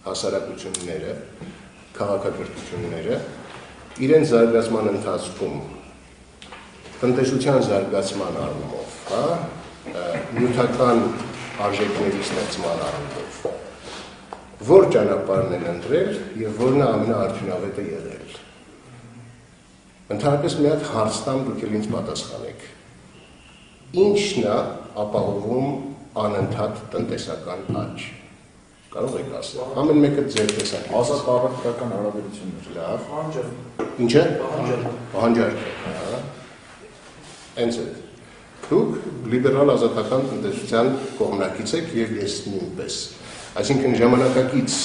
հասարակությունները, քաղաքակրթությունները իրենց զարգացման ընթացքում տնտեսության զարգացման առումով, նյութական արժեքների ստեղծման առումով, որ ճանապարհն են ընտրել եւ որն է ամենաարդյունավետը եղել։ Ընդհանրապես մի հատ հարց տամ, դուք էլ ինձ պատասխանեք։ Ինչն է ապահովում անընդհատ տնտեսական աճ։ Կարող եք ասել։ Ամեն մեկը ձեր տեսակ։ Ազատ առևտրական հարաբերություններ։ Լավ։ Ինչ է։ Պահանջարկ։ Հենց այդ։ Դուք լիբերալ ազատական տնտեսության կողմնակից եք եւ ես նույնպես։ Այսինքն ժամանակակից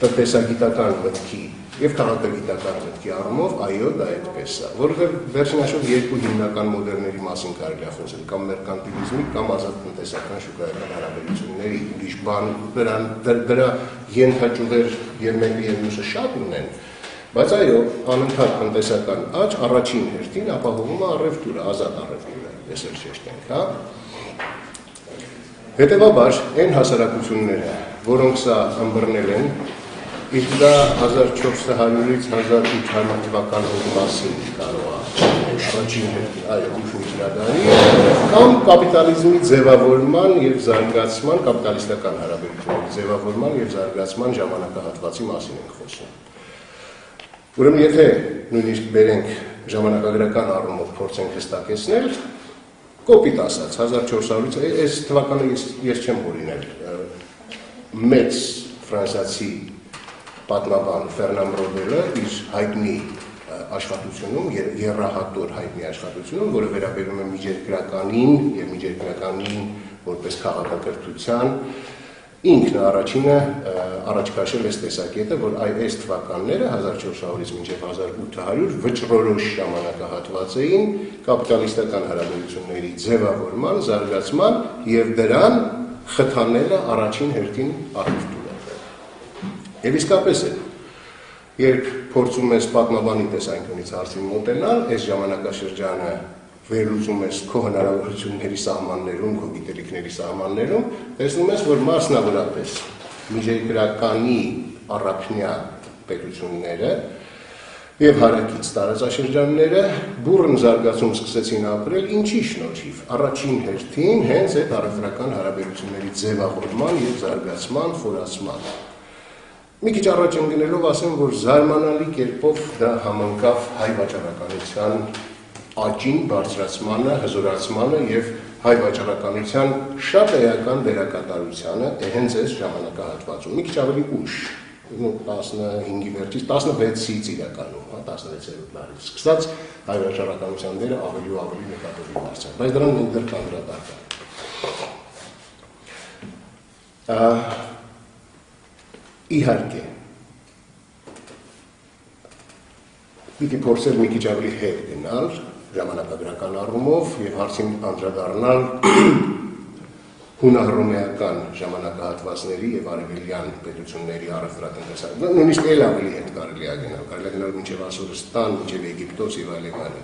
տնտեսագիտական մտքի եւ քաղաքագիտական մտքի առումով այո դա այդպես է, որովհետեւ վերջին հաշվով երկու հիմնական մոդելների մասին կարելի է խոսել, կամ մերկանտիլիզմի, կամ ազատ տնտեսական շուկայական հարաբերությունների, ուրիշ բան դրա ենթաճյուղեր եւ մեկը եւ մյուսը շատ ունեն, բայց այո, անընդհատ տնտեսական աճ առաջին հերթին ապահովում է առևտուրը, ազատ առևտուրը, ես էլ շեշտենք, հա։ Հետևաբար, այն հասարակությունները, որոնք սա ըմբռնել են, իսկ դա 1400-ից 1800 թվականների մասին կարող է առաջին հերթին, այո, հիշում կամ կապիտալիզմի ձևավորման եւ զարգացման, կապիտալիստական հարաբերությունների ձևավորման եւ զարգացման ժամանակահատվածի մասին ենք խոսում։ Ուրեմն, եթե նույնիսկ բերենք ժամանակագրական առումով փորձենք հստակեցնել, կոպիտ ասած, 1400-ից, այս թվականը ես չեմ հորինել, մեծ ֆրանսիացի պատմաբան Ֆերնան Բրոդելը իր հայտնի աշխատությունում, եռահատոր հայտնի աշխատությունում, որը վերաբերում է միջերկրականին եւ միջերկրականին որպես քաղաքակրթության, ինքն առաջինը առաջ քաշել այս տեսակետը, որ այս թվականները 1400-ից մինչև 1800 վճռորոշ ժամանակահատված էին կապիտալիստական հարաբերությունների ձևավորման, զարգացման եւ դրան խթանելը առաջին հերթին առևտուրը։ Եվ իսկապես է, երբ փորձում ես պատմաբանի տեսանկյունից հարցին մոտենալ, այս ժամանակաշրջանը վերլուծում ես քո հնարավորությունների սահմաններում, քո գիտելիքների սահմաններում, տեսնում ես, որ մասնավորապես միջերկրականի առափնյա պետությունները եւ հարակից տարածաշրջանները բուռն զարգացում սկսեցին ապրել ինչի շնորհիվ։ Առաջին հերթին հենց այդ առևտրական հարաբերությունների ձևավորման եւ զարգացման, խորացման։ Մի քիչ առաջ ընկնելով ասեմ, որ զարմանալի կերպով դա համընկավ հայ վաճառականության աճին, բարձրացմանը, հզորացմանը եւ հայ վաճառականության շատ էական դերակատարությանը հենց այս ժամանակահատվածում։ Մի քիչ ավելի ուշ, 15-ի վերջից 16-ից իրականում, 16-րդ դարից սկսած հայ վաճառականության դերը ավելի ու ավելի նկատելի դարձավ, բայց դրան մենք դեռ կանդրադառնանք։ Իհարկե, պիտի փորձել մի քիչ ավելի հետ գնալ ժամանակագրական առումով եւ հարցին անդրադառնալ հունահռոմեական ժամանակահատվածների եւ արևելյան պետությունների առևտրատնտեսական, նույնիսկ էլ ավելի հետ կարելի է գնալ մինչեւ Ասորստան, մինչեւ Եգիպտոս եւ այլն։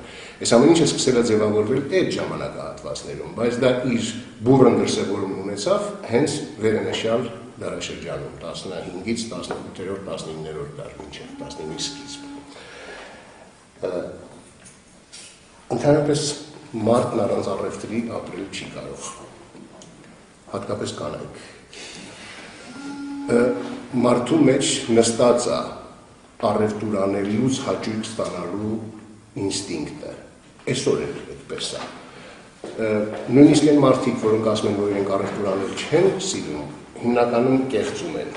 Այս ամեն ինչը սկսել է ձևավորվել այդ ժամանակահատվածներում, բայց դա իր բուռն դրսևորում ունեցավ հենց վերոնշյալ դարաշրջանում 15-ից 18-րդ, 19-րդ դար մինչև 19-ի սկիզբ։ Ընդհանրապես մարդն առանց առևտրի ապրել չի կարող, հատկապես կանայք։ Մարդու մեջ նստած է առևտուր անելուց հաճույք ստանալու ինստինկտը, այսօր էլ այդպես է։ Նույնիսկ այն մարդիկ, որոնք ասում են, որ իրենք առևտուր անել չեն սիրում, հիմնականում կեղծում են,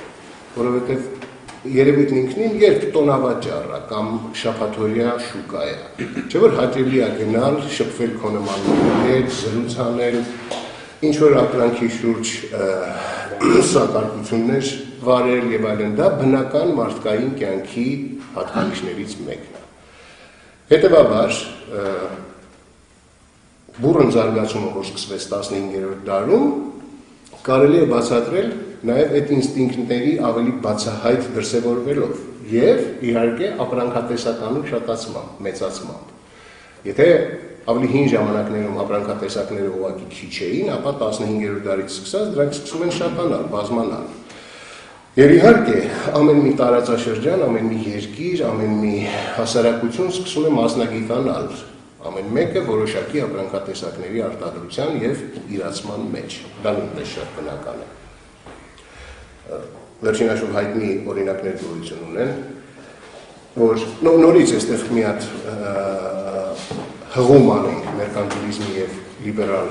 որովհետև երևույթն ինքնին երբ տոնավաճառ է կամ շաբաթօրյա շուկա է, չէ՞ որ հաճելի է գնալ, շփվել քո նմանների հետ, զրույց անել, ինչ որ ապրանքի շուրջ սակարկություններ վարել եւ այլն, դա բնական մարդկային կյանքի հատկանիշներից մեկն է։ Հետևաբար բուռն զարգացումը, որ սկսվեց 15-րդ դարում, կարելի է բացատրել նաև այդ ինստինկտների ավելի բացահայտ դրսևորվելով եւ իհարկե ապրանքատեսականում շատացմամբ, մեծացմամբ։ Եթե ավելի հին ժամանակներում ապրանքատեսակները ուղղակի քիչ էին, ապա 15-րդ դարից սկսած դրանք սկսում են շատանալ, բազմանալ։ Եվ իհարկե, ամեն մի տարածաշրջան, ամեն մի երկիր, ամեն մի հասարակություն սկսում է մասնագիտանալ, ամեն մեկը որոշակի ապրանքատեսակների արտադրության եւ իրացման մեջ։ Դա նույնպես շատ բնական է։ Վերջին հաշվով հայտնի օրինակներ գոյություն ունեն, որ նորից այստեղ մի հատ հղում անենք մերկանտիլիզմի եւ լիբերալ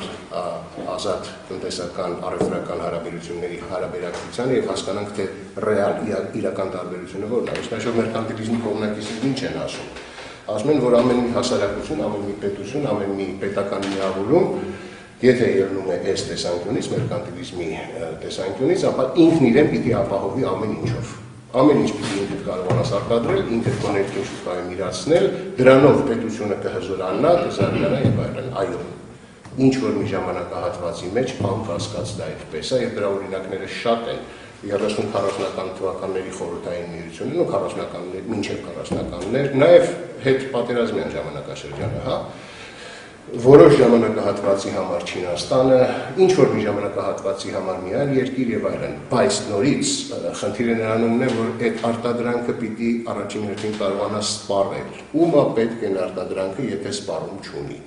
ազատ տնտեսական առևտրական հարաբերությունների հարաբերակցությանը եւ հասկանանք թե ռեալ իրական տարբերությունը որն է։ Այսինքն մերկանտիլիզմի կողմնակիցները ինչ են ասում։ Ասում են, որ ամեն մի հասարակություն, ամեն մի պետություն, ամեն մի պետական միավորում, եթե ելնում է այս տեսանկյունից, մերկանտիլիզմի տեսանկյունից, ապա ինքն իրեն պիտի ապահովի ամեն ինչով։ Ամեն ինչ պիտի ինքդ կարողանաս արտադրել, ինքդ քո ներքին շուկայում իրացնել, դրանով պետությունը կհզորանա, կզարգանա եւ այլն։ Այո, ինչ որ մի ժամանակահատվածի մեջ անկասկած դա այդպես է եւ դրա օրինակները շատ են։ 30-40-ական թվականների խորհրդային միությունն ու 40-ականներ, մինչև 40-ականներ, նաեւ հետ պատերազմյան ժամանակաշրջանը, հա, որոշ ժամանակահատվածի համար Չինաստանը, ինչ որ մի ժամանակահատվածի համար մի այլ երկիր եւ այլն, բայց նորից խնդիրը նրանումն է, որ այդ արտադրանքը պիտի առաջին հերթին կարողանա սպառել։ Ումա պետք է արտադրանքը, եթե սպառում չունի։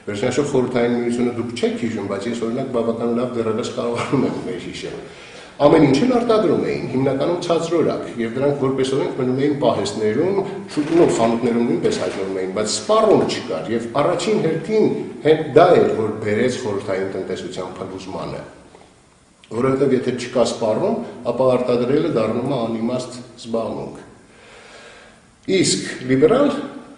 Վերջնաշով խորհրդային միությունը դուք չեք հիշում, բայց ես օրինակ բավական լավ դեռևս կարողանում եմ մեր հիշել։ Ամեն ինչ էլ արտադրում էին, հիմնականում ցածրորակ, եւ դրանք որպես օրենք մնում էին պահեստներում, շուտով խանութներում նույնպես հայտնվում էին, բայց սպառում չկար եւ առաջին հերթին հենց դա էր, որ բերեց խորհրդային տնտեսության փլուզմանը։ Որովհետեւ եթե չկա սպառում, ապա արտադրելը դառնում է անիմաստ զբաղմունք։ Իսկ լիբերալ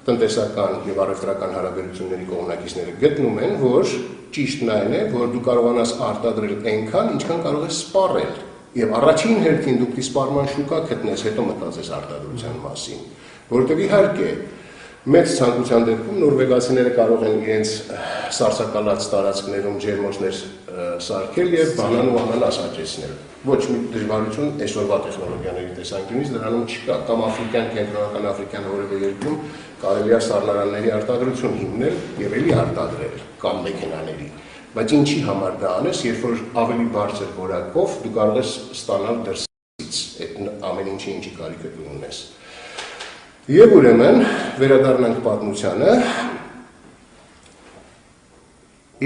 տնտեսական եւ առևտրական հարաբերությունների կողմնակիցները գտնում են, որ ճիշտն այն է, որ դու կարողանաս արտադրել այնքան, ինչքան կարող ես սպառել։ Եվ առաջին հերթին դու սպառման շուկա գտնես, հետո մտածես արտադրության մասին։ Որովհետեւ իհարկե մեծ ցանկության դեպքում նորվեգացիները կարող են իրենց սարսակալած տարածքներում ջերմոցներ սարքել եւ բանան ու անանաս աճեցնել։ Ոչ մի դժվարություն այսօրվա տեխնոլոգիաների տեսանկյունից դրանում չկա, կամ աֆրիկյան, կենտրոնական աֆրիկյան որևէ երկրում կարելի է սառնարանների արտադրություն հիմնել եւ էլի արտադրել, կամ մեքենաների։ Բայց ինչի համար դա անես, երբ որ ավելի բարձր որակով դու կարող ես ստանալ դրսից այդ ամեն ինչի կարիքը դու ունես։ Եվ ուրեմն վերադառնանք պատմությանը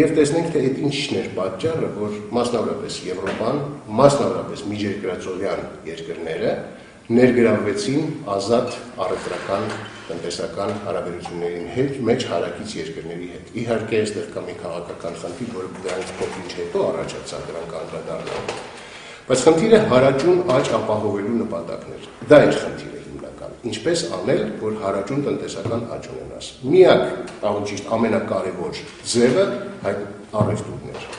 եւ տեսնենք թե այդ ինչն էր պատճառը, որ մասնավորապես Եվրոպան, մասնավորապես միջերկրածովյան երկրները ներգրավվեցին ազատ առևտրական տնտեսական հարաբերությունների մեջ հարակից երկրների հետ։ Իհարկե այստեղ կա մի քաղաքական խնդիր, որը դրանից փոքր-ինչ հետո առաջացավ, դրանք անդրադառնալու։ Բայց խնդիրը հարաճուն աճ ապահովելու նպատակն էր։ Դա էր խնդիրը հիմնական։ Ինչպես անել, որ հարաճուն տնտեսական աճ ունենաս։ Միակ, ավելի ճիշտ, ամենակարևոր ձևը այդ առևտուրն էր։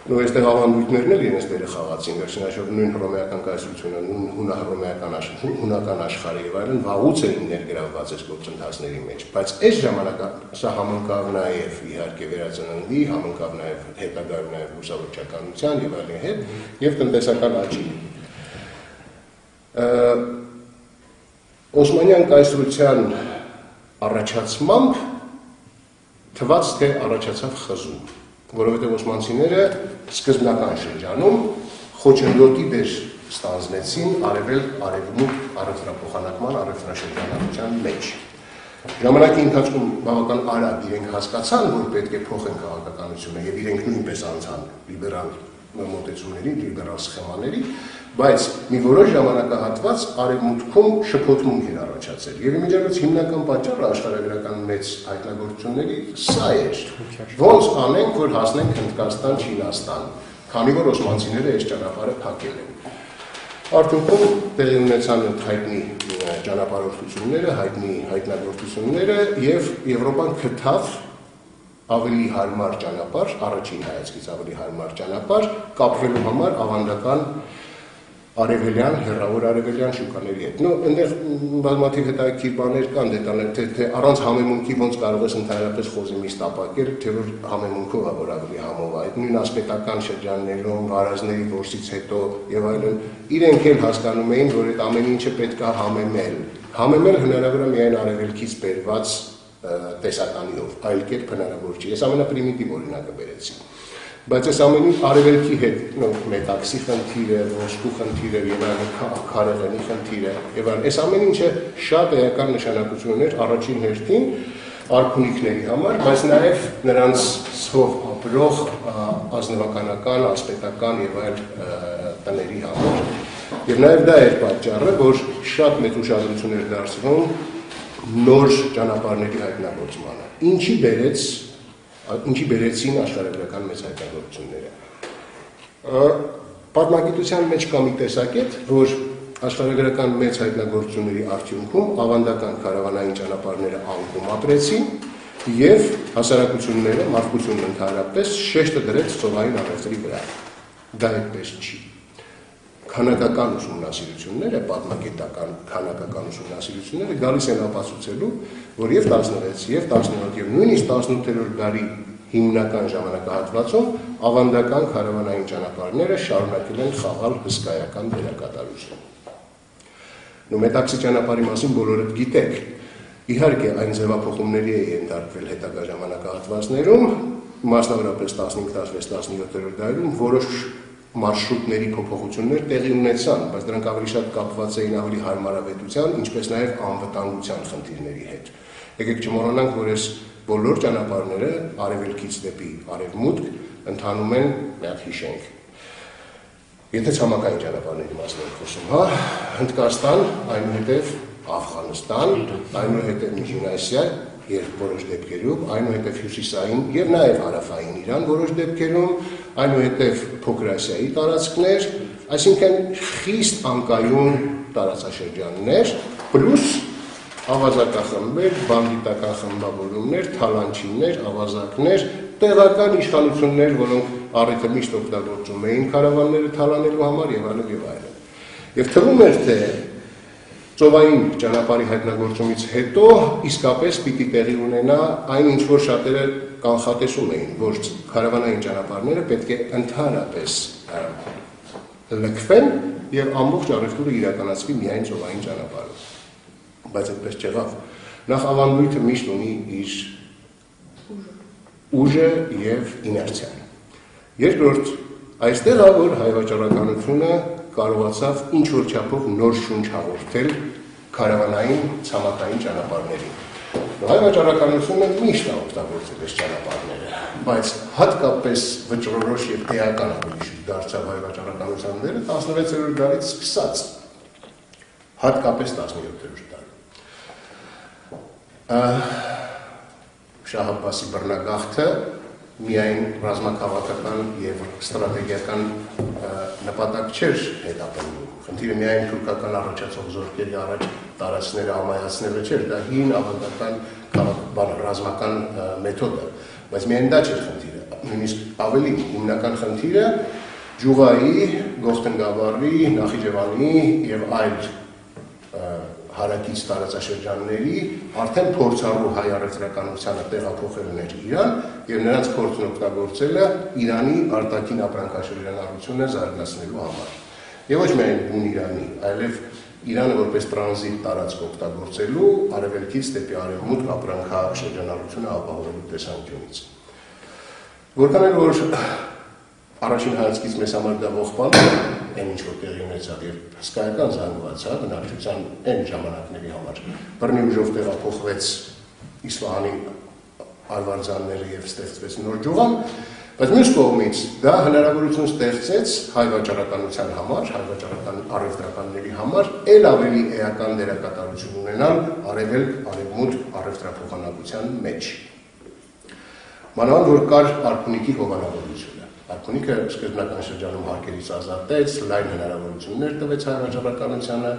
Նույն այստեղ ավանդույթներն էլ իրենց դերը խաղացին, վերջնաշով նույն հռոմեական կայսրությունը, նույն հունական աշխարհը եւ այլն վաղուց էին ներգրավված այս գործընթացների մեջ, բայց այս ժամանակը սա համընկավ նաեւ իհարկե վերածննդի, համընկավ նաեւ հետագայում նաեւ բուսավորչականության եւ այլն հետ եւ տնտեսական աճի։ Օսմանյան կայսրության առաջացմամբ թվաց թե առաջացավ խզում, որովհետև օսմանցիները սկզբնական շրջանում խոչընդոտի դեր ստանձնեցին արևմուտք առևտրափոխանակման առևտրաշրջանառության մեջ։ Ժամանակի ընթացքում բավական արագ իրենք հասկացան, որ պետք է փոխեն քաղաքականությունը եւ իրենք նույնպես անցան լիբերալ մոտեցումների, լիբերալ սխեմաների, բայց մի որոշ ժամանակահատված արևմուտքում շփոթմունք էր առաջացել։ Եվ իմիջիայլոց հիմնական պատճառը աշխարհագրական մեծ հայտնագործությունների սա էր։ Ոնց անենք, որ հասնենք Հնդկաստան, Չինաստան, քանի որ օսմանցիները այս ճանապարհը փակել են։ Արդյունքում տեղի ունեցան հայտնի ճանապարհորդությունները, հայտնի հայտնագործությունները եւ Եվրոպան գտավ ավելի հարմար ճանապարհ, առաջին հայացքից ավելի հարմար ճանապարհ կապվելու համար ավանդական արևելյան, հեռավոր արևելյան շուկաների հետ։ Նո, այնտեղ բազմաթիվ հետաքրքիր բաներ կան, դետալներ, թե առանց համեմունքի ոնց կարող ես ընդհանրապես խոզի միս տապակել, թե որ համեմունքով է, որ ավելի համով է։ Այդ նույն ասպետական շրջաններում, հարազների որսից հետո եւ այլն, իրենք էլ հասկանում էին, որ այդ ամեն ինչը պետք է համեմել։ Համեմել հնարավոր է միայն արևելքից բերված տեսականիով, այլ կերպ հնարավոր չի։ Ես ամենապրիմիտիվ օրինակը բերեցի։ Բայց այս ամենի արևելքի հետ մետաքսի խնդիրը, ոսկու խնդիրը եւ այլն քարեղենի խնդիրը եւ այլն, այս ամեն ինչը շատ էական նշանակություն ուներ առաջին հերթին արքունիքների համար, բայց նաեւ նրանց սով ապրող ազնվականական, ասպետական եւ այլ տների համար։ Եվ նաեւ դա էր պատճառը, որ շատ մեծ ուշադրություն էր դարձվում նոր ճանապարհների հայտնագործմանը։ Ինչի բերեցին աշխարհագրական մեծ հայտնագործությունները։ Պատմագիտության մեջ կա մի տեսակետ, որ աշխարհագրական մեծ հայտնագործությունների արդյունքում ավանդական քարավանային ճանապարհները անկում ապրեցին եւ հասարակությունները, մարդկությունն ընդհանրապես շեշտը դրեց ծովային առևտրի վրա։ Դա այդպես չի։ Քանակական ուսումնասիրությունները, պատմագիտական քանակական ուսումնասիրությունները գալիս են ապացուցելու, որ եւ 16 եւ 17 եւ նույնիսկ 18-րդ դարի հիմնական ժամանակահատվածում ավանդական քարավանային ճանապարհները շարունակել են խաղալ հսկայական դերակատարություն։ Մետաքսի ճանապարհի մասին բոլորդ գիտեք։ Իհարկե այն ձևափոխումների է ենթարկվել հետագա ժամանակահատվածներում, մասնավորապես 15-16-17-րդ դարերում որոշ մարշրուտների փոփոխություններ տեղի ունեցան, բայց դրանք ավելի շատ կապված էին ավելի հարմարավետության, ինչպես նաև անվտանգության խնդիրների հետ։ Եկեք չմոռանանք, որ այս բոլոր ճանապարհները արևելքից դեպի արևմուտք ընթանում են մի հատ հիշենք։ Եթե ցամաքային ճանապարհների մասին ենք խոսում, հա, Հնդկաստան, այնուհետև Աֆղանստան, այնուհետև Միջին Ասիա, երբ որոշ դեպքերում, այնուհետև հյուսիսային եւ նաեւ հարավային Իրան որոշ դեպքերում, այնուհետև Փոքր Ասիայի տարածքներ, այսինքն խիստ անկայուն տարածաշրջաններ, պլյուս ավազակախմբեր, բանդիտական խմբավորումներ, թալանչիներ, ավազակներ, տեղական իշխանություններ, որոնք առիթը միշտ օգտագործում էին քարավանները թալանելու համար եւ այլն եւ այլն։ Եվ թվում էր, թե ծովային ճանապարհի հայտնագործումից հետո իսկապես պիտի տեղի ունենա այն, ինչ որ շատերը կանխատեսում էին, որ քարավանային ճանապարհները պետք է ընդհանրապես լքվեն եւ ամբողջ առևտուրը իրականացվի միայն ծովային ճանապարհով։ Բայց այդպես չեղավ։ Նախ ավանդույթը միշտ ունի իր ուժը եւ իներցիան։ Երկրորդ, այստեղ է որ հայ վաճառականությունը կարողացավ ինչ որ չափով նոր շունչ հաղորդել քարավանային ցամաքային ճանապարհներին։ Հայ վաճառականությունը միշտ օգտագործել է ճանապարհները, բայց հատկապես վճռորոշ եւ էական ավելի շուտ դարձավ հայ վաճառականության դերը 16-րդ դարից սկսած, հատկապես 17-րդ դարում։ Շահ Աբբասի բռնագաղթը միայն ռազմաքաղաքական եւ ստրատեգիական նպատակ չէր հետապնդում։ Խնդիրը միայն թուրքական առաջացող զորքերի առաջ տարածքները ամայացնելը չէր, դա հին ավանդական ռազմական մեթոդ է, բայց միայն դա չէր խնդիրը, նույնիսկ ավելի հիմնական խնդիրը Ջուղայի, Գողթնգավառի, Նախիջևանի եւ այլ հարակից տարածաշրջանների արդեն փորձառու հայ առևտրականությանը տեղափոխելն էր Իրան եւ նրանց փորձն օգտագործելը Իրանի արտաքին ապրանքաշրջանառությունը զարգացնելու համար։ Եվ ոչ միայն բուն Իրանի, այլև Իրանը որպես տրանզիտ տարածք օգտագործելու արևելքից դեպի արևմուտք ապրանքաշրջանառությունը ապահովելու տեսանկյունից։ Որքան էլ որ առաջին հայացքից մեզ համար դա ողբալ է, այն ինչ որ տեղի ունեցավ եւ հսկայական զանգվածա բնակչության այն ժամանակների համար։ Բռնի ուժով տեղափոխվեց Իսվահանի արվարձանները եւ ստեղծվեց նոր Ջուղան, բայց մյուս կողմից դա հնարավորություն ստեղծեց հայ վաճառականության համար, հայ վաճառական առևտրականների համար ել ավելի էական դերակատարություն ունենալ արևելք-արևմուտք առևտրափոխանակության մեջ։ Մանավանդ որ կար արքունիքի հովանավորությունը։ Արքունիքը սկզբնական շրջանում հարկերից ազատեց, լայն հնարավորություններ տվեց հայ վաճառականությանը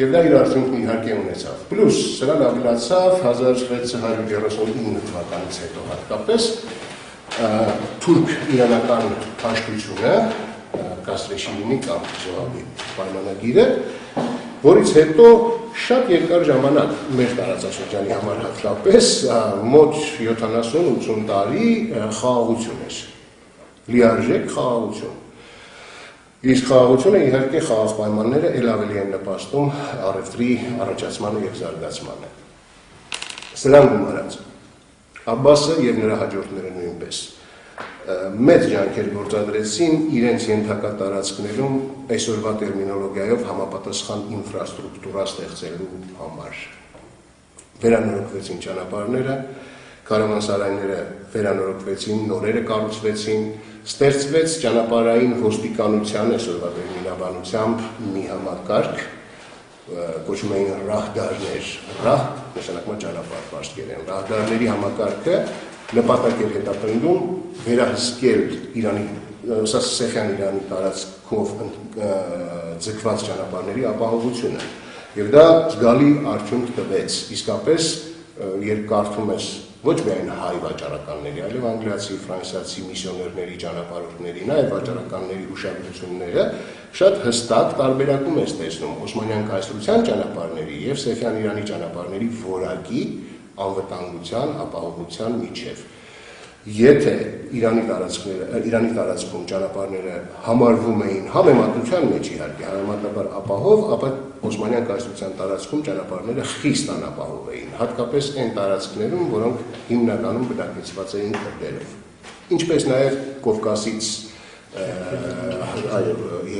եւ դա իր արդյունքն իհարկե ունեցավ։ Պլյուս սրան ավելացավ 1639 թվականից հետո հատկապես թուրք-իրանական հաշտությունը, Կասրեշինի կամ Զոհաբի պայմանագիրը, որից հետո շատ երկար ժամանակ մեր տարածաշրջանի համար հատկապես մոտ 70-80 տարի խաղաղություն էր։ Լիարժեք խաղաղություն։ Իսկ խաղաղությունը իհարկե խաղաղ պայմանները ել ավելի են նպաստում առևտրի առաջացմանը եւ զարգացմանը։ Սրան գումարած Աբբասը եւ նրա հաջորդները նույնպես մեծ ջանքեր գործադրեցին իրենց ենթակա տարածքներում այսօրվա տերմինոլոգիայով համապատասխան ինֆրաստրուկտուրա ստեղծելու համար։ Վերանորոգվեցին ճանապարհները, կարավանսարայները վերանորոգվեցին, նորերը կառուցվեցին, ստեղծվեց ճանապարհային ոստիկանության այսօրվա տերմինաբանությամբ մի համակարգ, կոչվում էին ռահդարներ, ռահ նշանակում է ճանապարհ պարսկերեն, ռահդարների համակարգը նպատակ էր հետապնդում վերահսկել Իրանի, Սեխյան Իրանի տարածքով ձգված ճանապարհների ապահովությունը։ Եվ դա զգալի արդյունք տվեց, իսկապես երբ կարդում ես ոչ միայն հայ վաճառականների, այլև անգլիացի, ֆրանսիացի միսիոներների, ճանապարհորդների, նաև վաճառականների հուշագրությունները շատ հստակ տարբերակում ես տեսնում Օսմանյան կայսրության ճանապարհների եւ Սեխյան Իրանի ճանապարհների որակի անվտանգության, ապահովության միջև։ Եթե Իրանի տարածքում ճանապարհները համարվում էին համեմատության մեջ իհարկե համեմատաբար ապահով, ապա Օսմանյան կայսրության տարածքում ճանապարհները խիստ անապահով էին, հատկապես այն տարածքներում, որոնք հիմնականում բնակեցված էին քրդերով, ինչպես նաև Կովկասից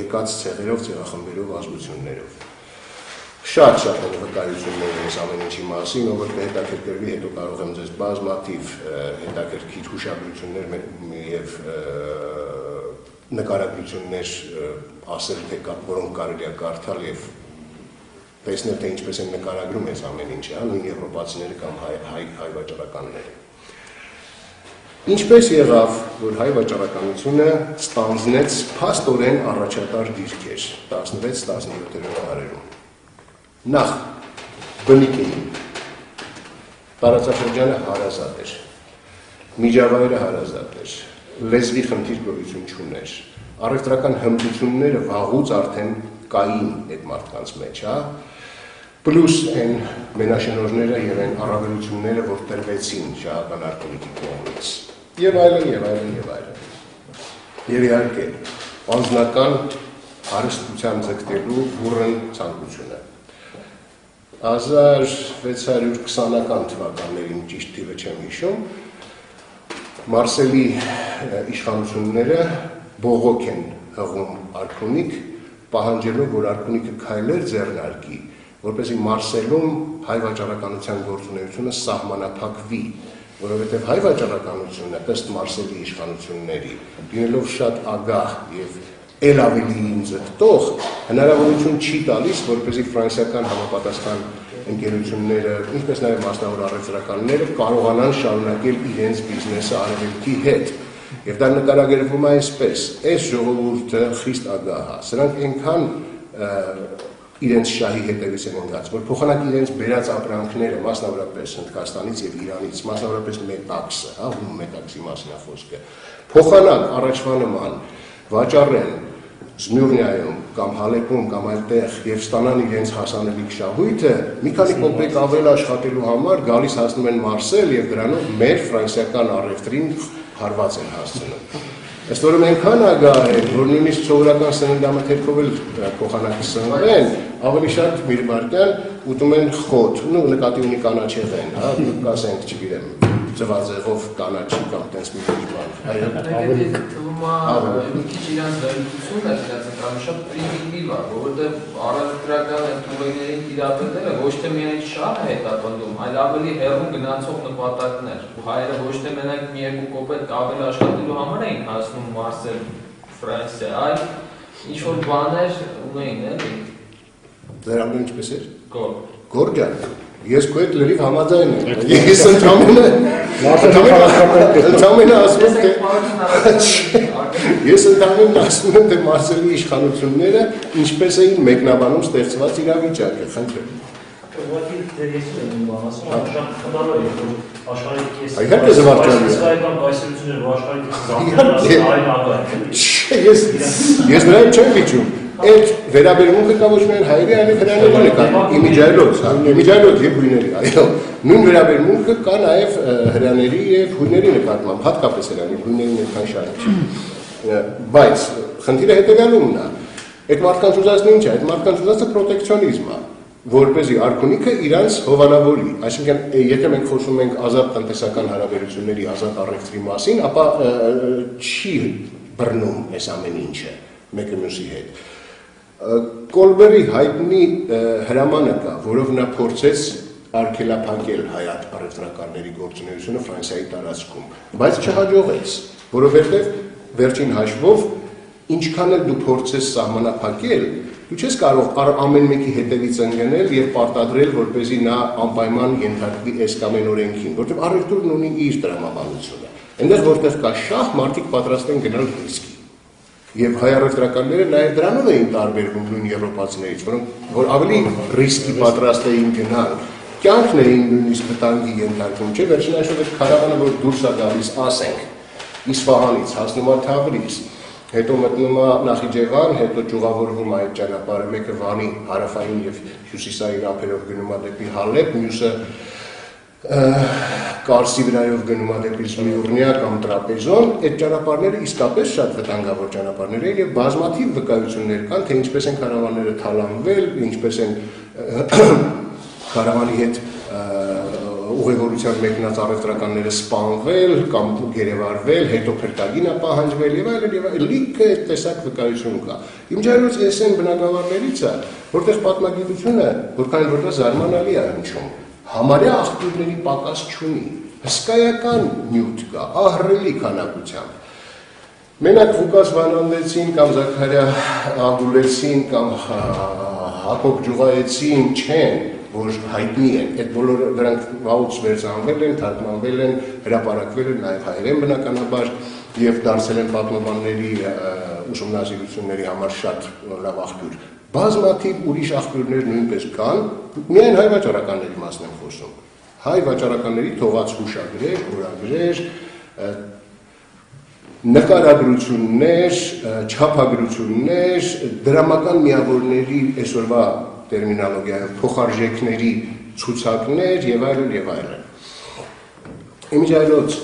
եկած ցեղերով, ցեղախմբերով, ազգություններով։ Շատ են վկայություններ այս ամեն ինչի մասին, ով որ հետաքրքրվի, հետո կարող եմ ձեզ բազմաթիվ հետաքրքիր հուշագրություններ եւ նկարագրություններ ասել, թե որոնք կարելի է կարդալ եւ տեսնել, թե ինչպես են նկարագրում այս ամեն ինչը, նույն եվրոպացիները կամ հայ վաճառականները։ Ինչպես եղավ, որ հայ վաճառականությունը ստանձնեց փաստորեն առաջատար դիրքեր 16-17-րդ դարերում։ Նախ բնիկ էին, տարածաշրջանը հարազատ էր, միջավայրը հարազատ էր, լեզվի խնդիր գոյություն չուներ, առևտրական հմտությունները վաղուց արդեն կային այդ մարդկանց մեջ, պլյուս այն մենաշնորհները եւ այն առավելությունները, որ տրվեցին շահական արտոնիկի կողմից, եւ այլն, եւ այլն, եւ այլն։ Եվ իհարկե, անձնական հարստության ձգտելու բուռն ցանկությունը։ 1620-ական թվականներին ճիշտ թիվը չեմ հիշում, Մարսելի իշխանությունները բողոք են հղում արքունիք, պահանջելով, որ արքունիքը քայլեր ձեռնարկի, որպեսզի Մարսելում հայ վաճառականության գործունեությունը սահմանափակվի, որովհետև հայ վաճառականությունը ըստ Մարսելի իշխանությունների, լինելով շատ ագահ եւ էլ ավելի ինձգտող, հնարավորություն չի տալիս, որպեսզի ֆրանսիական համապատասխան ընկերությունները, ինչպես նաև մասնավոր առևտրականները կարողանան շարունակել իրենց բիզնեսը արևելքի հետ։ Եվ դա նկարագրվում է այսպես. այս ժողովուրդը խիստ ագահ է, սրանք այնքան իրենց շահի հետևից են ընկած, որ փոխանակ իրենց բերած ապրանքները, մասնավորապես Հնդկաստանից եւ Իրանից, մասնավորապես մետաքսը, հում մետաքսի մասին է խոսքը, փոխանակ առաջվա նման վաճառեն Զմյուրնիայում կամ Հալեպում կամ այլտեղ եւ ստանան իրենց հասանելիք շահույթը, մի քանի կոպեկ ավել աշխատելու համար գալիս հասնում են Մարսել եւ դրանով մեր ֆրանսիական առևտրին հարված են հասցնում։ Ըստ որում այնքան ագահ է, որ նույնիսկ սովորական սննդամթերքով էլ փոխանակի սնվեն, ավելի շատ միրմարկյան ուտում են խոտ, նկատի ունի կանաչեղեն, կասենք, չգիտեմ, ծվածեղով կանաչի կամ տենց մի բան։ Ավելի թվում է մի քիչ իրանց վերլուծությունն է, իրանց ընկալումը պրիմիտիվ է, որովհետև առևտրական թվերներին տիրապետելը ոչ թե միայն շահ է հետապնդում, այլ ավելի հեռու գնացող նպատակներ։ Հայերը ոչ թե մենակ մի երկու կոպեկ ավել աշխատելու համար էին հասնում Մարսել, Ֆրանսիա, այլ ինչ-որ բաներ ունեին, էլի։ Ձեր ամեն ինչպես էր։ Գորջան։ Ես քո հետ լրիվ համաձայն եմ։ Ես ընդհանրապես ասում եմ, ես ընդհանրապես ասում եմ, թե Մարսելի իշխանությունները ինչպես էին մեկնաբանում ստեղծված իրավիճակը, խնդրեմ։ Ուղղակի դերեսին եմ բանասում, շատ խնդալու է, որ աշխարհի կես Իհարկե զվարճալի է։ Իսկայական կայսրությունները, որ աշխարհի կես զանգանան, այն ագահ է։ Ես նրան չեմ վիճում։ Այդ վերաբերմունքը կա ոչ միայն հայերի, այլև հրեաների նկատմամբ, իմիջայլոց եւ հույների, այո, նույն վերաբերմունքը կա նաեւ հրեաների եւ հույների նկատմամբ, հատկապես հրեաների, հույների ներքան շատ չի։ Բայց խնդիրը հետեւյալումն է։ Այդ մարդկանց ուզածն ինչ է, այդ մարդկանց ուզածը պրոտեկցիոնիզմ է։ որպեսզի արքունիքը իրանց հովանավորի, այսինքն եթե մենք խոսում ենք ազատ տնտեսական հարաբերությունների, ազատ առևտրի մասին, ապա չի բռնում այս ամեն ինչը մեկը մյուսի հետ։ Կոլբերի հայտնի հրամանը կա, որով նա փորձեց արգելափակել հայ առևտրականների գործունեությունը Ֆրանսիայի տարածքում, բայց չհաջողեց, որովհետև վերջին հաշվով ինչքան էլ դու փորձես սահմանափակել, դու չես կարող ամեն մեկի հետևից ընկնել եւ պարտադրել, որպեսզի նա անպայման ենթարկվի այս կամ այն օրենքին, որտեղ առևտուրն ունի իր տրամաբանությունը։ Այնտեղ որտեղ կա շահ, մարդիկ պատրաստ են գնալ ռիսկի։ Եվ հայ առևտրականները նաև դրանով էին տարբերվում նույն եվրոպացիներից, որ ավելի ռիսկի պատրաստ էին գնալ, կյանքն էին նույնիսկ վտանգի ենթարկվում, չէ՞, վերջին հաշվով այդ քարավանը, որ դուրս է գալիս, ասենք, Իսֆահանից հասնում է Թավրիզ, հետո մտնում է Նախիջևան, հետո ճյուղավորվում է այդ ճանապարհը, մեկը Վանի հարավային եւ հյուսիսային ափերով գնում է դեպի Հալեբ, մյուսը Կարսի վրայով գնում է դեպի Զմիուրնիա կամ Տրապեզոն, այդ ճանապարհները իսկապես շատ վտանգավոր ճանապարհներ են եւ բազմաթիվ վկայություններ կան, թե ինչպես են քարավանները թալանվել, ինչպես են քարավանի հետ ուղևորության մեկնած առևտրականները սպանվել կամ գերեվարվել, հետո փրկագին պահանջվել եւ այլն, լիքը այդ տեսակ վկայություն կա։ Իմ ջերմից էս են բնակավարներից է, որտեղ պատմագիտությունը որքան որտեղ զարմանալի է հնչում, համարյա աղբյուրների պակաս չունի, հսկայական նյութ կա, ահռելի քանակությամբ։ Մենակ Ղուկաս Վանանդեցին կամ Զաքարիա Ագուլեցին կամ Հակոբ Ջուղայեցին չեն, որ հայտնի են, այդ բոլորը դրանք վաղուց վերցանվել են, թարգմանվել են, հրապարակվել են նաև հայերեն բնականաբար եւ դարձել են պատմաբանների ուսումնասիրությունների համար շատ լավ աղբյուր։ Բազմաթիվ ուրիշ աղբյուրներ նույնպես կան, միայն հայ վաճառականների մասն եմ խոսում։ Հայ վաճառականների թողած հուշագրեր, օրագրեր, նկարագրություններ, չափագրություններ, դրամական միավորների այսօրվա տերմինոլոգիայով փոխարժեքների ցուցակներ եւ այլն եւ այլն։ Իմիջայլոց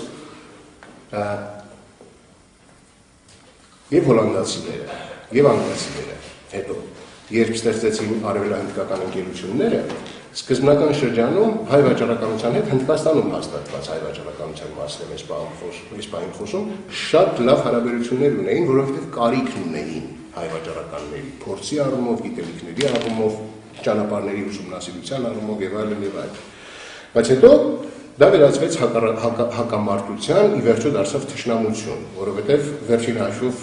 եւ հոլանդացիները եւ անգլիացիները հետո երբ ստեղծեցին արևելահնդկական ընկերությունները, սկզբնական շրջանում հայ վաճառականության հետ Հնդկաստանում հաստատված հայ վաճառականության մասն այս բանին խոսում, շատ լավ հարաբերություններ ունեին, որովհետեւ կարիքն ունեին հայ վաճառականների փորձի առումով, գիտելիքների առումով, ճանապարհների ուսումնասիրության առումով եւ այլն եւ այլն։ Բայց հետո դա վերածվեց հակամարտության, ի վերջո դարձավ թշնամություն, որովհետեւ վերջին հաշվով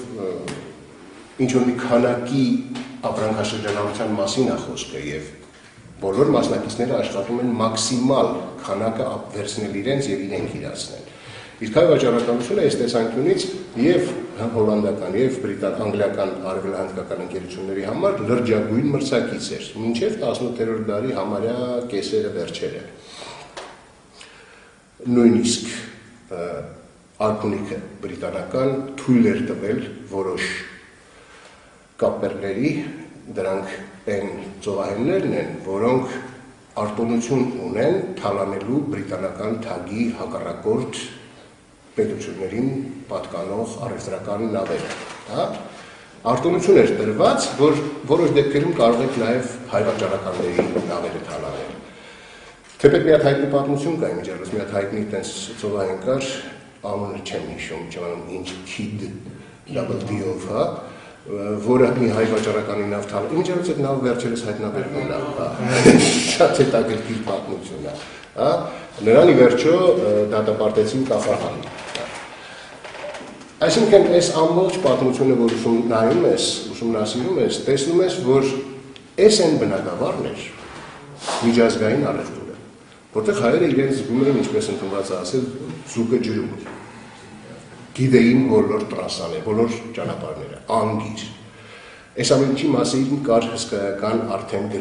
ինչ որ մի քանակի ապրանքաշրջանառության մասին է խոսքը եւ բոլոր մասնակիցները աշխատում են մաքսիմալ քանակը վերցնել իրենց եւ իրենք իրացնել։ Իսկ հայ վաճառականությունը այս տեսանկյունից եւ հոլանդական եւ անգլիական արևելահնդկական ընկերությունների համար լրջագույն մրցակից էր, մինչեւ 18-րդ դարի համարյա կեսերը վերջերը։ Նույնիսկ արքունիքը բրիտանական թույլ էր տվել որոշ կապերների, դրանք այն ծովահեններն են, որոնք արտոնություն ունեն թալանելու բրիտանական թագի հակառակորդ պետություններին պատկանող առևտրական նավերը։ Արտոնություն էր տրված, որ որոշ դեպքերում կարող եք նաև հայ վաճառականների նավերը թալանել։ Թեպետ մի հատ հայտնի պատմություն կա իմիջիայլոց, մի հատ հայտնի տենց ծովահեն կար, անունը չեմ հիշում, չեմ ինչ քիդ W-ով, որը մի հայ վաճառականի նավ թալել։ Իմիջիայլոց այդ նավը վերջերս հայտնաբերվում է, շատ հետաքրքիր պատմություն է։ Նրան ի վերջո դատապարտեցին կախարդին։ Այսինքն այս ամբողջ պատմությունը, որ ուսումնասիրում ես, տեսնում ես, որ այս են բնագավառներ միջազգային առևտուրը, որտեղ հայերը իրենց զգում են, ինչպես ընդունված է ասել, ձուկը ջրում։ Գիտեին բոլոր տրասաները, բոլոր ճանապարհները, անգիր։ Այս ամենի մասին կար հսկայական արդեն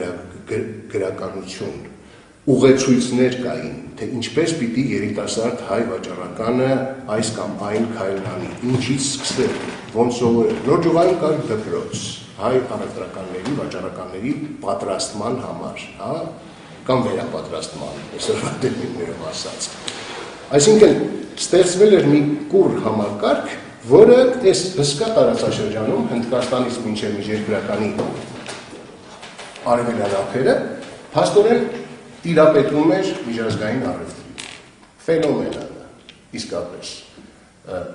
գրականություն, ուղեցույցներ կային, թե ինչպես պիտի երիտասարդ հայ վաճառականը այս կամ այն քայլն անի, ինչից սկսել, ոնց սովորել։ Լորջուղային կար դպրոց, հայ առևտրականների, վաճառականների պատրաստման համար, կամ վերապատրաստման, այսօրվա տերմիններով ասած։ Այսինքն ստեղծվել էր մի կուռ համակարգ, որը այս հսկա տարածաշրջանում Հնդկաստանից մինչև միջերկրականի արևելյան ափերը փաստորեն տիրապետում էր միջազգային առևտրին։ Ֆենոմենալ է, իսկապես։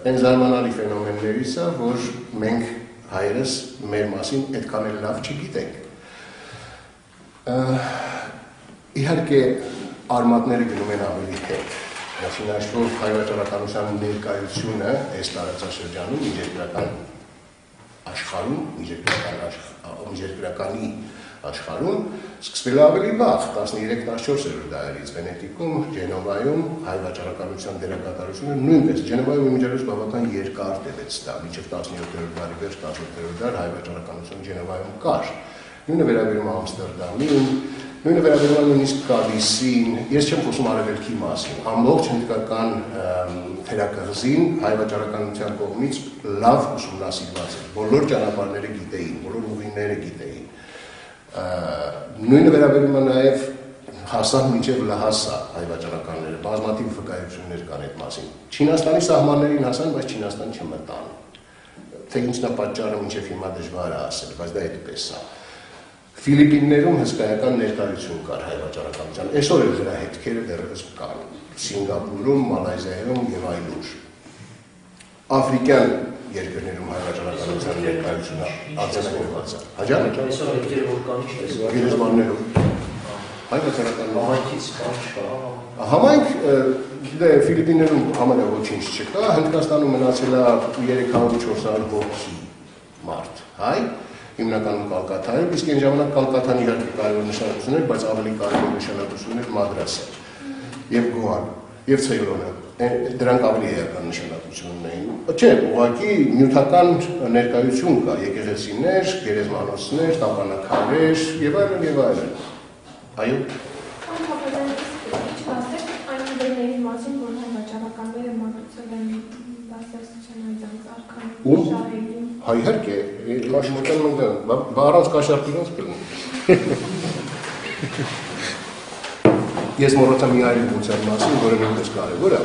Այն զարմանալի ֆենոմեններից է, որ մենք հայերս մեր մասին այդքան էլ լավ չգիտենք։ Իհարկե արմատները գնում են ավելի հետ։ Այսինքն այսօր հայ վաճառականության ներկայությունը այս տարածաշրջանում միջերկրական աշխարհում, միջերկրականի աշխարհում սկսվել ավելի վաղ 13-14-րդ դարերից Վենետիկում, Ջենովայում հայ վաճառականության դերակատարությունը նույնպես Ջենովայում իմիջիայլոց բավական երկար տևեց դա, մինչև 17-րդ դարի վերջ 18-րդ դար հայ վաճառականություն Ջենովայում կար։ Նույնը վերաբերում է Ամստերդամին, նույնը վերաբերում է նույնիսկ Կալիսին, ես չեմ խոսում արևելքի մասին, ամբողջ հնդկական թերակղզին հայ վաճառականության կողմից լավ ուսումնասիրված էր, բոլոր ճանապարհները գիտեին, բոլոր ուղիները գիտեին։ Նույնը վերաբերում է նաև հասան մինչև Լհասա հայ վաճառականները, բազմաթիվ վկայություններ կան այդ մասին։ Չինաստանի սահմաններին հասան, բայց Չինաստան չմտան։ Թե ինչն է պատճառը մինչև հիմա դժվար է ասել, բայց դա այդպես է։ Ֆիլիպիններում հսկայական ներկայություն կար հայ վաճառականության։ Այսօր էլ դրա հետքերը դեռևս կան։ Սինգապուրում, Մալայզիայում եւ այլուր։ Աֆրիկյան երկրներում հայ վաճառականության ներկայությունը արձանագրված է։ Հաջող Այսօր հետքերը որ կան ինչ է։ գերեզմաններում հայ վաճառականության Համայնքից կան չկա։ Համայնք Ֆիլիպիններում համարյա ոչինչ չկա, Հնդկաստանում մնացել է 300-400 հոգի մարդ, հայ, հիմնականում Կալկաթայում, իսկ այն ժամանակ Կալկաթան իհարկե կարևոր նշանակություն էր, բայց ավելի կարևոր նշանակություն էր Մադրասը եւ Գոան եւ Ցեյլոնը։ Դրանք ավելի էական նշանակություն ունեին։ Չէ, ուղղակի նյութական ներկայություն կա, եկեղեցիներ, գերեզմանոցներ, տապանակարեր եւ այլն եւ այլն։ Այո։ Իհարկե, առանց կաշառքի ոնց կլինի։ Ես մոռացա մի այլ ուղղության մասին, որը նույնպես կարևոր է,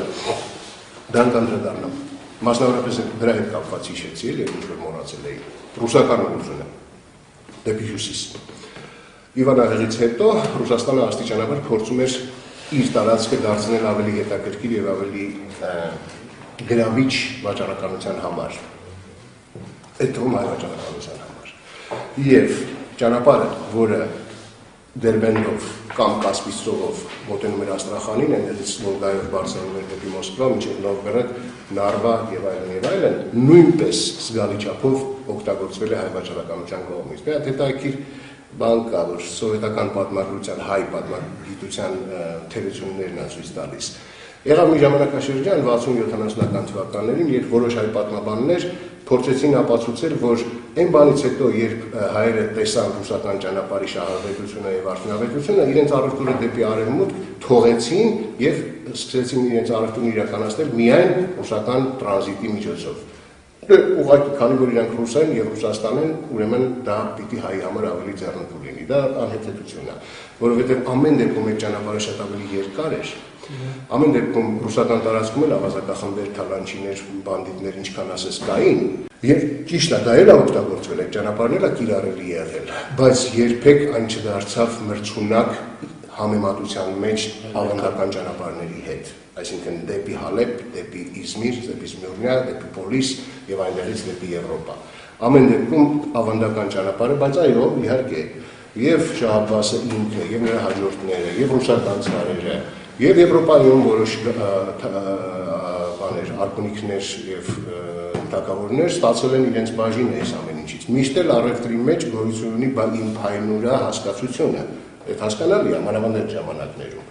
դրանք անդրադառնամ։ Մասնավորապես դրա հետ կապված հիշեցի, էլ ինչ որ մոռացել էի։ Ռուսական ուղղությունը դեպի հյուսիս։ Իվանահեղից հետո Ռուսաստանը աստիճանաբար փորձում էր իր տարածքը դարձնել ավելի հետաքրքիր եւ ավելի գրավիչ վաճառականության համար։ Այդ թվում հայ վաճառականության համար։ Եվ ճանապարհը, որը Դերբենդով կամ Կասպից ծովով մոտենում էր Աստրախանին, այնտեղից Վոլգայով բարձրանում էր դեպի Մոսկվա, մինչև Նովգորոդ, Նարվա եւ այլն, նույնպես զգալի չափով օգտագործվել է հայ վաճառականության կողմից։ Դա հետաքրքիր բան կա, որ սովետական պատմագրության, հայ պատմագիտության թերություններն են ցույց տալիս։ Եղավ մի ժամանակաշրջան 60-70-ական թվականներին, երբ որոշ հայ պատմաբաններ փորձեցին ապացուցել, որ այն բանից հետո, երբ հայերը տեսան ռուսական ճանապարհի շահավետությունը եւ արդյունավետությունը, իրենց առևտուրը դեպի արևմուտք թողեցին եւ սկսեցին իրենց առևտուրն իրականացնել միայն ռուսական տրանզիտի միջոցով։ Ուղղակի քանի որ իրանք ռուս են եւ Ռուսաստան են, ուրեմն դա պիտի հայի համար ավելի ձեռնտու լինի։ Դա անհետեթություն է, որովհետեւ ամեն դեպքում այդ ճանապարհը շատ ավելի երկար էր։ Ամեն դեպքում ռուսական տարածքում էլ ավազակախմբեր, թալանչիներ, բանդիտներ, ինչքան ասես կային, եւ ճիշտ է, դա էլ է օգտագործվել, այդ ճանապարհն էլ է կիրառելի եղել, բայց երբեք այն չդարձավ մրցունակ համեմատության մեջ ավանդական ճանապարհների հետ, այսինքն դեպի Հալեբ, դեպի Իզմիր, դեպի Սմիրնա, դեպի Պոլիս եւ այնտեղից դեպի Եվրոպա։ Ամեն դեպքում ավանդական ճանապարհը, բայց այո, իհարկե, եւ Շահ-Աբբասը ինքը, եւ նրա հաջորդները, եւ ռուսական ցարերը, եւ Եվրոպայում որոշ բաներ, արքունիքներ եւ թակավորներ ստացել են իրենց բաժինը այս ամեն ինչից։ Միշտ էլ առևտրի մեջ գոյություն ունի ինփայնուրա հասկացությունը։ Այդ հասկանալի է մանավանդ այդ ժամանակներում։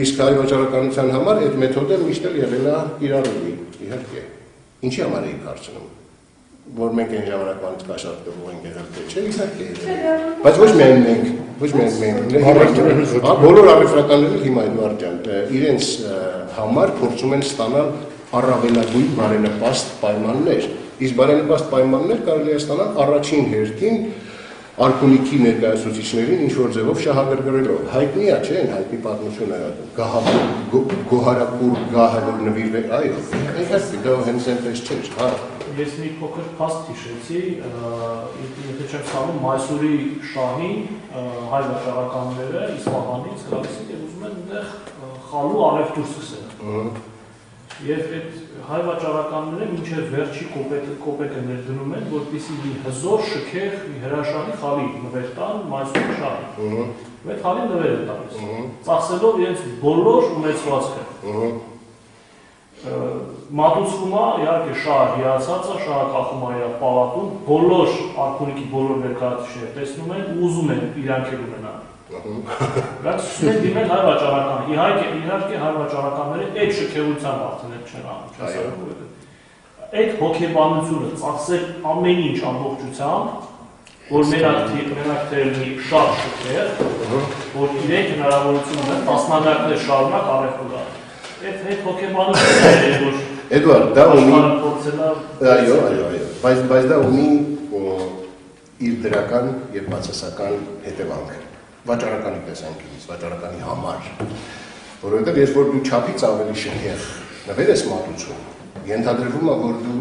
Իսկ հայ վաճառականության համար այդ մեթոդը միշտ էլ եղել է կիրառելի, իհարկե։ Ինչի համար էի կարծում, որ մենք այն ժամանակվանից կաշառքով ենք եղել թե չէ, իհարկե։ Բայց ոչ միայն մենք, բոլոր առևտրականները հիմա Էդվարդ ջան, իրենց համար փորձում են ստանալ առավելագույն բարենպաստ պայմաններ։ Իսկ բարենպաստ պայմաններ կարելի է ստանալ առաջին հերթին Արքունիքի ներկայացուցիչներին ինչ-որ ձևով շահագրգռելով։ Հայտնի է, չէ՞, հայտնի պատմությունը գոհարակուր գահը նվիրվել, այո, իհարկե դա հենց այնպես չէր, հա։ Ես մի փոքր փաստ հիշեցի, եթե չեմ սխալվում, Մայսուրի շահին հայ վաճառականները Իսպահանից գալիս են եւ ուզում են այնտեղ խալու առևտուր սկսել։ Եվ այդ հայ վաճառականները մինչև վերջի կոպեկը ներդնում են, որպեսզի մի հզոր շքեղ մի հրաշալի խալի նվեր տան Մայսուրի շահին։ Այդ խալի նվեր են տալիս, ծախսելով իրենց բոլոր ունեցվածքը։ Մատուցվում է, իհարկե շահը հիացած է, շահը կախում է իր պալատում, բոլոր արքունիքի բոլոր ներկայացուցիչները տեսնում են ու ուզում են իրանք էլ ունենան։ Բայց սկսում են դիմել հայ վաճառական։ Իհարկե հայ վաճառականները այդ շքեղությամբ արդեն չեն անում։ Այդ հոգեբանությունը ծախսել ամեն ինչ ամբողջությամբ, որ մենակ թերնի շատ շքեղ, որ իրենք հնարավորություն ունեն տասնամյակներ շարունակ առևտուր անել։ Այդ հոգեբանությունը է, որ Էդուարդ, դա ունի, բայց դա ունի իր դրական և բացասական հետևանքը, վաճառականի տեսանկյունից, վաճառականի համար, որովհետև ես որ դու չափից ավելի շքեղ նվեր ես մատուցում, ենթադրվում է, որ դու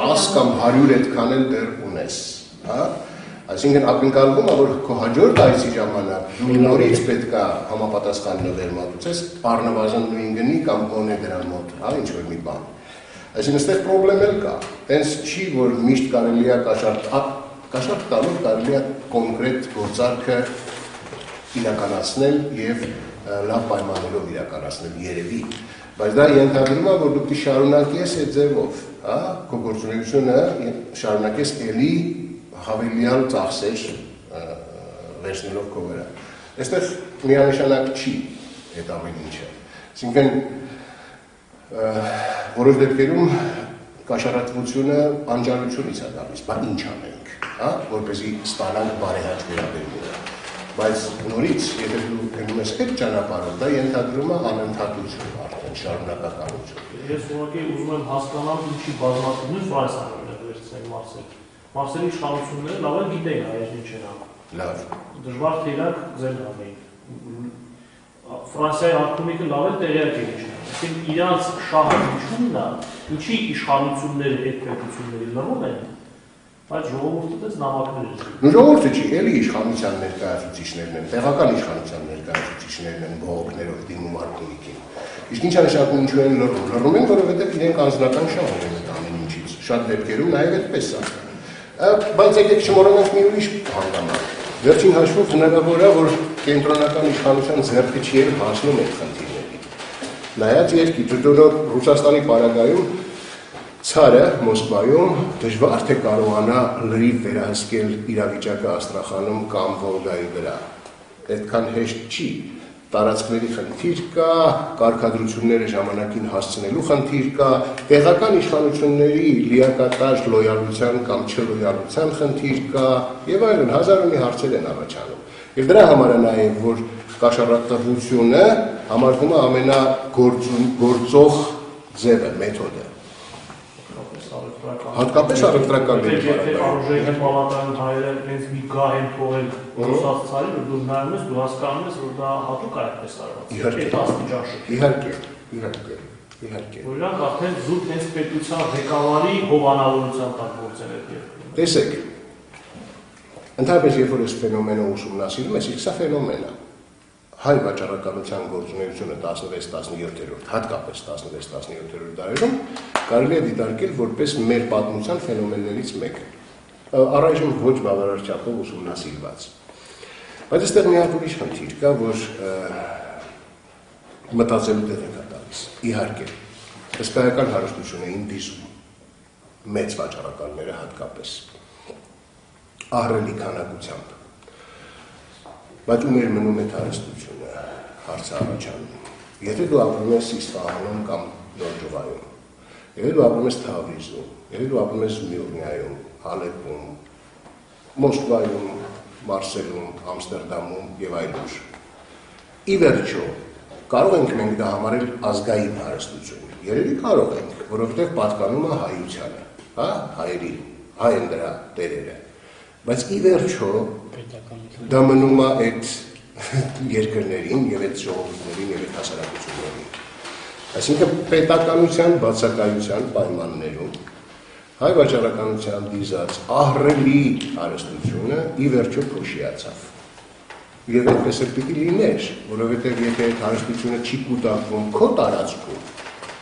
10 կամ 100 այդքան էլ դեռ ունես, այսինքն ակնկալվում է, որ քո հաջորդ այցի ժամանակ դու նորից պետք է համապատասխան նվեր մատուցես, առնվազն նույն գնի կամ կոնե դրան մոտ, ինչ-որ մի բան։ Այսինքն այստեղ պրոբլեմ էլ կա, տենց չի, որ միշտ կարելի է կաշառք տալով կարելի է կոնկրետ գործարքը իրականացնել և լավ պայմաններով իրականացնել երևի, բայց դա ենթադրում է, որ դու պետք է շարունակես այդ ձևով, քո գործունեությունը շարունակես էլի հավելյալ ծախսեր վերցնելով քո վրա։ Այստեղ միանշանակ չի այդ ամեն ինչը։ Այսինքն որոշ դեպքերում կաշառատվությունը անջալությունից է գալիս, բա ինչ անենք, որպեսզի ստանանք բարեհաճ վերաբերմունք։ Բայց նորից, եթե դու գնում ես այդ ճանապարհով, դա ենթադրում է անընդհատություն, արդեն շարունակականություն։ Ես ուղղակի ուզում եմ հասկանալ ինչի բազմաթիվն Ֆրանսիան վերցնել Մարսել։ Մարսելի իշխանությունները լավ են գիտեին հայերն ինչ են անում։ Լավ։ Դժվար թե իրանք ձեն անեին։ Ֆրանսիայի արքունիքը լավ է տեղյակ է ինչ։ Այսինքն իրանց շահությունն է, ինչի իշխանությունները այդ պետությունների լռում են, բայց ժողովուրդը դες նամակներ են։ Նու ժողովուրդը չի, էլի իշխանության ներկայացուցիչներն են, տեղական իշխանության ներկայացուցիչներն են բողոքներով դիմում արքունիքին։ Իսկ ինչ անշանակում ինչու են լռում։ Լռում են, որովհետև իրենք անձնական շահ ունեն այդ ամեն ինչից։ Շատ դեպքերում նաև այդպես է։ Բայց եկեք չմոռանանք մի ուրիշ հանգամանք։ Վերջին հաշվով հնարավոր է, որ կենտրոնական իշխանության ձեռքը չի էլ հասնում այդ խնդիրներին։ Նայած երկիր, դու Ռուսաստանի պարագայում ցարը Մոսկվայում դժվար թե կարողանա լրիվ վերահսկել իրավիճակը Աստրախանում կամ Վոլգայի վրա։ Այդքան հեշտ չի։ Տարածքների խնդիր կա, կարգադրությունները ժամանակին հասցնելու խնդիր կա, տեղական իշխանությունների լիակատար լոյալության կամ չլոյալության խնդիր կա եւ այլն, հազար ու մի հարցեր են առաջանում։ Եվ դրա համար է նաեւ, որ կաշառատվությունը համարվում է ամենագործող ձևը, մեթոդը։ Հատկապես առևտրական Եթե արժեքի պալատայում հայերը հենց մի գահ են թողել ռուսաց ցարին, որ դու նայում ես, դու հասկանում ես, որ դա հատուկ է այդպես արված։ Իհարկե։ Որ իրանք արդեն զուտ հենց պետության ղեկավարի հովանավորության տակ գործել են երկրում։ Տեսեք, ընդհանրապես երբ որ այս ֆենոմենը ուսումնասիրում ես, իսկ սա ֆենոմեն է։ Հայ վաճառականության գործունեությունը 16-17-րդ, հատկապես 16-17-րդ դարերում կարելի է դիտարկել որպես մեր պատմության ֆենոմեններից մեկը։ Առայժմ ոչ բավարար չափով ուսումնասիրված։ Բայց այստեղ մի հատ ուրիշ խնդիր կա, որ մտածելու տեղ է տալիս։ Իհարկե, հսկայական հարստություն էին դիզում մեծ վաճառականները հատկապես ահռելի քանակությամբ։ Բայց ու մեր մնում է հարստությունը, հարցը առաջանում։ Եթե դու ապրում ես Իսպահանում կամ Նորջովայում, եթե դու ապրում ես Թավրիզում, եթե դու ապրում ես Մյուրնիայում, Հալեպում, Մոսկվայում, Մարսելում, Ամստերդամում եւ այլուր, ի վերջո, կարող ենք մենք դա համարել ազգային հարստություն։ Երևի կարող ենք, որովհետեւ պատկանում է հայությանը, հայերի, հայ են դրա տերերը։ Բայց ի վերջո դա մնում է այդ երկրներին եւ այդ ժողովուրդներին եւ այդ հասարակություններին։ Այսինքն պետականության բացակայության պայմաններում հայ վաճառականության դիզած ահռելի հարստությունը ի վերջո փոշիացավ։ Եվ այդպես էլ պիտի լիներ, որովհետև եթե այդ հարստությունը չի կուտակվում քո տարածքում,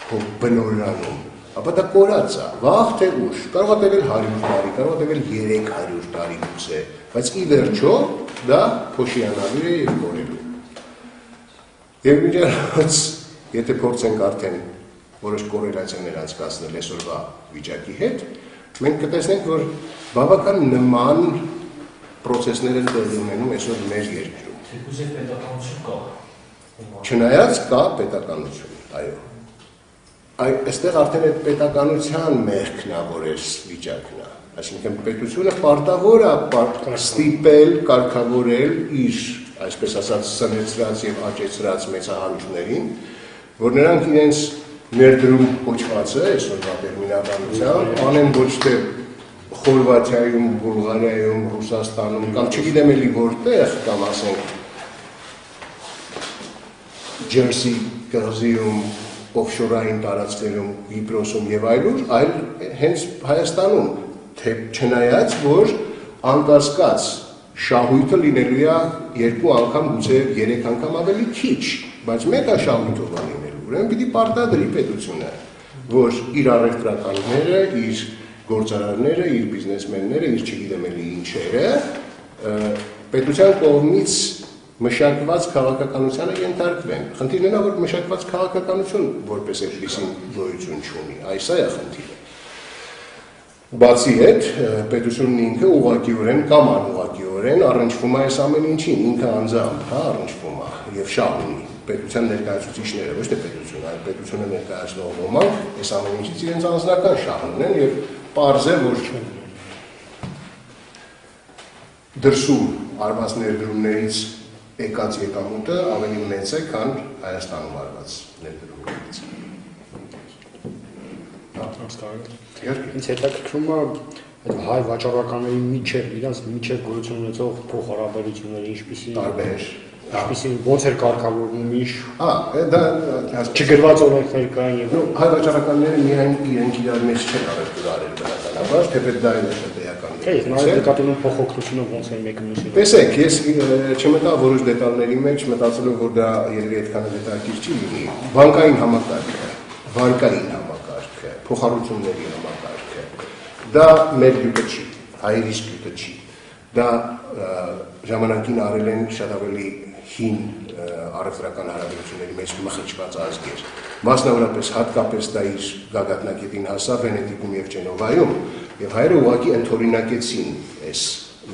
քո բնորանում, ապա դա կորած է, վաղ թե ուշ, կարող է տևել 100 տարի, կարող է տևել 300 տարի գուցե, բայց ի վերջո դա փոշիանալու է եւ կորելու։ Եվ միջանց, եթե փորձենք արդեն որոշ կորելացիաներ անցկացնել այսօրվա վիճակի հետ, մենք կտեսնենք, որ բավական նման պրոցեսներ են տեղի ունենում այսօր մեր երկրում։ Թեկուզ է պետականություն կա։ Չնայած կա պետականություն, այո։ Այստեղ արդեն այդ պետականության մեղքն է, որ այս վիճակն է։ Այսինքն պետությունը պարտավոր է ստիպել, կարգավորել իր, այսպես ասած, սնեցրած եւ աճեցրած մեծահարուստներին, որ նրանք իրենց ներդրում կոչվածը, այսօրվա տերմինաբանությամբ, անեն ոչ թե Խորվաթիայում, Բուլղարիայում, Ռուսաստանում կամ չգիտեմ էլի որտեղ, կամ ասենք Ջերսի կղզիում, օֆշորային տարածքներում, Կիպրոսում եւ այլուր, այլ հենց Հայաստանում, թե չնայած որ անկասկած շահույթը լինելու է 2 անգամ, գուցե 3 անգամ ավելի քիչ, բայց մեկ է շահույթով լինելու, ուրեմն պիտի պարտադրի պետությունը, որ իր առևտրականները, իր գործարարները, իր բիզնեսմենները, իր չգիտեմ էլի ինչերը, պետության կողմից մշակված քաղաքականությանը ենթարկվեն։ Խնդիրն է, որ մշակված քաղաքականություն որպես այդպիսին գոյություն չունի, այս է խնդիրը։ Բացի այդ, պետությունն ինքը ուղղակիորեն կամ անուղղակիորեն առնչվում է այս ամեն ինչին, ինքը անձամբ, առնչվում է եւ շահ ունի։ Պետության ներկայացուցիչները, ոչ թե պետություն, այլ պետությունը ներկայացնող ոմանք այս ամեն ինչից իրենց անձնական շահ ունեն եւ պարզ է, որ դրսում արված ներդրումներից եկած եկամուտը ավելի մեծ է, քան Հայաստանում արված ներդրումներից։ Ինձ հետաքրքրում է այդ հայ վաճառականների միջև, իրանց միջև գոյություն ունեցող փոխհարաբերությունները ինչպիսի ոնց էր կարգավորվում իշ։ Դա չգրված օրենքներ կային եւ հայ վաճառականները միայն իրենք իրար մեջ չեն առևտուր արել բնականաբար, թեպետ դա էլ է շատ էական։ Թե նայեք նկատելով փոխօգնությունը ոնց է մեկը մյուսի։ Տեսեք, ես չմտա որոշ դետալների մեջ, մտածելով որ դա երևի այդքան հետաքրքիր չի լինի։ Բանկային համակարգը, փոխառությունների համակարգը, դա մեր գյուտը չի, հայերիս գյուտը չի։ Դա ժամանակին արել են շատ ավելի հին առևտրական հարաբերությունների մեջ մխիճված ազգեր։ Մասնավորապես հատկապես դա իր գագաթնակետին հասավ Վենետիկում եւ Ջենովայում, եւ հայերը ուղղակի ընդօրինակեցին այս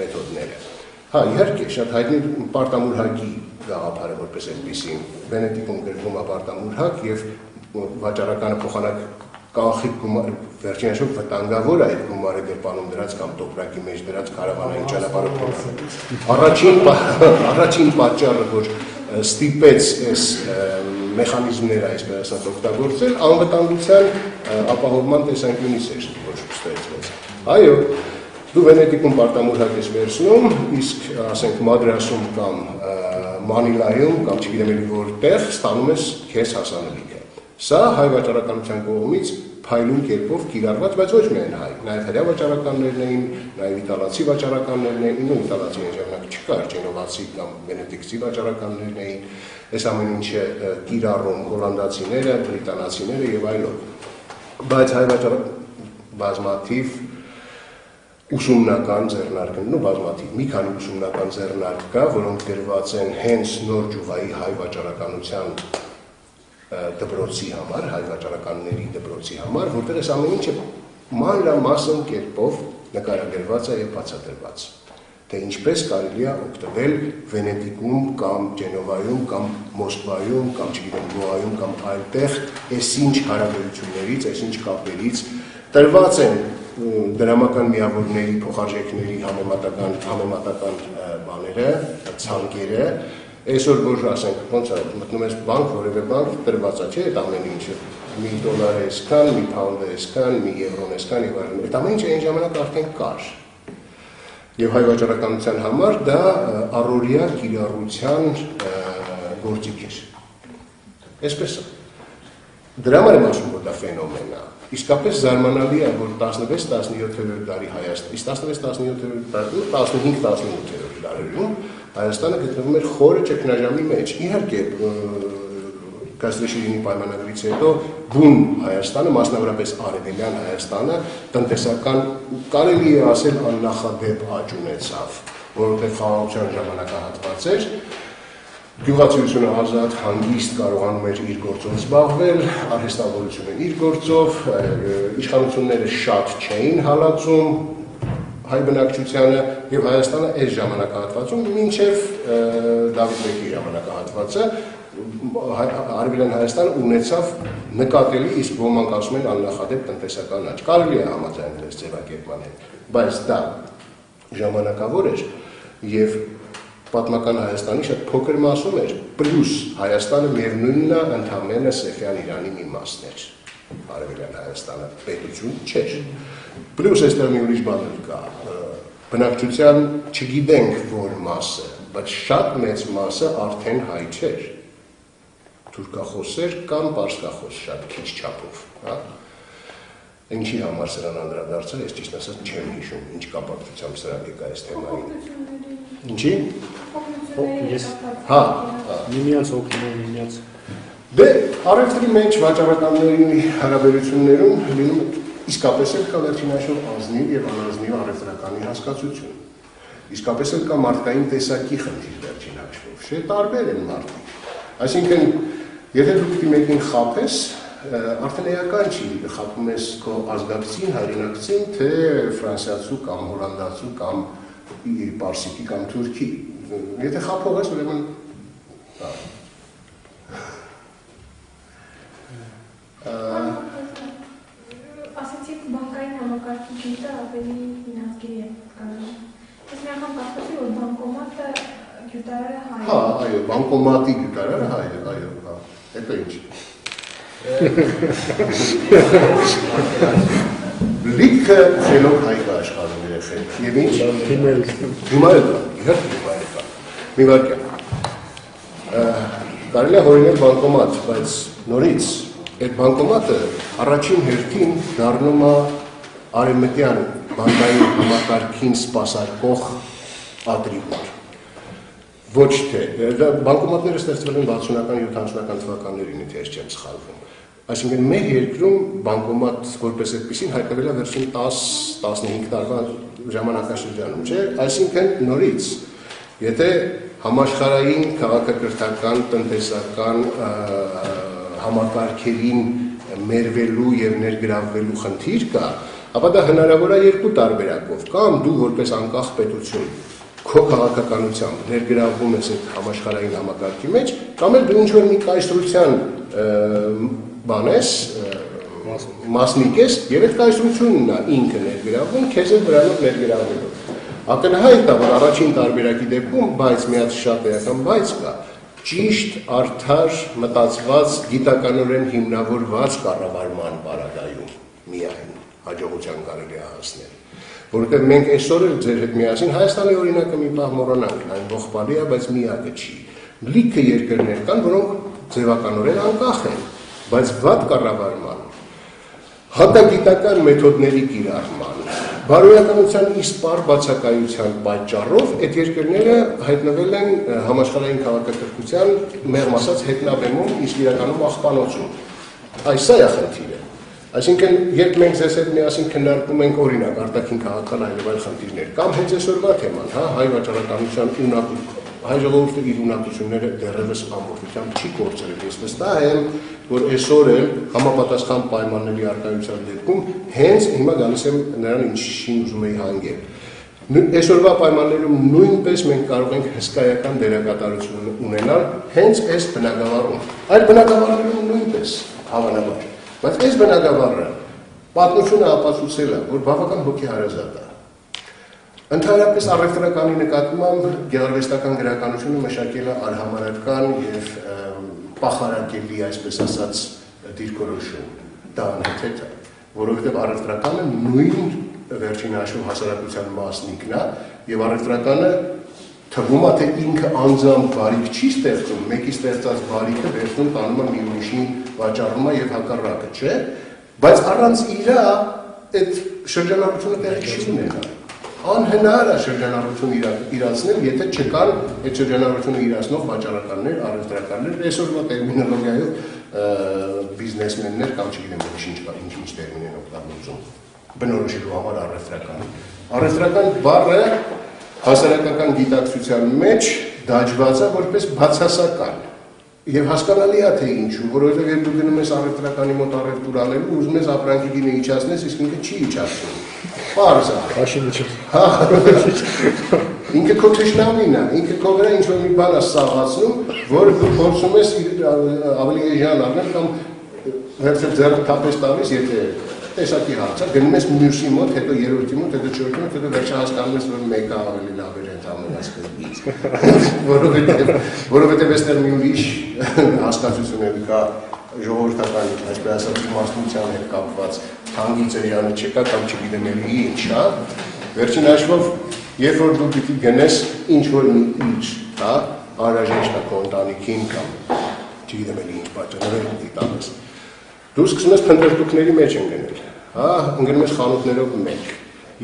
մեթոդները։ Իհարկե, շատ հայտնի պարտամուրհակի գաղափարը որպես այդպեսին Վենետիկում գրվում է պարտամուրհակ եւ վաճառականը փոխանակ կանխիկ գումար, վերջին հաշվով վտանգավոր է այդ գումարը գրպանում դրած կամ տոպրակի մեջ դրած կարավանային ճանապարհով։ Առաջին պատճառը, որ ստիպեց այս մեխանիզմները այսպես ասած օգտագործել, անվտանգության ապահովման տեսանկյունից էր, որ ստեղծվեց։ Այո, դու Վենետիկում պարտամուրհակ ես վերցնում, իսկ ասենք Մադրասում կամ Մանիլայում կամ չգիտեմ որտեղ ստանում ես քեզ հասանելիքը։ Սա հայ վաճառականության կողմից փայլուն կերպով կիրառված, բայց ոչ միայն հայ, նաև հրեա վաճառականներն էին, նաև իտալացի վաճառականներն էին, ու իտալացի ժամանակ չկար, ջենովացի կամ վենետիկցի վաճառականներն էին, այս ամեն ինչը կիրառում հոլանդացիները, բրիտանացիները եւ այլն։ Բայց հայ բազմաթիվ ուսումնական ձեռնարկներ, բազմաթիվ մի քանի ուսումնական ձեռնարկ կա, որոնք գրված են հենց նոր ճյուղայի հայ վաճառականության դպրոցի համար, հայ վաճառականների դպրոցի համար, որտեղ այս ամեն ինչը մանրամասն կերպով նկարագրված է եւ բացատրված։ Թե ինչպես կարելի է օգտվել Վենետիկում կամ Ջենովայում կամ Մոսկվայում կամ չգիտեմ Գոայում կամ այլտեղ այսինչ հարաբերություններից, այսինչ կապերից տրված են դրամական միավորների փոխարժեքների համեմատական բաները, ցանկերը։ Այսօր որ ասենք, ոնց է, մտնում ես բանկ, որևէ բանկ տրված է, չէ՞, այդ ամեն ինչը, $1 է այսքան, £1 է այսքան, €1 է այսքան եւ այլն։ Այդ ամեն ինչը այն ժամանակ արդեն կար։ Եվ հայ վաճառականության համար դա առօրյա կիրառության գործիք էր։ Այսպես է։ Դրա համար եմ ասում, որ դա ֆենոմեն է։ Իսկապես զարմանալի է, որ 16-17-րդ դարի Հայաստան, իսկ 16-17-րդ դարի 15-18-րդ դարերում Հայաստանը գտնվում էր խորը ճգնաժամի մեջ։ Իհարկե, Կաստրի-Շիրինի պայմանագրից հետո բուն Հայաստանը, մասնավորապես Արևելյան Հայաստանը, տնտեսական կարելի է ասել աննախադեպ աճ ունեցավ, որովհետև խաղաղության ժամանակահատված էր, գյուղացիությունը ազատ, հանգիստ կարողանում էր իր գործով զբաղվել, արհեստավորությունը իր գործով, իշխանությունները շատ չէին հալածում հայ բնակչությանը եւ Հայաստանը այս ժամանակահատվածում մինչեւ Դավիթ Բեկի ժամանակահատվածը Արևելյան Հայաստանը ունեցավ նկատելի, իսկ ոմանք ասում են աննախադեպ տնտեսական աճ։ Կարելի է համաձայնել այս ձևակերպման հետ, բայց դա ժամանակավոր էր եւ պատմական Հայաստանի շատ փոքր մասում էր, պլյուս Հայաստանը միևնույնն է ընդամենը Սեֆյան Իրանի մի մասն էր, Արևելյան Հայաստանը պետություն չէր, պլյուս այստեղ մի ուրիշ բան կա, բնակչության չգիտենք որ մասը, բայց շատ մեծ մասը արդեն հայ չէր, թուրքախոսեր կամ պարսկախոս շատ քիչ չափով, հա, ինչի համար սրան անդրադարձա, ես ճիշտ ասած չեմ հիշում, ինչ կապակցությամբ սրա եկա այս թեմային։ Ինչի։ Ես հա միմյանց օգնում միմյանց դե առևտրի մեջ վաճառականների հարաբերություններում լինում իսկապես էլ կա վերջին հաշվով ազնիվ եւ անազնիվ առևտրականի հասկացություն, իսկապես էլ կա մարդկային տեսակի խնդիր վերջին հաշվով, չէ՞ տարբեր են մարդիկ, այսինքն եթե դու պիտի մեկին խաբես արդեն էական չի, խաբում ես քո ազգակցին, հայրենակցին, թե ֆրանսիացու կամ հոլանդացու կամ պարսիկի կամ թուրքի, եթե խաբող ես, ուրեմն ասացիք բանկային համակարգի գիտը ավելի հինազգիր է կարող։ Ես մի անգամ կասեցի, որ բանկոմատը գյուտարարը հայ է։ Հա, այո, բանկոմատի գյուտարարը հայ է, այո, հա, հետո ինչ։ Լիքը խելոք հայ կա աշխարհում երեխեք, եւ ինչ։ Հիմա էլ կա, իհարկե հիմա էլ կա։ Մի վարքյան։ Կարելի է հորինել բանկոմատ, բայց նորից այդ բանկոմատը առաջին հերթին դառնում է արևմտյան բանկային համակարգին սպասարկող ատրիբուտ։ Ոչ թե, բանկոմատները ստեղծվել են 60-ական, 70-ական թվականներին, եթե ես չեմ սխալվում։ Այսինքն մեր երկրում բանկոմատ որպես այդպեսին հայտնվել է վերջին 10-15 տարվա ժամանակաշրջանում, չէ՞, այսինքն նորից, եթե համաշխարհային քաղաքակրթական, տնտեսական համակարգերին մերվելու եւ ներգրավվելու խնդիր կա, ապա դա հնարավոր է երկու տարբերակով, կամ դու որպես անկախ պետություն քո քաղաքականությամբ ներգրավվում ես այդ համաշխարհային համակարգի մեջ, կամ էլ դու ինչ-որ մի կայսրության բան ես, մասնիկ ես, եւ այդ կայսրությունն է ինքը ներգրավվում, քեզ էլ դրանով ներգրավվելով։ Ակնհայտ է, որ առաջին տարբերակի դեպքում, բայց մի հատ շատ էական բայց կա, ճիշտ, արդար, մտածված, գիտականորեն հիմնավորված կառավարման պարագայում միայն հաջողության կարելի է հասնել։ Որովհետև մենք այսօր էլ ձեր հետ միասին Հայաստանի օրինակը մի պահ մոռանանք, այն ողբալի է, բայց միակը չի։ Լիքը երկրներ կան, որոնք ձևականորեն անկախ են, բայց վատ կառավարման, հատագիտական մեթոդների կիրառման, բարոյականության իսպար բացակայության պատճառով այդ երկրները հայտնվել են համաշխարհային քաղաքակրթության մեղմ ասած հետնաբեմում, իսկ իրականում աղբանոցում։ Այս է խնդիրը։ Այսինքն, երբ մենք ձեզ հետ միասին քննարկում ենք օրինակ արտաքին քաղաքական այլ խնդիրներ, կամ հենց այսօրվա թեման, հա, հայ վաճառականության ունակություն, հայ ժողովուրդը իր ունակությունները դեռևս ամբողջությամբ չի կորցրել։ Ես վստահ եմ, որ այսօր էլ համապատասխան պայմանների արկայության դեպքում հենց հիմա գալիս եմ նրան ինչին ուզում էի հանգել։ Այսօրվա պայմաններում նույնպես մենք կարող ենք հսկայական դերակատարություն ունենալ հենց այս բնագավառում։ Այլ բնագավառներում նույնպես հավանաբար։ Բայց այս բնագավառը պատմությունը ապացուցել է, որ բավական հոգեհարազատ է։ Ընդհանրապես առևտրականի նկատմամբ գեղարվեստական գրականությունը մշակել է արհամարհական եւ պախարակելի, այսպես ասած, դիրքորոշում։ Դա անհեթեթ է, որովհետեւ առևտրականը նույն վերջին հաշվով հասարակության մասնիկն է եւ առևտրականը թվում է թե ինքը անձամբ բարիք չի ստեղծում, մեկի ստեղծած բարիքը վերցնում տանում է մի ուրիշին վաճառում է եւ հակառակը, չէ՞, բայց առանց իրա այդ շրջանառությունը տեղի չի ունենա։ Անհնար է շրջանառություն իրացնել, եթե չկան այդ շրջանառությունը իրացնող վաճառականներ, առևտրականներ, այսօրվա տերմինոլոգիայով բիզնեսմեններ կամ չգիտեմ ինչ տերմին են օգտագործում բնորոշելու համար առևտրական։ Առևտրական բառը հասարակական գիտակցության մեջ դաջված է որպես բացասական եւ հասկանալի է թե ինչու, որովհետեւ երբ դու գնում ես առևտրականի մոտ առևտուր անելու, ուզում ես ապրանքի գինը իջացնես, իսկ ինքը չի իջացնում։ Պարզ է։Աշինը չի։ Հա։ Ինքը քո թշնամին է, ինքը քո վրա ինչ-որ մի բան է սաղացնում, որը դու փորձում ես ավելի էժան առնել կամ հերթը ձեռը թափես տալիս, եթե տեսակի հարց է, գնում ես մյուսի մոտ, հետո երրորդի մոտ, հետո չորրորդի մոտ, հետո վերջը հասկանում ես, որ մեկը ավելի լավ էր այդ ամենասկզբից։ Որովհետև այստեղ մի ուրիշ հասկացություն էլ կա ժողովրդական, այսպես ասած, իմաստության հետ կապված, թանկի ծեժանը չկա կամ չգիտեմ էլի ինչ, հա։ Վերջին հաշվով, երբ որ դու պիտի գնես ինչ-որ մի ինչ, հա, անհրաժեշտ է քո ընտանիքին կամ չգիտեմ էլի ինչ պատճառով պիտի տանես։ Դու սկսում ես փնտրտուքների մեջ ընկնել, հա, ընկնում ես խանութներով մեկ,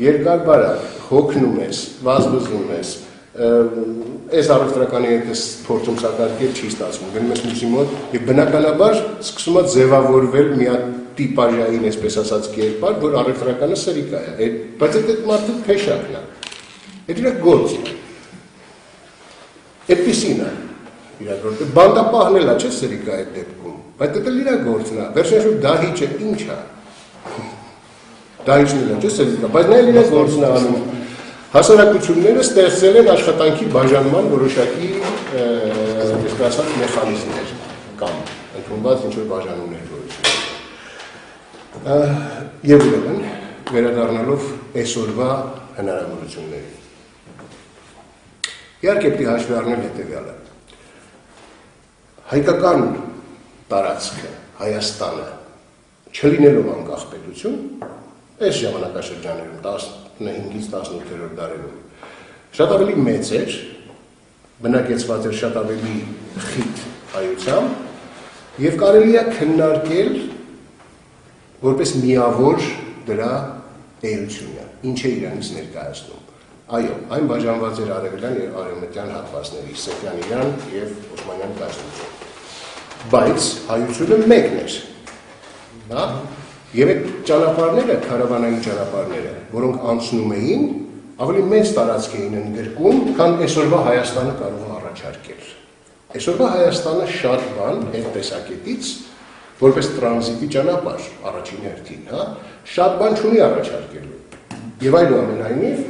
երկար բարակ, հոգնում ես, վազվզում ես, այս առևտրականի հետ ես փորձում սակարկել չի ստացվում, գնում ես մյուսի մոտ եւ բնականաբար սկսում է ձևավորվել մի հատ տիպաժային, այսպես ասած, կերպար, որ առևտրականը սրիկա է, բայց այդ մարդու փեշակն է, այդ իր գործն է, այդպիսին է, իրակորդ, բանդապահն էլ է, չէ, սրիկա այդ դեպքում, բայց դա իր գործն է, վերջնաշուտ դահիճը ինչ է, դահիճն էլ է, չէ, սրիկա, բայց նա էլ իր գործն է անում, հասարակությունները ստեղծել են աշխատանքի բաժանման որոշակի ասած մեխանիզմներ կամ ընդունված ինչ-որ բաժանումներ որոշակի։ Եվ ուրեմն վերադառնալով այսօրվա հնարավորություններին։ Իհարկե պետք է հաշվի առնել հետևյալը։ Հայկական տարածքը, Հայաստանը, չլինելով անկախ պետություն, այս ժամանակաշրջաներում 15-ից 18-րդ դարերում շատ ավելի մեծ էր, բնակեցված էր շատ ավելի խիտ հայությամբ եւ կարելի է քննարկել որպես միավոր դրա էությունը, ինչ է իրանից ներկայացնում։ Այո, այն բաժանված էր արևելյան եւ արևմտյան հատվածների, Սեփյանյան եւ Օսմանյան կայսրություն։ Բայց հայությունը մեկն էր։ Հա? Եվ այդ ճանապարհները, քարավանային ճանապարհները, որոնք անցնում էին, ավելի մեծ տարածք էին ընդգրկում, քան այսօրվա Հայաստանը կարող է առաջարկել։ Այսօրվա Հայաստանը շատ բան այդ տեսակետից, որպես տրանզիտի ճանապարհ առաջին հերթին, հա, շատ բան չունի առաջարկելու։ Եվ այնուամենայնիվ,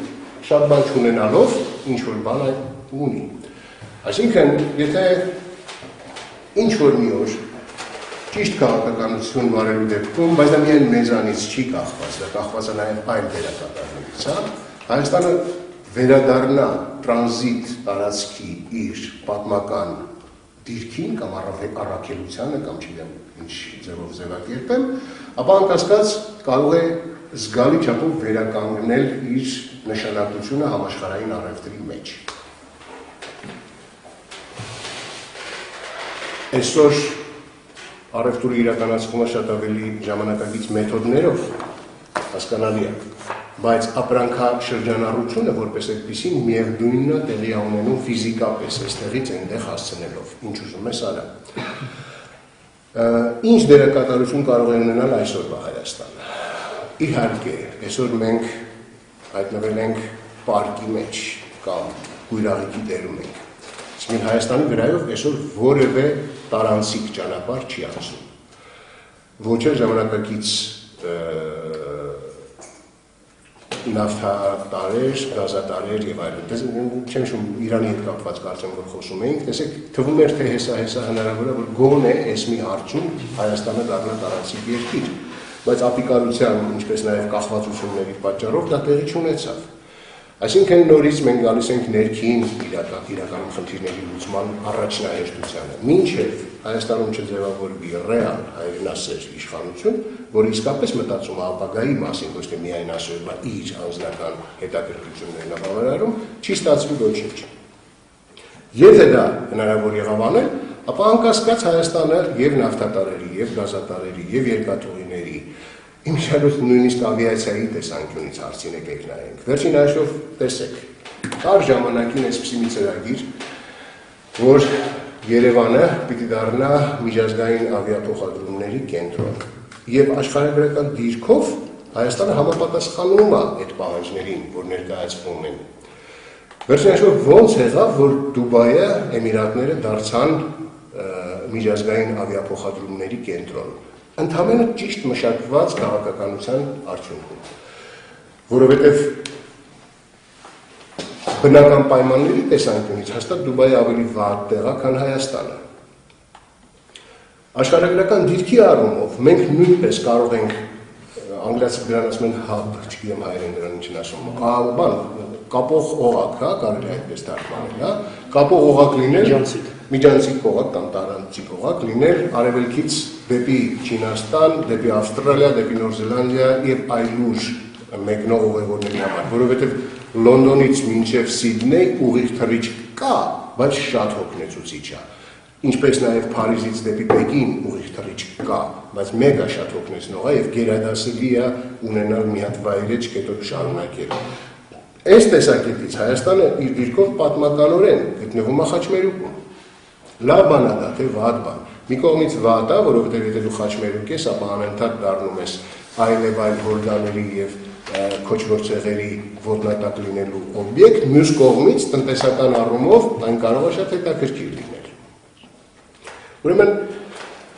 շատ բան չունենալով, ինչ-որ բան ունի։ Այսինքն, եթե ինչ-որ մի օր ճիշտ քաղաքականություն վարելու դեպքում, բայց դա միայն մեզանից չի կախված, դա կախված է նաև այլ դերակատարներից, հա։ Հայաստանը վերադառնա տրանզիտ տարածքի իր պատմական դիրքին կամ առաքելությանը կամ չգիտեմ ինչ ձևով ձևակերպեմ, ապա անկասկած կարող է զգալի չափով վերականգնել իր նշանակությունը համաշխարհային առևտրի մեջ։ Այսօր առևտուրը իրականացվում է շատ ավելի ժամանակակից մեթոդներով, հասկանալի է, բայց ապրանքաշրջանառությունը որպես այդպիսին միևնույնն է տեղի ունենում ֆիզիկապես այստեղից այնտեղ հասցնելով, ինչ ուզում ես արա։ Ինչ դերակատարություն կարող է ունենալ այսօրվա Հայաստանը։ Իհարկե, այսօր մենք հայտնվել ենք պարկի մեջ կամ կույրաղիքի դերում ենք։ Իսկ Հայաստանի վրայով այսօր որևէ տարանցիկ ճանապարհ չի անցնում։ Ոչ էլ ժամանակակից նավթատարեր, գազատարեր եւ այլն։ Չեմ շում Իրանի հետ կապված կարծեմ որ խոսում էինք, տեսեք, թվում էր թե հեսա հնարավոր է որ գոնե այս մի հարցում Հայաստանը դառնա տարածիկ երկիր, բայց ապիկարության, ինչպես նաեւ կախվածությունների պատճառով դա տեղի չունեցավ։ Այսինքն նորից մենք գալիս ենք ներքին իրական խնդիրների լուծման առաջնահերթությանը։ Մինչև Հայաստանում չձևավորվի ռեալ հայրենասեր իշխանություն, որը իսկապես մտածում է ապագայի մասին, ոչ թե միայն ասում է իր անձնական հետաքրքրություններն բավարարում, չի ստացվի ոչինչ։ Եթե դա հնարավոր եղավ անել, ապա անկասկած Հայաստանը եւ նավթատարների, եւ գազատարների, եւ երկաթուղիների, իմիջիայլոց նույնիսկ ավիացիայի տեսանկյունից հարցին եկեք նայենք։ Վերջին այսով տեսեք, կար ժամանակին այսպիսի մի ծրագիր, որ Երևանը պիտի դառնա միջազգային ավիափոխադրումների կենտրոն։ Եվ աշխարհագրական դիրքով Հայաստանը համապատասխանում է այդ պահանջներին, որ ներկայացվում են։ Վերջին այսով ոնց եղավ, որ Դուբայը, Էմիրատները դարձան միջազգային ավիափոխադրումների կենտրոն։ Ընդհանրապես ճիշտ մշակված քաղաքականության արդյունքում, որովհետև բնական պայմանների տեսանկյունից հաստատ Դուբայը ավելի վատ տեղ է, քան Հայաստանը։ Աշխարհագրական դիրքի առումով մենք նույնպես կարող ենք անգլիացիներեն դրան ասում են hub, չգիտեմ հայերեն դրան ինչն ասում, կապող օղակ, հա, կարելի է այդպես թարգմանել, հա, կապող օղակ լինել, միջանցիկ օղակ կամ տարանցիկ օղակ լինել արևելքից դեպի Չինաստան, դեպի Ավստրալիա, դեպի Նոր Զելանդիա եւ այլուր մեկնող ուղևորների համար, որովհետեւ Լոնդոնից մինչև Սիդնեյ ուղիղ թռիչք կա, բայց շատ հոգնեցուցիչ է։ Ինչպես նաև Փարիզից դեպի Պեկին ուղիղ թռիչք կա, բայց մեկը շատ հոգնեցնող է եւ գերադասելի է ունենալ մի հատ վայրեջ կետով շարունակել։ Այս տեսակետից Հայաստանը իր դիրքով պատմականորեն գտնվում է խաչմերուկում։ Լավ բան է դա, թե վատ բան։ Մի կողմից վատ է, որովհետեւ եթե դու խաչմերուկ ես, ապա անընդհատ դառնում ես այլ եւ այլ հորդաների եւ քոչվոր ցեղերի ոտնատակ լինելու օբյեկտ, մյուս կողմից տնտեսական առումով այն կարող է շատ հետաքրքիր լինել։ Ուրեմն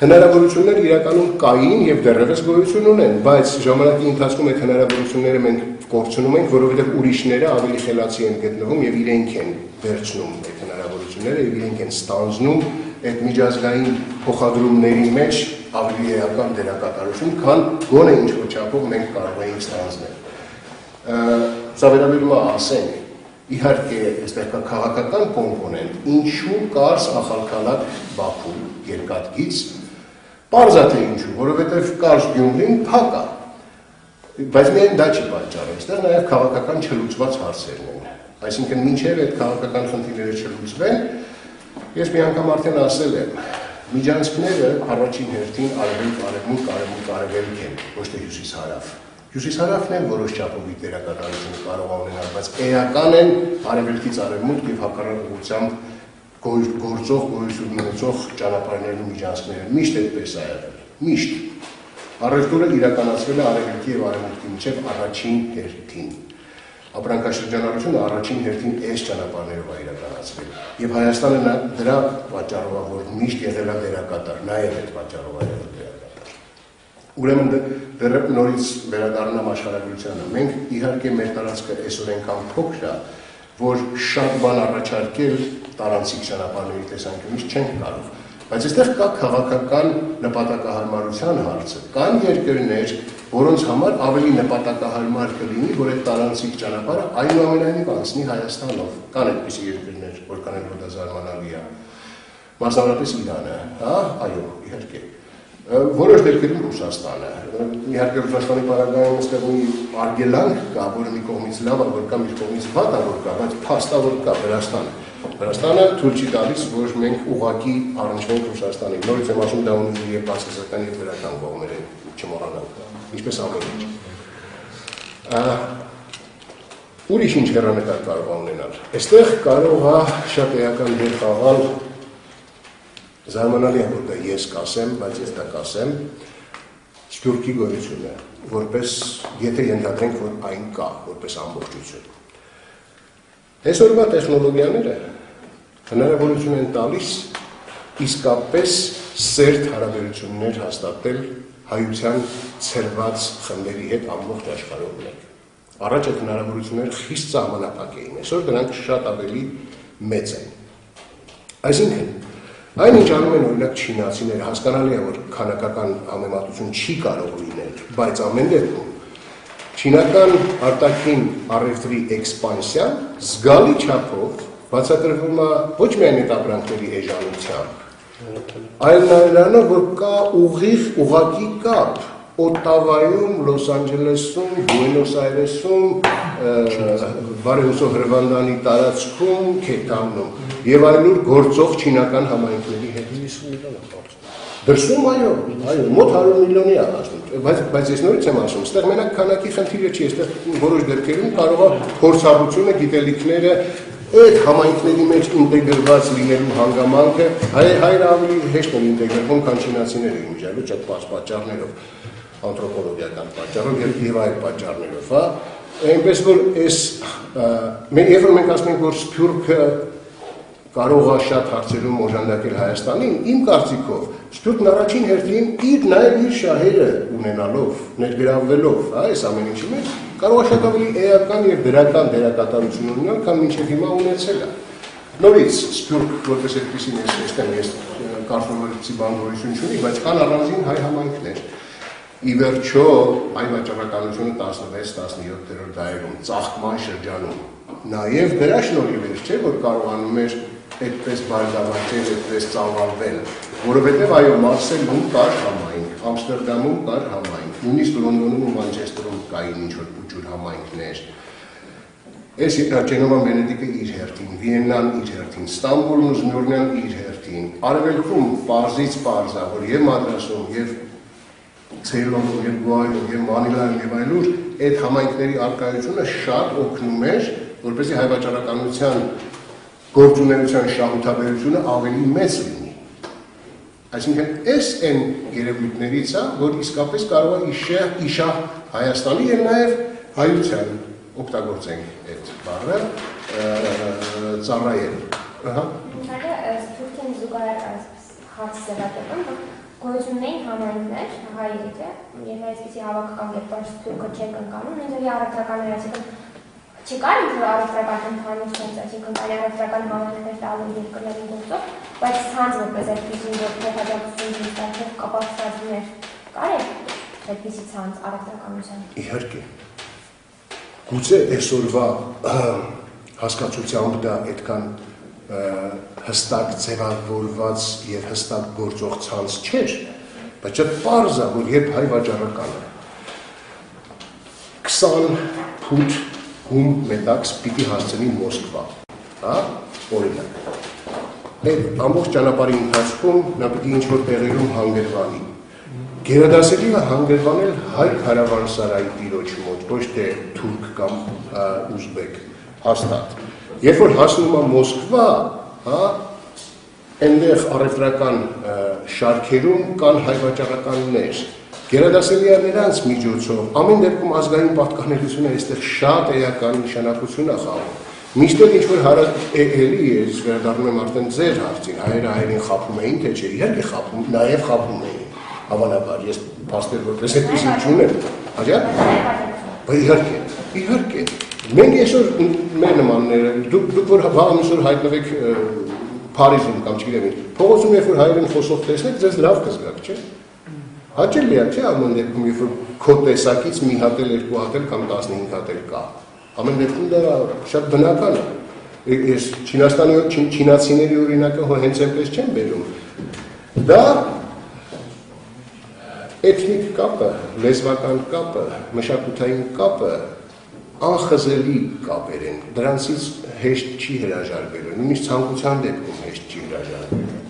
հնարավորություններ իրականում կային եւ դեռևս գոյություն ունեն, բայց ժամանակի ընթացքում այդ հնարավորությունները մենք կորցնում ենք, որովհետեւ ուրիշները ավելի խելացի են գտնվում եւ իրենք են վերցնում այդ հնարավորությունները եւ իրենք են ստանձնում այդ միջազգային փոխադրումների մեջ ավելի էական դերակատարություն, քան գոնե ինչ-որ չափով մենք կարող էինք ստանձնել։ Սա վերաբերում է ասենք, իհարկե այստեղ կա քաղաքական կոմպոնենտ, ինչու կարս ախալքալակ Բաքու երկաթգից, պարզ է թե ինչու, որովհետև կարս Գյումրին փակ է, բայց միայն դա չի պատճառը, այստեղ նաև քաղաքական չլուծված հարցերն են, այսինքն մինչև այդ քաղաքական խնդիրները չլուծվեն, ես մի անգամ արդեն ասել եմ, միջանցքները առաջին հերթին արևմուտք-արևելք են, ոչ թե հյուսիս-հարավ։ Հյուսիս-հարավն են որոշ չափով դերակատարություն կարող ունենալ, բայց էական են արևելքից արևմուտք եւ հակառակ ուղղությամբ գործող գոյություն ունեցող ճանապարհներն ու միջանցքները։ Միշտ այդպես է եղել։ Միշտ։ Առևտուրը իրականացվել է արևելքի եւ արևմուտքի միջև առաջին հերթին։ Ապրանքաշրջանառությունը առաջին հերթին այս ճանապարհներով է իրականացվել։ Եվ Հայաստանը դրա պատճառով է, որ միշտ եղել է դերակատար, նաեւ այդ պատճառով է եղել դերակատար։ Ուրեմն դեռ նորից վերադառնամ աշխարհագրությանը։ Մենք իհարկե մեր տարածքը այսօր այնքան փոքր է, որ շատ բան առաջարկել տարանցիկ ճանապարհների տեսանկյունից չենք կարող։ Բայց այստեղ կա քաղաքական նպատակահարմարության հարցը։ Կան երկրներ, որոնց համար ավելի նպատակահարմար կլինի, որ այդ տարանցիկ ճանապարհը այնուամենայնիվ անցնի Հայաստանով։ Կան այդպիսի երկրներ, որքան էլ դա զարմանալի է։ Մասնավորապես Իրանը, հա, այո, իհարկե։ Որոշ դեպքերում Ռուսաստանը։ Իհարկե Ռուսաստանի պարագայում այստեղ մի արգելանք կա, որը մի կողմից լավ է, որ կա, մի կողմից վատ է, որ կա, բայց փաստավոր կա Վրաստանը։ Վրաստանը թույլ չի տալիս, որ մենք ուղղակի առնչվենք Ռուսաստանին։ Նորից եմ ասում, դա ունի եւ բացասական եւ դրական կողմեր են, չմոռանանք, ինչպես ամեն ինչ։ Ուրիշ ինչ հեռանկար կարող է ունենալ։ Այստեղ կարող է շատ էական դեր խաղալ, զարմանալի է, որ դա ես կասեմ, բայց ես դա կասեմ, Սփյուռքի գոյությունը, որպես, եթե ենթադրենք, որ այն կա, որպես ամբողջություն։ Այսօրվա տեխնոլոգիաները հնարավորություն են տալիս իսկապես սերտ հարաբերություններ հաստատել հայության ցրված խմբերի հետ ամբողջ աշխարհում մեկ։ Առաջ այդ հնարավորությունները խիստ սահմանափակ էին, այսօր դրանք շատ ավելի մեծ են։ Այսինքն, այն ինչ անում են օրինակ չինացիները, հասկանալի է, որ քանակական համեմատություն չի կարող լինել, բայց ամեն դեպքում Չինական արտաքին առևտրի էքսպանսիան զգալի չափով բացատրվում է ոչ միայն այդ ապրանքների էժանությամբ, այլ նրանով, որ կա ուղղակի կապ Օտավայում, Լոս Անջելեսում, Բուենոս Այրեսում, Բարեհուսով Հրվանդանի տարածքում, Քեյփթաունում եւ այլուր գործող չինական համայնքների հետ 50 միլիոն է բարձր։ Դրսում այո, մոտ 100 միլիոնի է հասնում, բայց ես նորից եմ ասում, այստեղ մենակ քանակի խնդիրը չի, այստեղ որոշ դեպքերում կարող է փորձառությունը, գիտելիքները այդ համայնքների մեջ ինտեգրված լինելու հանգամանքը հայերը ավելի հեշտ են ինտեգրվում, քան չինացիները իմիջիալու շատ բաց պատճառներով, անթրոպոլոգիական պատճառով եւ այլ պատճառներով, հա։ Այնպես որ այս երբ որ մենք ասում ենք, որ Սփյուռքը կարող է շատ հարցերում օժանդակել Հայաստանին, իմ կարծիքով Սփյուռքն առաջին հերթին նաև իր շահերը ունենալով, ներգրավվելով, հա, այս ամեն ինչի մեջ, կարող է շատ ավելի էական եւ դրական դերակատարություն ունենալ, քան մինչեւ հիմա ունեցել է։ Նորից Սփյուռք որպես այդպեսին ես կարծում բանվորություն չունի, բայց կան առանձին հայ համայնքներ։ Ի վերջո հայ վաճառականությունը 16-17-րդ դարերում ծաղկման շրջանում նաև դրա շնորհիվ էր, չէ, որ կարողանում էր այդպես բարձրացնել, այդպես ծավալվել, որովհետև այո, Մարսելում կար համայնք, Ամստերդամում կար համայնք, նույնիսկ Լոնդոնում ու Մանչեսթերում կային ինչ-որ փոքր համայնքներ։ Այս Ջենովան Վենետիկը իր հերթին, Վիեննան իր հերթին, Ստամբուլն ու Զմյուրնան իր հերթին, Արևելքում պարզից պարզ է, որ եւ Մադրասում, եւ Ցեյլոնում, եւ Գուայլում, եւ Մանիլայում եւ այլուր այդ համայնքների արկայությունը շատ օգնում էր, որպեսզի հայ վաճառականության գործունեության շահութաբերությունը ավելի մեծ լինի։ Այսինքն այս այն երևույթներից է, որ իսկապես կարող է իշահ Հայաստանի եւ նաեւ հայության օգտագործենք այդ բառը ծառայել։ Ահա։ Սփյուռքին զուգահեռ հարց ձևակերպում, գոյություն ունեն համայնքներ, հայերիկը, եւ այսպեսի հավաքական կերպար Սփյուռքը չեն ընկալում, նույնիսկ առևտրական այսինքն չկար ինչ-որ առևտրական ընդհանուր այսինքն կան առևտրական համայնքներ տալու երկրներին գործող, բայց ցանց որպես այդպեսին որ փոխհատուցություն ստացող կապակցություններ կար է այդպեսի ցանց առևտրականության։ Իհարկե։ Գուցե այսօրվա հասկացությամբ դա այդքան հստակ ձևավորված եւ հստակ գործող ցանց չէր, բայց շատ պարզ է, որ երբ հայ վաճառականը 20 ֆուտ հում մետաքս պիտի հասցնի Մոսկվա, հա, օրինակ։ Այդ ամբողջ ճանապարհի ընթացքում նա պիտի ինչ-որ տեղերում հանգրվանի։ Գերադասելի է հանգրվանել հայ քարավանսարայի տիրոջ մոտ, ոչ թե թուրք կամ ուզբեկ, հաստատ։ Երբ որ հասնում է Մոսկվա, հա, այնտեղ առևտրական շարքերում կան հայ վաճառականներ, գերադասելի է նրանց միջոցով, ամեն դեպքում ազգային պատկանելությունը այստեղ շատ էական նշանակություն է խաղում։ Միշտ էլ ինչ-որ էլի է, վերադառնում եմ արդեն ձեր հարցին, հայերը հայերին խաբում էին, թե չէ, իհարկե խաբում, նաև խաբում էին, հավանաբար, ես փաստեր որպես այդպեսին չունեմ, հաջա՞։ Բայց իհարկե, մենք այսօր մեր նմանները, դուք որ վաղամիսօր հայտնվեք Փարիզում կամ չգիտեմ, փողոցում երբ որ հայերեն խոսող տեսնեք, ձեզ լավ կզգաք, չէ՞։ Հաճելի է, չէ՞, ամեն դեպքում, երբ որ քո տեսակից մի հատ էլ, երկու հատ էլ կամ 15 հատ էլ կա։ Ամեն դեպքում դա շատ բնական է։ Ես չինացիների օրինակը հենց այնպես չեմ բերում։ Դա էթնիկ կապը, լեզվական կապը, մշակութային կապը անխզելի կապեր են, դրանցից հեշտ չի հրաժարվելու, նույնիսկ ցանկության դեպքում հեշտ չի հրաժարվելու։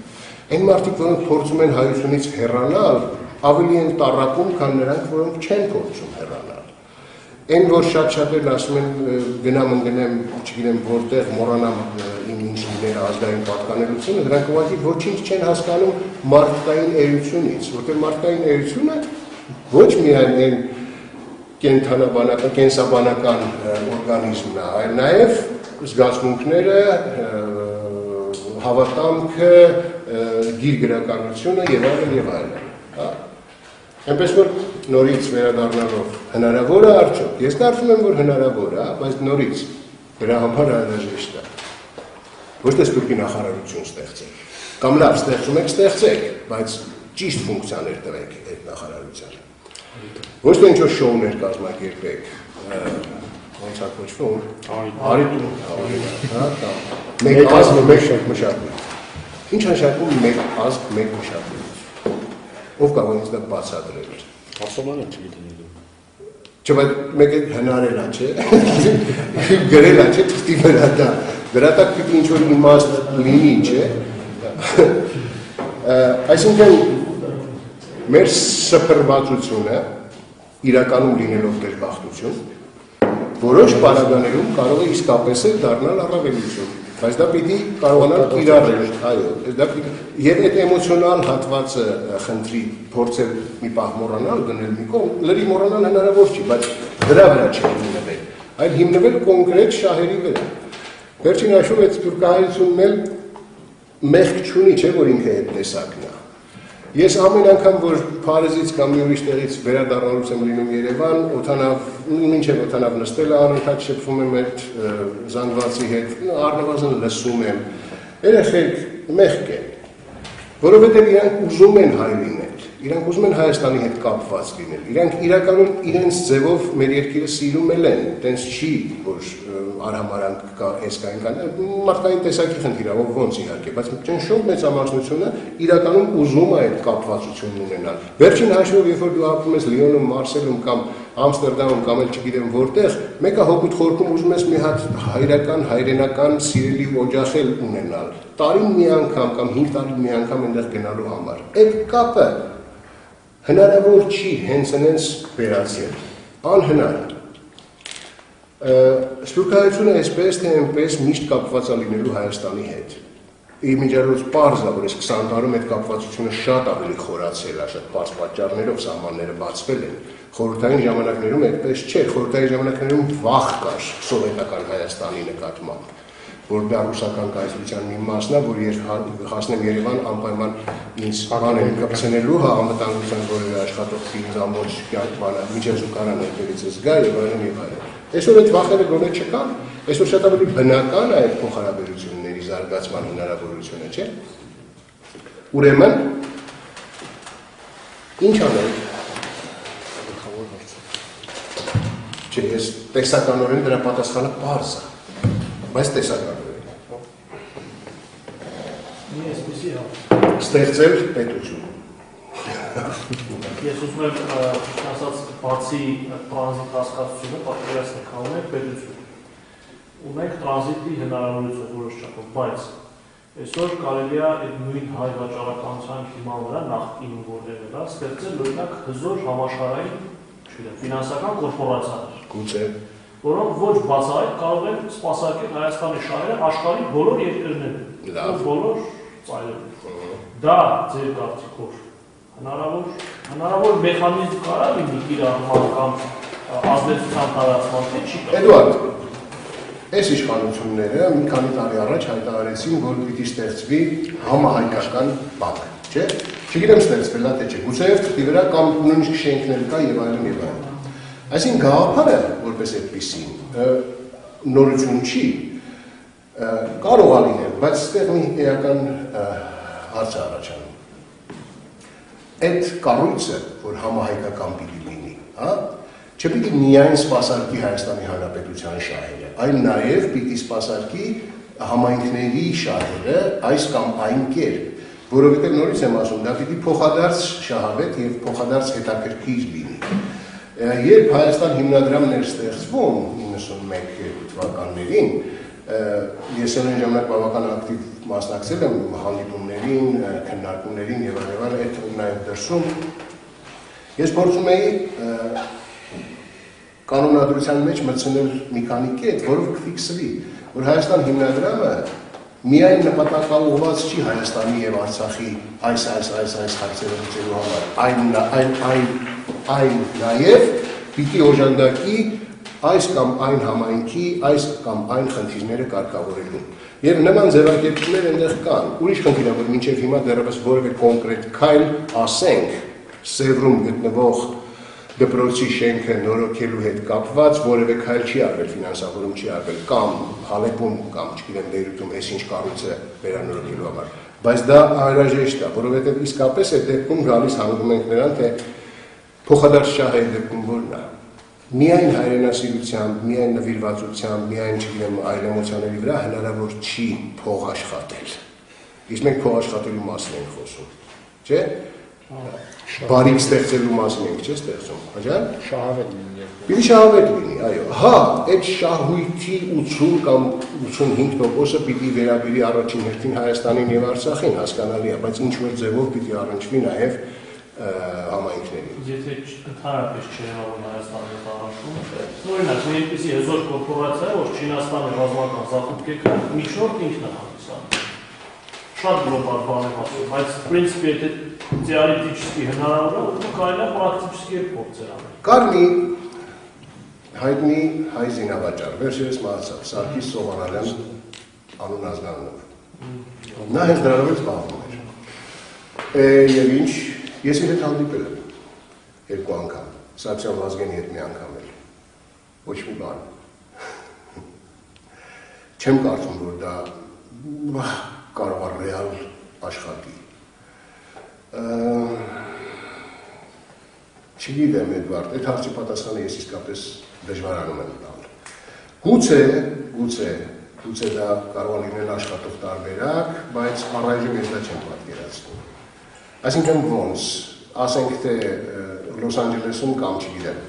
Այն մարդիկ, որոնք փորձում են հայությունից հեռանալ, ավելի են տառապում, քան նրանք, որոնք չեն փորձում հեռանալ։ Այն, որ շատ-շատերն ասում են գնամ ընկնեմ, չգիտեմ որտեղ, մոռանամ իմ ինչ լինել ազգային պատկանելությունը, դրանք ուղղակի ոչինչ չեն հասկանում մարդկային էությունից, որտեղ մարդկային էությունը ոչ միայն այն կենսաբանական օրգանիզմն է, այլ նաև զգացմունքները, հավատամքը, գիրգրականությունը եւ այլն։ Այնպես որ նորից վերադառնալով հնարավոր է արդյոք, ես կարծում եմ, որ հնարավոր է, բայց նորից դրա համար անհրաժեշտ է։ Ոչ թե Սփյուռքի նախարարություն ստեղծեք, կամ լավ ստեղծում եք, ստեղծեք, բայց ճիշտ ֆունկցիաներ տվեք այդ նախարարությանը։ Ոչ թե ինչ-որ շոուներ կազմակերպեք, ոնց է կոչվում, Արիտուն, հա, կամ մեկ ազգ, մեկ մշակույթ։ Ինչ նշանակում մեկ ազգ, մեկ մշակույթ։ Ով կարող է ինձ դա բացատրել։ Ասոմանը չգիտեմ։ Չէ, բայց մեկը հնարել է, չէ։ Գրել է, չէ, թղթի վրա դա։ Դրա տակ պիտի ինչ-որ իմաստ լինի, չէ։ Այսինքն մեր սփռվածությունը իրականում լինելով դժբախտություն, որոշ պարագաներում կարող է իսկապես դառնալ առավելություն, բայց դա պիտի կարողանալ կիրառել, այո, դա պիտի եւ այդ էմոցիոնալ հատվածը խնդրի փորձել մի պահ մոռանալ, դնել մի կողմ, լրի մոռանալ հնարավոր չի, բայց դրա վրա չի հիմնվել, այլ հիմնվել կոնկրետ շահերի վրա։ Վերջին հաշվով այդ սփյուռքահայությունն էլ մեղք չունի, չէ, որ ինքը այդ տեսակն է։ Ես ամեն անգամ, որ Փարիզից կամ մի ուրիշ տեղից վերադառնալուց եմ լինում Երևան, մինչև օդանավ նստել անընդհատ շփվում եմ այդ զանգվածի հետ, առնվազն լսում եմ, երեխեք մեղք են, որովհետև իրանք ուզում են հայ լինել, իրանք ուզում են Հայաստանի հետ կապված լինել, իրանք իրականում իրենց ձևով մեր երկիրը սիրում են, տենց չի, որ արհամարանք կա, էսկային կան, մարդկային տեսակի խնդիր է, ոնց իհարկե, բայց ճնշող մեծամասնությունը իրականում ուզում է այդ կապվածությունն ունենալ։ Վերջին հաշվով, երբ որ դու ապրում ես Լիոնում, Մարսելում կամ Ամստերդամում կամ էլ չգիտեմ որտեղ, մեկը հոգուտ խորքում ուզում ես մի հատ հայրական, հայրենական սիրելի օջախ ունենալ, տարին մի անգամ կամ 5 տարին մի անգամ այնտեղ գնալու համար։ Այդ կապը հնարավոր չի հենց այնպես վերացնել, անհնար։ Սփյուռքահայությունը այսպես թե այնպես միշտ կապված է լինելու Հայաստանի հետ։ Իմիջիայլոց պարզ է, որ այս 20 տարում այդ կապվածությունը շատ ավելի խորացել է, շատ պարզ պատճառներով սահմանները բացվել են։ Խորհրդային ժամանակներում այդպես չէր, խորհրդային ժամանակներում վախ կար սովետական Հայաստանի նկատմամբ, որ դա ռուսական կայսրության մի մասն է, որ երբ հասնեմ Երևան անպայման ինձ բան են կպցնելու, հա, անվտանգության որևէ աշխատողի ինձ ամոչ բանը, միջև զուգարան այդտեղից զգա եւ այլն եւ այլն։ Այսօր այդ վախերը գոնե չկան, այսօր շատ ավելի բնական է այդ փոխհարաբերությունների զարգացման հնարավորությունը, չէ՞։ Ուրեմն ինչ անել։ Չէ, ես տեսականորեն դրա պատասխանը պարզ է, բայց տեսականորեն։ Ստեղծել պետություն։ Ես ուզում եմ ասած բացի տրանզիտ հասկացությունը պատկերացնել ունենք պետություն։ Ունենք տրանզիտի հնարավորություն որոշ չափով, բայց այսօր կարելի է այդ նույն հայ վաճառականության հիման վրա նախկինում որտեղ է դա ստեղծել օրինակ հզոր համաշխարհային, չգիտեմ, ֆինանսական կորպորացիաներ։ Գուցե որոնք ոչ բացահայտ կարող են սպասարկել Հայաստանի շահերը աշխարհի բոլոր երկրներում, բոլոր ծայրերում։ Դա ձեր կարծիքով հնարավոր մեխանիզմ կարա լինի կիրառման կամ ազդեցության տարածման, թե չի կարող։ Էդուարդ, այս իշխանությունները մի քանի տարի առաջ հայտարարեցին, որ պիտի ստեղծվի համահայկական բանկ, չէ՞։ Չգիտեմ ստեղծվել է թե չէ։ Գուցեև թղթի վրա կամ նույնիսկ շենքներ կա եւ այլն եւ այլն։ Այսինքն գաղափարը որպես այդպիսին նորություն չի, կարող է լինել, բայց այստեղ մի էական հարց է առաջանում։ Այդ կառույցը, որ համահայկական պիտի լինի, հա, չպիտի միայն սպասարկի Հայաստանի Հանրապետության շահերը, այլ նաև պիտի սպասարկի համայնքների շահերը այս կամ այն կերպ, որովհետև նորից եմ ասում, դա պիտի փոխադարձ շահավետ եւ փոխադարձ հետաքրքիր լինի։ Երբ Հայաստան հիմնադրամն էր ստեղծվում 91 թվականներին, ես այն ժամանակ բավական ակտիվ մասնակցել եմ հանդիպումներին, քննարկումներին եւ այլն, այդ նաեւ դրսում ես փորձում էի կանոնադրության մեջ մտցնել մի քանի կետ, որով կֆիքսվի, որ Հայաստան հիմնադրամը միայն նպատակաուղղված չի Հայաստանի եւ Արցախի այս հարցերը լուծելու համար, այն նաեւ պիտի օժանդակի այս կամ այն համայնքի, այս կամ այն խնդիրները կարգավորելու։ Եվ նման ձևակերպումներ այնտեղ կան։ Ուրիշ խնդիր է, որ մինչև հիմա դեռևս որևէ կոնկրետ քայլ ասենք Սևրում գտնվող դպրոցի շենքը նորոգելու հետ կապված որևէ քայլ չի արվել, ֆինանսավորում չի արվել, կամ Հալեպում կամ չգիտեմ Բեյրութում այսինչ կառույցը վերանորոգելու համար։ Բայց դա անհրաժեշտ է, որովհետև իսկապես այդ դեպքում գալիս հանգում ենք նրան, թե փոխադարձ շահերի դեպքում որն է։ միայն հայրենասիրությամբ, միայն նվիրվածությամբ, միայն չգիտեմ այլ էմոցիաների վրա հնարավոր չի փող աշխատել։ Իսկ մենք փող աշխատելու մասին ենք խոսում, չէ՞։ Բարիք ստեղծելու մասին ենք, չէ՞ ստեղծում, հաջան։ Շահավետ լինի։ Պիտի շահավետ լինի, այո։ Հա, այդ շահույթի 80 կամ 85%-ը պիտի վերաբերի առաջին հերթին Հայաստանին եւ Արցախին, հասկանալի է, բայց ինչ որ ձևով պիտի առնչվի նաեւ համայնքներին։ Եթե ընդհանրապես չերավուն Հայաստանի տարածքում, օրինակ, մի այնպիսի հզոր կորպորացիա, որ Չինաստանի ռազմական զախուտքեկը միջնորդ ինքն է հանդիսանում։ Շատ գլոբալ բան եմ ասում, բայց պրինցիպի եթե теоретически հնարավոր է, ու կարելի է պրակտիկի փորձել անել։ Կար մի հայտնի հայ զինավաճառ, վերջերս մահացավ, Սարգիս Սովանարյան անուն ազգանունով։ Նա հենց դրանով էլ զբաղվում էր։ Եվ ինչ, ես իր հետ հանդիպել եմ երկու անգամ, Սարգսյան Վազգենի հետ մի անգամ էլ, ոչ մի բան։ Չեմ կարծում, որ դա կարող է ռեալ աշխատի։ Չգիտեմ, Էդվարդ, այդ հարցի պատասխանը ես իսկապես դժվարանում եմ տալ։ Գուցե դա կարող է լինել աշխատող տարբերակ, բայց առայժմ ես դա չեմ պատկերացնում։ Այսինքն ոնց, ասենք թե Լոս Անջելեսում կամ չգիտեմ,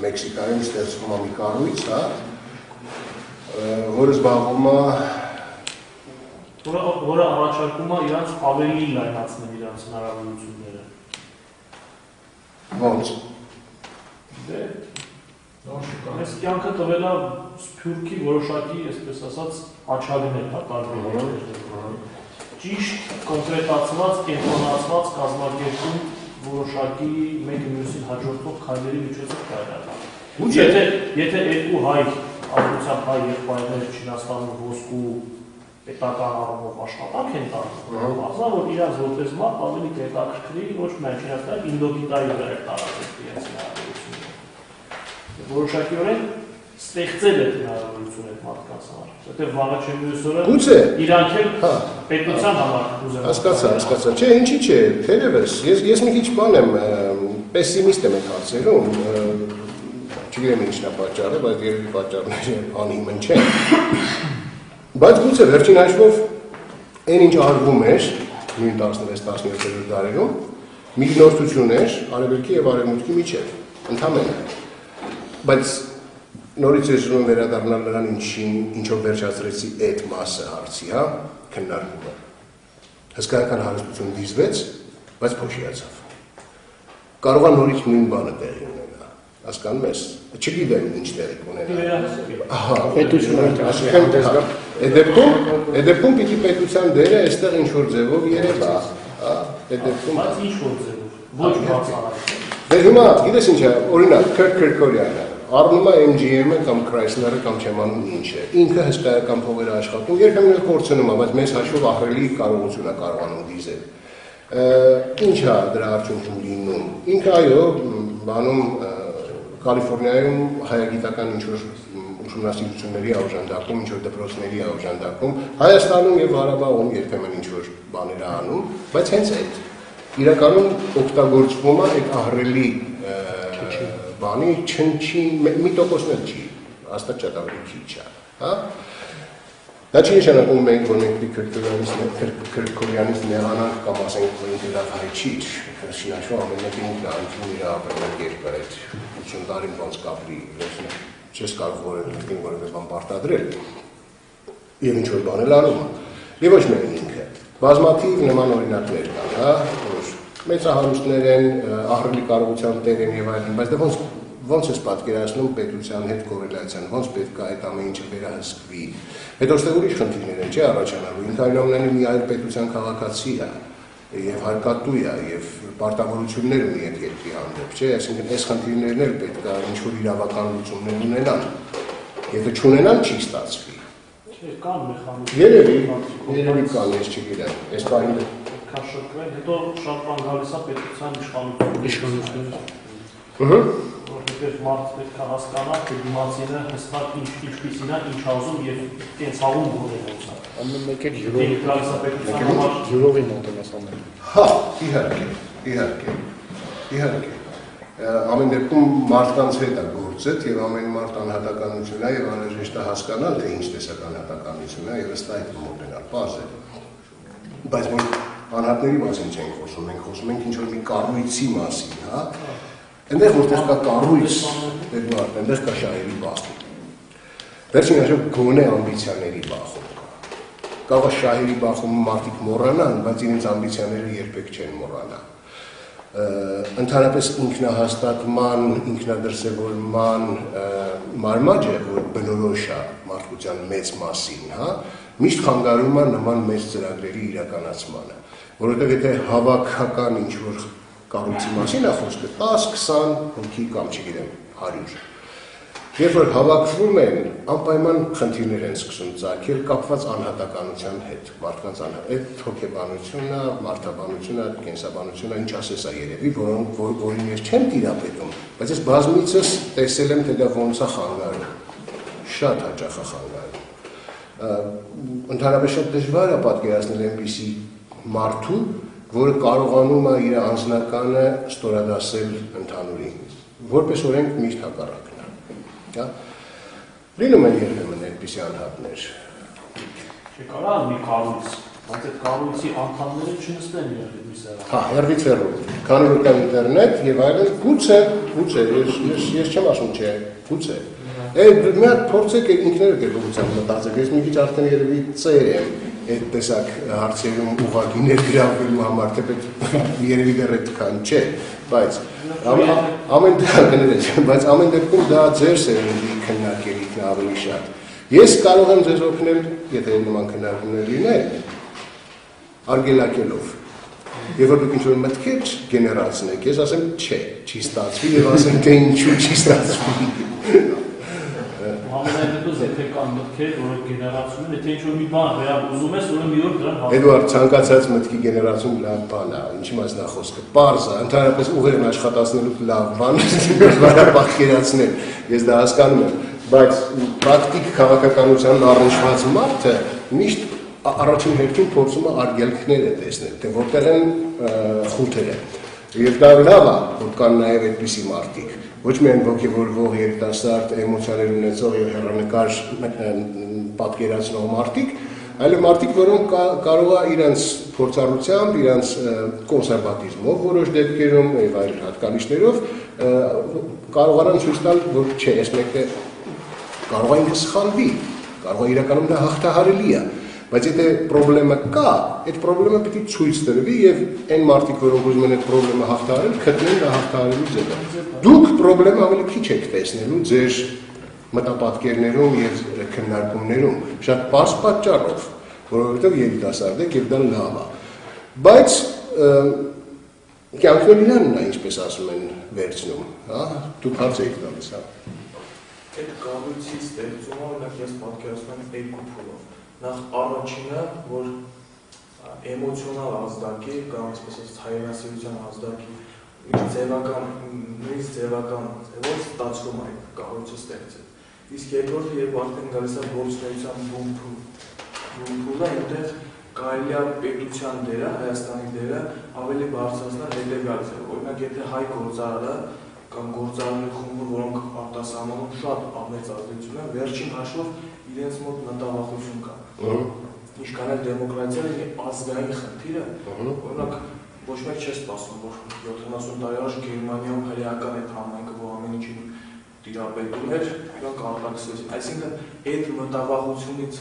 Մեքսիկայում ստեղծվում է մի կառույց, հա, որը զբաղվում է որը առաջարկում է իրանց ավելի լայնացնել իրանց հնարավորությունները։ Ոնց։ Դե այս կյանքը տվել է Սփյուռքի որոշակի, այսպես ասած, աչալիներ, հա, տարբեր։ Ճիշտ կոնկրետացված, կենտրոնացված կազմակերպում որոշակի մեկը մյուսին հաջորդող քայլերի միջոցով կարելի է։ Եթե երկու հայ ազգությամբ հայ եղբայրներ Չինաստանում ոսկու պետական առումով աշխատանք են տանում, ասա որ իրանց որպես մարդ ավելի հետաքրքրի ոչ միայն Չինաստանի, Ինդոկիտայի վրա է տարածել իրենց հնարավորությունները։ Որոշակիորեն ստեղծել է հնարավորություն այդ մարդկանց համար, որտեղ վաղը չեմ մյուս օրը իրանք էլ պետության համար ուզում։ Հասկացա, չէ, ինչի՞ չէ, թերևս, ես մի քիչ բան եմ, պեսիմիստ եմ այդ հարցերում, չգիտեմ ինչն է պատճառը, բայց երևի պատճառները անիմն չեն։ Բայց գուցե վերջին հաշվով այն ինչ արվում էր նույն 16-17-րդ դարերում միջնորդություն էր արևելքի եւ արևմուտքի միջև, ընդհանրապես։ Բայց նորից ես ուզում եմ վերադառնալ նրան ինչով վերջացրեցի այդ մասը հարցի, հա, քննարկումը։ Հսկայական հարստություն դիզվեց, բայց փոշիացավ։ Կարող է նորից նույն բանը տեղի ունենա, հասկանում ես։ Չգիտեմ ինչ տեղի կունենա։ Պետությունը Այդ դեպքում պիտի պետության դերը այստեղ ինչ-որ ձևով երևա, այդ դեպքում։ Բայց ինչ-որ ձևով, ոչ բացառիկ։ Դե հիմա, գիտես ինչ է, օրինակ, Քերքորյանը, առնում է MGM-ը կամ Chrysler-ը կամ չեմ անում ինչ է, ինքը հսկայական փողեր է աշխատում, երբեմն էլ կորցնում է, բայց մեծ հաշվով ահռելի կարողություն է կարողանում դիզել։ Ինչ է դրա արդյունքում լինում։ Ինքը այո, բանում Կալիֆոռնիայում հայագիտական ինչ-որ ուսումնասիրությունների օժանդակում, ինչ-որ դպրոցների օժանդակում, Հայաստանում եւ Ղարաբաղում երբեմն ինչ-որ բաներ անում, բայց հենց այդ իրականում օգտագործվում է այդ ահռելի բանի չնչի 1%-ն էլ չի, հաստատ շատ ավելի քիչ է, հա։ Դա չի նշանակում մենք, որ մենք Քերքորյանից նեղանանք կամ ասենք, որ ինքը լավ հայ չի, շինաշու ամեն մեկին ինքն է անկյուն իր ապրել կերպը այդ 80 տարին ոնց կապրի, չես կարող որևէ բան պարտադրել եւ ինչ որ բան էլ անում է։ Եվ ոչ միայն ինքը, բազմաթիվ նման օրինակներ կան, հա, որ մեծահարուստներ են, ահռելի կարողության տեր են եւ այլն, բայց դա ոնց ես պատկերացնում պետության հետ կորելացիան, ոնց պետք է այդ ամեն ինչը վերահսկվի։ Հետո ստեղ ուրիշ խնդիրներ են, չէ՞ առաջանալու, ինքը այնուամենայնիվ մի այլ պետության քաղաքացի է եւ հարկատու է եւ պարտավորություններ ունի այդ երկրի հանդեպ, չէ՞, այսինքն այս խնդիրներն էլ պետք է ինչ-որ իրավական լուծումներ ունենան։ Եթե չունենան, չի ստացվի։ Չէ, կան մեխանիզմներ։ Երևի կան, ես չգիտեմ, այս բանը քաշքվել, հետո շատ բան գալիս է պետության իշխանությունը։ Որովհետև մարդը պետք է հասկանա, թե դիմացինը հստակ ինչպիսին է, ինչ ուզում եւ կենցաղում գործ է։ Ամեն մեկ էլ յուրովի մոտենաս ամեն։ Հա, իհարկե։ Ամեն դեպքում մարդկանց հետ է գործդ եւ ամեն մարդ անհատականություն է եւ անհրաժեշտ է հասկանալ թե ինչ տեսակ անհատականություն է եւ ըստ այդ մոտենալ, բազ է։ Բայց որ անհատների մասին չենք խոսում, մենք խոսում ենք ինչ-որ մի կառույցի մասին, հա։ Այնտեղ որտեղ կա կառույց, Էդվարդ, այնտեղ կա շահերի բախում։ Վերջին հաշվով գոնե ամբիցիաների բախում կա։ Կարող է շահերի բախում մարդիկ մոռանան, բայց իրենց ամբիցիաները երբեք չեն մոռանա։ Ընդհանրապես ինքնահաստատման, ինքնադրսևորման մարմաճը, որ բնորոշ է մարդկության մեծ մասին, հա, միշտ խանգարում է նման մեծ ծրագրերի իրականացմանը, որովհետև եթե հավաքական ինչ-որ կառույցի մասին է խոսքը 10-20 հոգի կամ չգիտեմ 100 Երբ որ հավաքվում են, անպայման խնդիրներ են սկսում ծագել կապված անհատականության հետ, մարդկանց այդ հոգեբանությունը, մարդաբանությունը, կենսաբանությունը, ինչ ասես է երևի, որին ես չեմ տիրապետում, բայց ես բազմիցս տեսել եմ, թե դա ոնց է խանգարում, շատ հաճախ է խանգարում։ Ընդհանրապես շատ դժվար է պատկերացնել այնպիսի մարդու, որը կարողանում է իր անձնականը ստորադասել ընդհանուրին, որպես օրենք միշտ հակառակն է։ Լինում են երբեմն այդպիսի անհատներ։ Չկարա մի կառույց, բայց այդ կառույցի անդամները չնստեն իրար հետ մի սեղան։ Հա, հեռվից հեռու։ Քանի որ կա ինտերնետ եւ այլն, գուցե, ես չեմ ասում չէ, գուցե։ Մի հատ փորձեք ինքներդ գերբողությամբ մտածեք, ես մի քիչ արդեն երևի ծեր եմ այդ տեսակ հարցերում ուղղակի ներգրավվելու համար, թեպետ երևի դեռ այդքան չէ, բայց ամեն դեպքում դա ձեր սերնդի քննարկելիքն ավելի շատ։ Ես կարող եմ ձեզ օգնել, եթե նման քննարկումներ լինեն, արգելակելով։ Երբ որ դուք ինչ-որ մտքեր գեներացնեք, ես ասեմ չէ, չի ստացվի եւ ասեմ թե ինչու չի ստացվի։ Համենայնիվս եթե կան մտքեր, որ գեներացում են, եթե ինչ-որ մի բան վերաբերում ուզում ես, ուրեմն մի օր դրան հավատալ։ Էդուարդ, ցանկացած մտքի գեներացում լավ բան է, ինչի մասն է խոսքը։ Պարզ է, ընդհանրապես ուղեղն աշխատացնելու լավ բան է, պատկերացնել, ես դա հասկանում եմ, բայց պրակտիկ քաղաքականության առնչված մարդը միշտ առաջին հերթին փորձում է արգելքները տեսնել, թե որտեղ են խութերը։ Եվ դա լավ է, որ կան նաև այդպիսի մարդիկ, ոչ միայն ոգևորվող երիտասարդ, էմոցիաներ ունեցող եւ հեռանկար պատկերացնող մարդիկ, այլ մարդիկ, որոնք կարող է իրենց փորձառությամբ, իրենց կոնսերվատիզմով որոշ դեպքերում եւ այլ հատկանիշներով կարողանան ցույց տալ, որ չէ, այս մեկը կարող է ինքը սխալվի, կարող է իրականում դա հաղթահարելի է, բայց եթե պրոբլեմը կա, այդ պրոբլեմը պիտի ցույց տրվի եւ այն մարդիկ, որոնք ուզում են այդ պրոբլեմը հաղթահարել, գտնեն դա հաղթահարելու ձևը։ Դուք պրոբլեմը ավելի քիչ եք տեսնելու ձեր մտապատկերներում եւ քննարկումներում, շատ պարզ պատճառով, որովհետեւ երիտասարդ եք եւ դա լավ է։ Բայց կյանքն իրանն է, ինչպես ասում են, վերցնում, հա, դուք հարց եք տալիս, հա։ Այդ կառույցի ստեղծումը օրինակ ես պատկերացնում եմ երկու փուլով։ Նախ առաջինը, որ էմոցիոնալ ազդակի կամ այսպես ասած հայրենասիրության ազդակի նույնիսկ ձևական ձևով ստացվում է այդ կառույցը ստեղծել։ Իսկ երկրորդը, երբ արդեն գալիս է գործունեության բունփուլը, այնտեղ կարելի է պետության դերը, Հայաստանի դերը ավելի բարձրացնել հետևյալից։ Օրինակ, եթե հայ գործարարը կամ գործարարների խումբը, որոնք արտասահմանում շատ մեծ ազդեցություն են, վերջին հաշվով իրենց մոտ մտավախություն կա։ Ինչքան էլ դեմոկրատիան ազգային խնդիրը, օրինակ ոչ մեկ չէ սպասում, որ 70 տարի առաջ Գերմանիայում հրեական այդ համայնքը, որ ամեն ինչին տիրապետում էր, իրանք արտաքսվեցին։ Այսինքն այդ մտավախությունից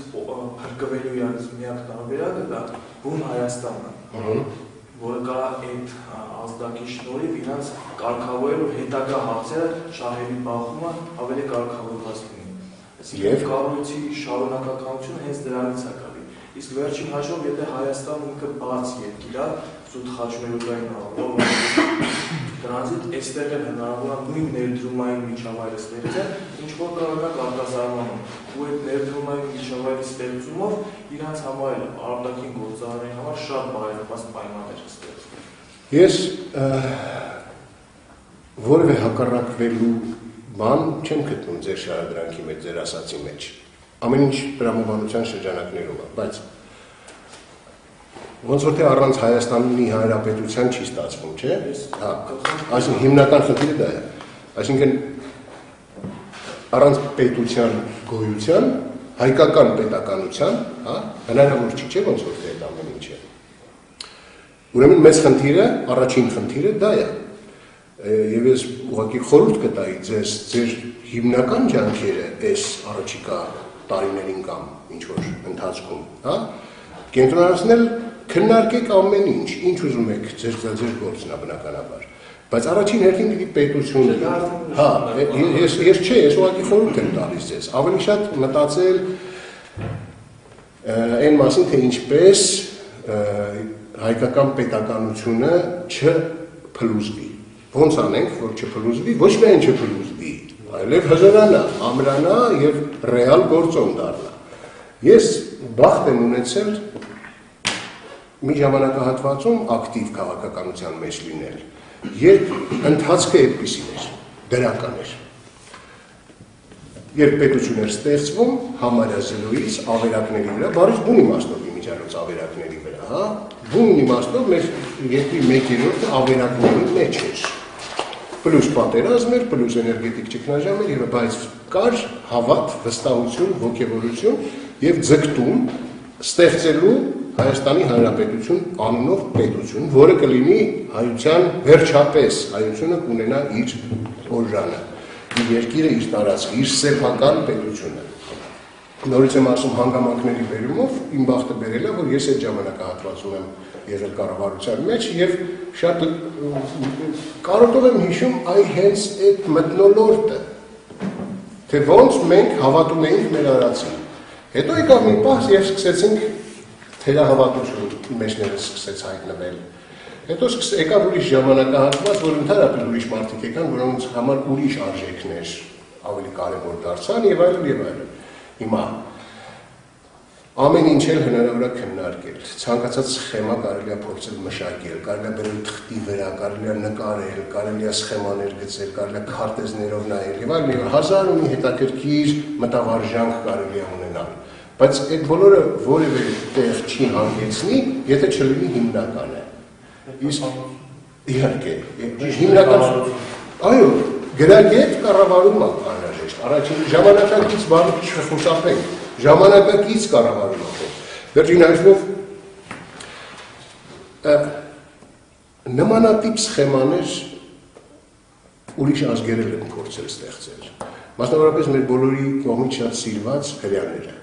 փրկվելու իրենց միակ տարբերակը դա բուն Հայաստանն է, որը կա այդ ազդակի շնորհիվ իրանց կարգավորել ու հետագա հարցերը շահերի բախումը ավելի կարգավորված լինի։ Այսինքն կառույցի շարունակականությունը հենց դրանից է գալի։ Իսկ վերջին հաշվով, եթե Հայաստանը ինքը բաց երկիր է, զուտ խաչմերուկային դրանից այստեղ էլ հնարավոր է նույն ներդրումային միջավայրը ստեղծել, ինչ որ կարողանակ արտասահմանում։ Ու այդ ներդրումային միջավայրի ստեղծումով իրանց համար արտաքին գործարարների համար շատ բարենպաստ պայմաններ ստեղծվում։ Ես որևէ հակառակվելու բան չեմ գտնում ձեր շարադրանքի մեջ, ձեր ասացի մեջ։ Ամեն ինչ տրամաբանության շրջանակներում է, բայց ոնց որ թե առանց Հայաստանի Հանրապետության չի ստացվում, չէ՞։ Հա, այսինքն հիմնական խնդիրը դա է։ Այսինքն առանց պետության գոյության, հայկական պետականության, հնարավոր չի, չէ՞ ոնց որ դա այդ ամեն ինչը։ Ուրեմն մեծ խնդիրը, առաջին խնդիրը դա է։ Եվ ես ուղղակի խորհուրդ կտայի ձեզ ձեր հիմնական ջանքերը այս առաջիկա տարիներին կամ ինչ որ ընթացքում, կենտրոնացնել քննարկեք ամեն ինչ ուզում եք ձեր գործն է բնականաբար, բայց առաջին հերթին պիտի պետությունը, ես ուղղակի խորհուրդ եմ տալիս ձեզ, ավելի շատ մտածել այն մասին, թե ինչպես հայկական պետականությունը չփլուզվի, ոնց անենք, որ չփլուզվի, ոչ միայն չփլուզվի, այլև հզորանա, ամրանա և ռեալ գործոն դառնա։ Ես բախտ եմ ունեցել մի ժամանակահատվածում ակտիվ քաղաքականության մեջ լինել, երբ ընթացքը այդպիսին էր, դրական էր։ Երբ պետություն էր ստեղծվում, համարյա զրոյից ավերակների վրա, բարից բուն իմաստով իմիջիայլոց ավերակների վրա, բուն իմաստով մեր երկրի 1/3-ը ավերակների մեջ էր։ Պլյուս պատերազմ էր, պլյուս էներգետիկ ճգնաժամ էր, բայց կար հավատ, վստահություն, ոգևորություն և ձգտում ստեղծելու Հայաստանի Հանրապետություն անունով պետություն, որը կլինի հայության վերջապես, հայությունը կունենա իր օրրանը, իր երկիրը, իր տարածքը, իր սեփական պետությունը։ Նորից եմ ասում հանգամանքների բերումով, իմ բախտը բերել է, որ ես այդ ժամանակահատվածում եմ եղել կառավարության մեջ և շատ կարոտով եմ հիշում այ հենց այդ մթնոլորտը, թե ոնց մենք հավատում էինք մեր արածին։ Հետո եկավ մի պահ և սկսեցինք թերահավատություն մեջներս սկսեց հայտնվել։ Հետո եկավ ուրիշ ժամանակահատված, որ ընդհանրապես ուրիշ մարդիկ եկան, որոնց համար ուրիշ արժեքներ ավելի կարևոր դարձան և այլն և այլն։ Հիմա ամեն ինչ էլ հնարավոր է քննարկել, ցանկացած սխեմա կարելի է փորձել մշակել, կարելի է բերել թղթի վրա, կարելի է նկարել, կարելի է սխեմաներ գծել, կարելի է քարտեզներով նայել և այլն, հազար ու մի հետաքրքիր մտավարժանք կարելի է ունենալ, բայց այդ բոլորը որևէ տեղ չի հանգեցնի, եթե չլինի հիմնականը։ Իսկ իհարկե, հիմնական, այո, գրագետ կառավարում անհրաժեշտ, առաջին ժամանակակից բառը չխուսափենք, ժամանակակից կառավարում ապրել։ Վերջին հաշվով նմանատիպ սխեմաներ ուրիշ ազգերել են փորձել ստեղծել։ Մասնավորապես մեր բոլորի կողմից շատ սիրված հրեաները։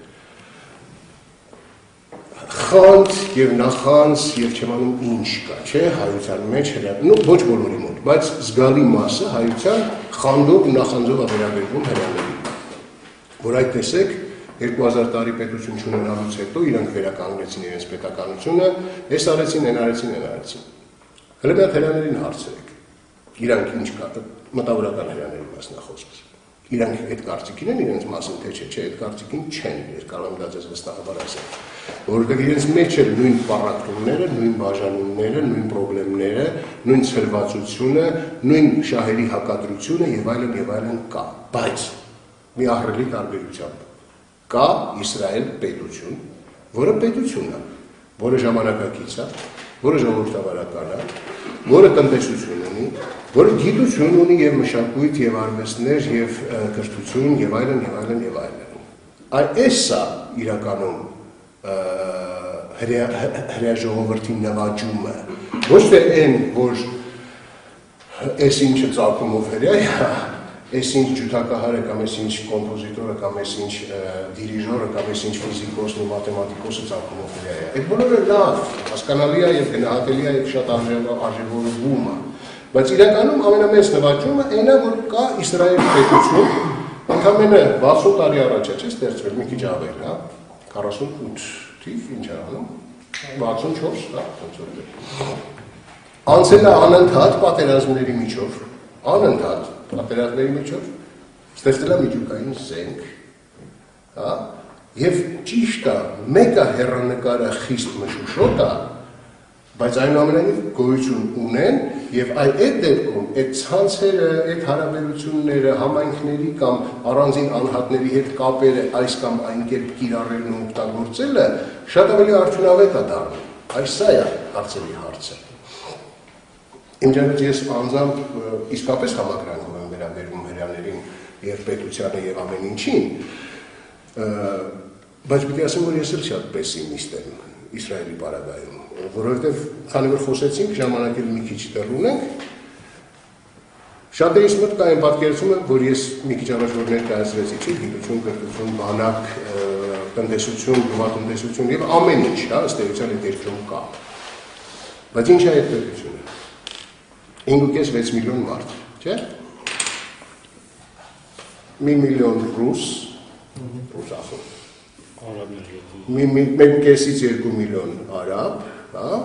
Խանդ և նախանց և չեմ անում ինչ կա, չէ, հայության մեջ հրեաներ, ոչ բոլորի մոտ, բայց զգալի մասը հայության խանդով ու նախանձով ավերաբերվում հրեաներին, որ այդ տեսեք 2000 տարի պետություն չունենալուց հետո իրանք վերականգնեցին իրենց պետականությունը, այս արեցին, այն արեցին։ Հələ մի հատ հրեաներին հարցրեք, իրանք ինչ կա, մտավորական հրեաների մասնախոսք, իրանք այդ կարծիքին են իրենց մասին, թե չէ, այդ կարծիքին չեն, ես կարող եմ դա ձեզ վստահաբար ասել, որովհետև իրենց մեջ էլ նույն պառակտումները, նույն բաժանումները, նույն պրոբլեմները, նույն ցրվածությունը, նույն շահերի հակադրությունը և այլն կա, բայց մի ահռելի տարբերությամբ կա Իսրայել պետություն, որը պետություն է, որը ժամանակակից է, որը ժողովրդավարական է, որը տնտեսություն ունի, որը գիտություն ունի և մշակույթ, և արվեստներ, և կրթություն, և այլն։ Այս է իրականում հրեա ժողովրդի նվաճումը, ոչ թե այն, որ այս ինչը ծագումով հրեա է, այս ինչ ջութակահարը կամ այս ինչ կոմպոզիտորը կամ այս ինչ դիրիժորը կամ այս ինչ ֆիզիկոսն ու մաթեմատիկոսը ծագումով հրեա է։ Այդ բոլորը լավ, հասկանալի է և գնահատելի է և շատ արժևորվում է, բայց իրականում ամենամեծ նվաճումը այն է, որ կա Իսրայել պետություն, ընդամենը 60 տարի առաջ է ստեղծվել, մի քիչ ավել, 48 թիվ, ինչ է անում, 64, անցել է անընդհատ պատերազմների միջով, ստեղծել է միջուկային զենք, և ճիշտ է, մեկը հեռանկարը խիստ մշուշոտ է, բայց այնուամենայնիվ գոյություն ունեն և այդ դեպքում այդ ցանցերը, այդ հարաբերությունները, համայնքների կամ առանձին անհատների հետ կապերը այս կամ այն կերպ կիրառելն ու օգտագործելը շատ ավելի արդյունավետ է դառնում, այս սա է հարցերի հարցը։ Իմ ջանից ես անձամբ իսկապես համակրանքով եմ վերաբերում հրեաներին եւ պետությանը եւ ամեն ինչին, բայց պիտի ասեմ, որ ես էլ շատ պեսիմիստ եմ Իսրայելի բարագայում, որովհետեւ քանի որ խոսեցինք, ժամանակել մի քիչ դեռ ունենք, շատերիս մոտ կա այն պատկերացումը, որ ես մի քիչ առաջ որ ներկայացրեցի, չի գիտություն, կրթություն, բանակ, տնտեսություն, գյուղատնտեսություն եւ ամեն ինչ, հա, ըստ էության այդ երկրում կա։ Բայց ինչ է այդ պետությունը։ 5.5-6 միլիոն մարդ, չէ՞։ 1 միլիոն ռուս ասում։ 1.5-ից 2 միլիոն արաբ, հա։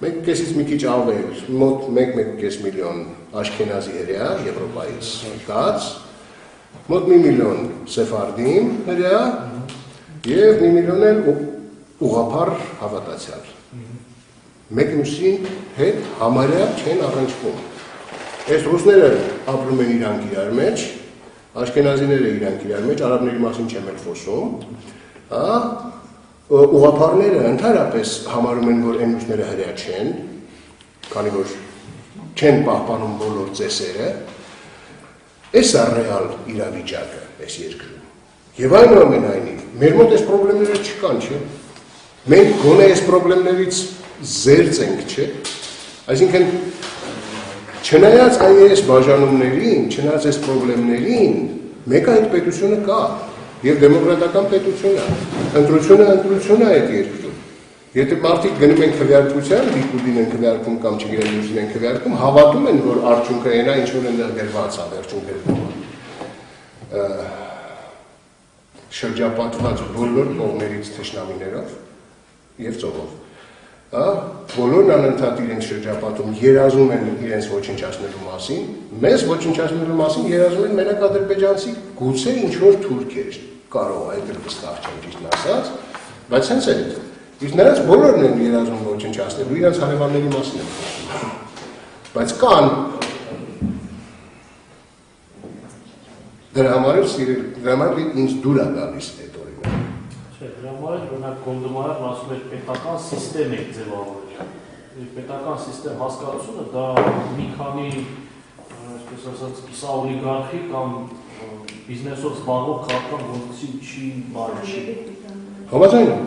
1.5-ից մի քիչ ավել, մոտ 1.5 միլիոն աշքենազի հրեա Եվրոպայից կաց, մոտ 1 միլիոն սեֆարդիմ հրեա եւ 1 միլիոն էլ ուղղափառ հավատացյալ։ Մեկ մյուսի հետ համարյա չեն առնչվում։ Այս ռուսները ապրում են իրանք իրար մեջ, աշքենազիները իրանք իրար մեջ, արաբների մասին չեմ էլ խոսում, հա, ուղղափառները ընդհանրապես համարում են, որ այն մյուսները հրեա չեն, քանի որ չեն պահպանում բոլոր ծեսերը, այս է ռեալ իրավիճակը այս երկրում։ Եվ այնուամենայնիվ, մեր մոտ այս պրոբլեմները չկան, չէ։ Մենք գոնե այս պրոբլեմներից զերծ ենք, չէ։ Այսինքն, չնայած այս բաժանումներին, չնայած այս պրոբլեմներին, մեկ այդ պետությունը կա, եւ դեմոկրատական պետություն է, ընտրությունը այդ երկրում։ Եթե մարդիկ գնում են քվեարկության, Լիկուդին են քվեարկում կամ չգիտեմ ուսին են քվեարկում, հավատում են, որ արդյունքը այնա ինչ որ այնտեղ գրված է, վերջում գրվում է։ Շրջապատված բոլոր կողմերից թշնամիներով եւ ծովով։ Բոլորն անընդհատ իրենց շրջապատում երազում են իրենց ոչնչացնելու մասին, մեզ ոչնչացնելու մասին երազում են մենակ ադրբեջանցի, գուցե ինչ որ թուրքեր, կարող է այդ վստահ չեմ ճիշտ ասած, բայց հենց այդ իսկ նրանց բոլորն են երազում ոչնչացնելու իրենց հարևանների մասին են խոսում, բայց կան դրա համար ինձ դուր է գալիս այդ օրինակ։ Դրա համար օրինակ Գոլդեմարն ասում էր պետական սիստեմ է ձևավորել։ Պետական սիստեմ հասկացությունը դա մի քանի, այսպես ասած, կիսաօլիգարխի կամ բիզնեսով զբաղվող քաղաքական գործի չի բարի չի։ Համաձայն եմ։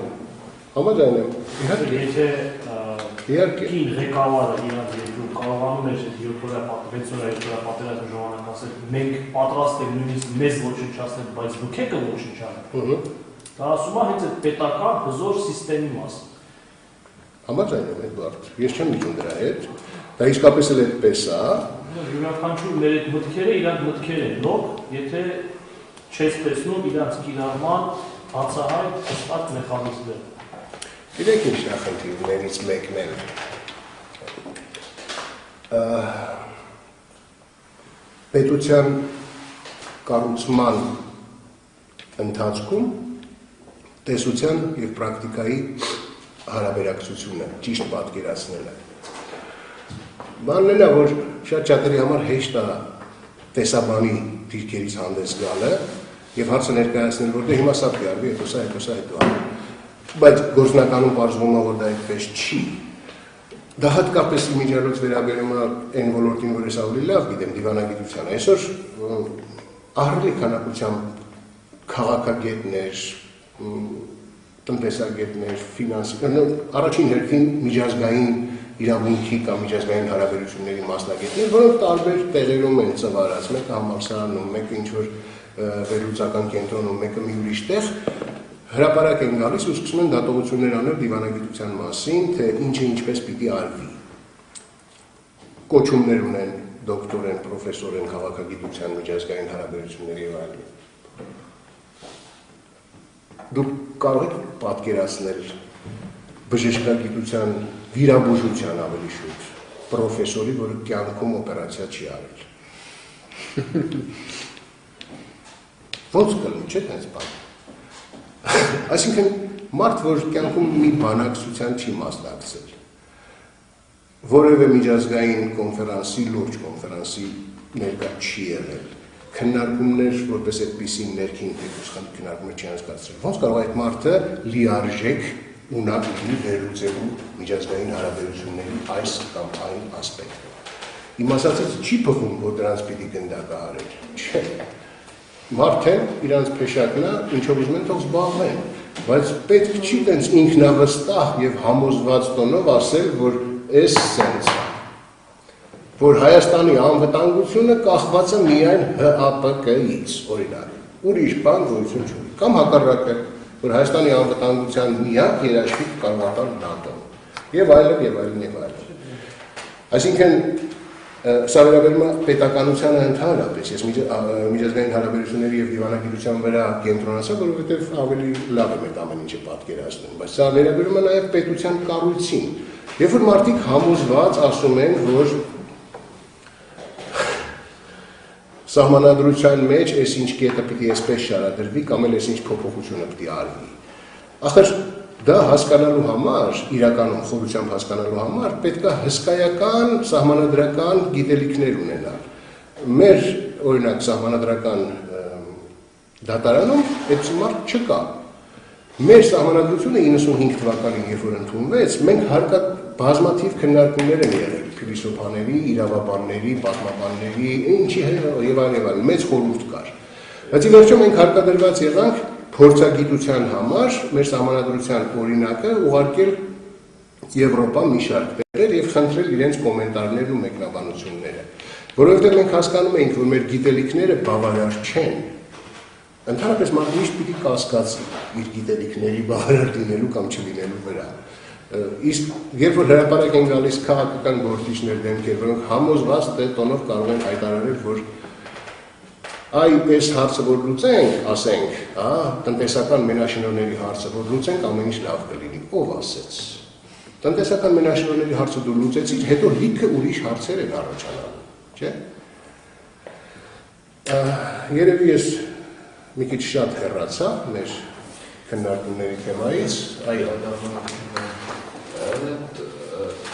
Իհարկե կին ղեկավարը իրանց երկրում կարողանում էր 6-օրյա պատերազմի ժամանակ ասել մենք պատրաստ ենք նույնիսկ մեզ ոչնչացնել, բայց դուք եք ոչնչացնել։ Դա ասում է հենց այդ պետական հզոր սիստեմի մասին։ Համաձայն եմ այդ բարդ։ Ես չեմ միջում դրա հետ։ Դա իսկապես էլ այդպես է։ Յուրաքանչյուր մեր այդ մտքերը իրանք մտքեր են, լոկ, եթե չես տեսնում իրանք կիրառման բացահայտ հստակ մեխանիզմներ։ Գիտեք ինչ նախնդիրներից մեկն էլ պետության կառուցման ընթացքում տեսության եւ պրակտիկայի հարաբերակցությունը ճիշտ պատկերացնելը։ Բանն է, որ շատ-շատերի համար հեշտ է տեսաբանի դիրքերից հանդես գալը եւ հարցը ներկայացնել, որ դե հիմա սա կարգի, հետո սա, հետո։ Բայց գործնականում պարզվում է, որ դա այդպես չի։ Դա հատկապես իմիջիալոց վերաբերում է այն ոլորտին, որ ես ավելի լավ գիտեմ, դիվանագիտության։ Այսօր ահռելի քանակությամբ քաղաքագետներ, տնտեսագետներ, առաջին հերթին միջազգային իրավունքի կամ միջազգային հարաբերությունների մասնագետներ, որոնք տարբեր տեղերում են ծավալած, մեկը համալսարանում, մեկը ինչ-որ վերլուծական կենտրոնում, մեկը մի ուրիշ տեղ, հրապարակ են գալիս ու սկսում են դատողություններ անել դիվանագիտության մասին, թե ինչը ինչպես պիտի արվի։ Կոչումներ ունեն, դոկտոր են, պրոֆեսոր են քաղաքագիտության, միջազգային հարաբերությունների եւ այլն։ Դուք կարող եք պատկերացնել բժշկագիտության վիրաբուժության ավելի շուտ պրոֆեսորի, որը կյանքում օպերացիա չի արել։ Ոնց կլինի, չէ՞ այս բանը։ Այսինքն մարդ, որ կյանքում մի բանակցության չի մասնակցել, որևէ միջազգային կոնֆերանսի, լուրջ կոնֆերանսի ներկա չի եղել, քննարկումներ որպես այդպիսի ներքին քննարկումներ չի անցկացրել։ Ոնց կարող այդ մարդը լիարժեք ունակ լինի վերլուծելու միջազգային հարաբերությունների այս կամ այն ասպեկտը։ Իմ ասածից չի փոխում, որ դրանց պիտի գնդակահարել։ Չէ։ Մարդեն իրանց փեշակն է, ինչով ուզում են թող զբաղվեն, բայց պետք չի տենց ինքնավստահ եւ համոզված տոնով ասել, որ էս սենց է, որ Հայաստանի անվտանգությունը կախված է միայն ՀԱՊԿ-ից, օրինակ, ուրիշ բան գոյություն չունի, կամ հակառակը, որ Հայաստանի անվտանգության միակ երաշխիք կարող է ՆԱՏՕ-ն, եւ այլն եւ այլն եւ այլն։ Այսինքն սա վերաբերում է պետականությանը ընդհանրապես, ես միջազգային հարաբերությունների եւ դիվանագիտության վրա կենտրոնացա, որովհետեւ ավելի լավ եմ այդ ամեն ինչը պատկերացնում, բայց սա վերաբերում է նաեւ պետության կառույցին։ Երբ որ մարդիկ համոզված ասում են, որ սահմանադրության մեջ այս ինչ կետը պիտի այսպես շարադրվի կամ էլ այս ինչ փոփոխությունը պիտի արվի։ Ախր դա հասկանալու համար, իրականում խորությամբ հասկանալու համար պետք է հսկայական սահմանադրական գիտելիքներ ունենալ։ Մեր օրինակ սահմանադրական դատարանում այդպիսի մարդ չկա։ Մեր սահմանադրությունը 95 թվականին երբ որ ընդունվեց, մենք բազմաթիվ քննարկումներ են եղել փիլիսոփաների, իրավաբանների, պատմաբանների, ինչի եւ այլն, մեծ խորհուրդ կար։ Բայց ի վերջո մենք հարկադրված եղանք փորձագիտության համար մեր սահմանադրության օրինակը ուղարկել Եվրոպա մի շարք տեղեր եւ խնդրել իրենց կոմենտարներն ու մեկնաբանությունները, որովհետեւ մենք հասկանում ենք, որ մեր գիտելիքները բավարար չեն։ Ընդհանրապես մարդը միշտ պիտի կասկածի իր գիտելիքների բավարար լինելու կամ չլինելու վրա։ Իսկ երբ որ հրապարակ են գալիս քաղաքական գործիչներ դեմքեր, որոնք համոզված տոնով կարող են հայտարարել, որ այս հարցը որ լուծենք, ասենք, տնտեսական մենաշինորների հարցը որ լուծենք, ամեն ինչ լավ կլինի, ով ասեց։ Տնտեսական մենաշինորների հարցը դու լուծեցիր, հետո լիքը ուրիշ հարցեր են առաջանալու, չէ՞։ Երևի ես մի քիչ շատ հեռացա մեր քննարկումների թեմայից, այո։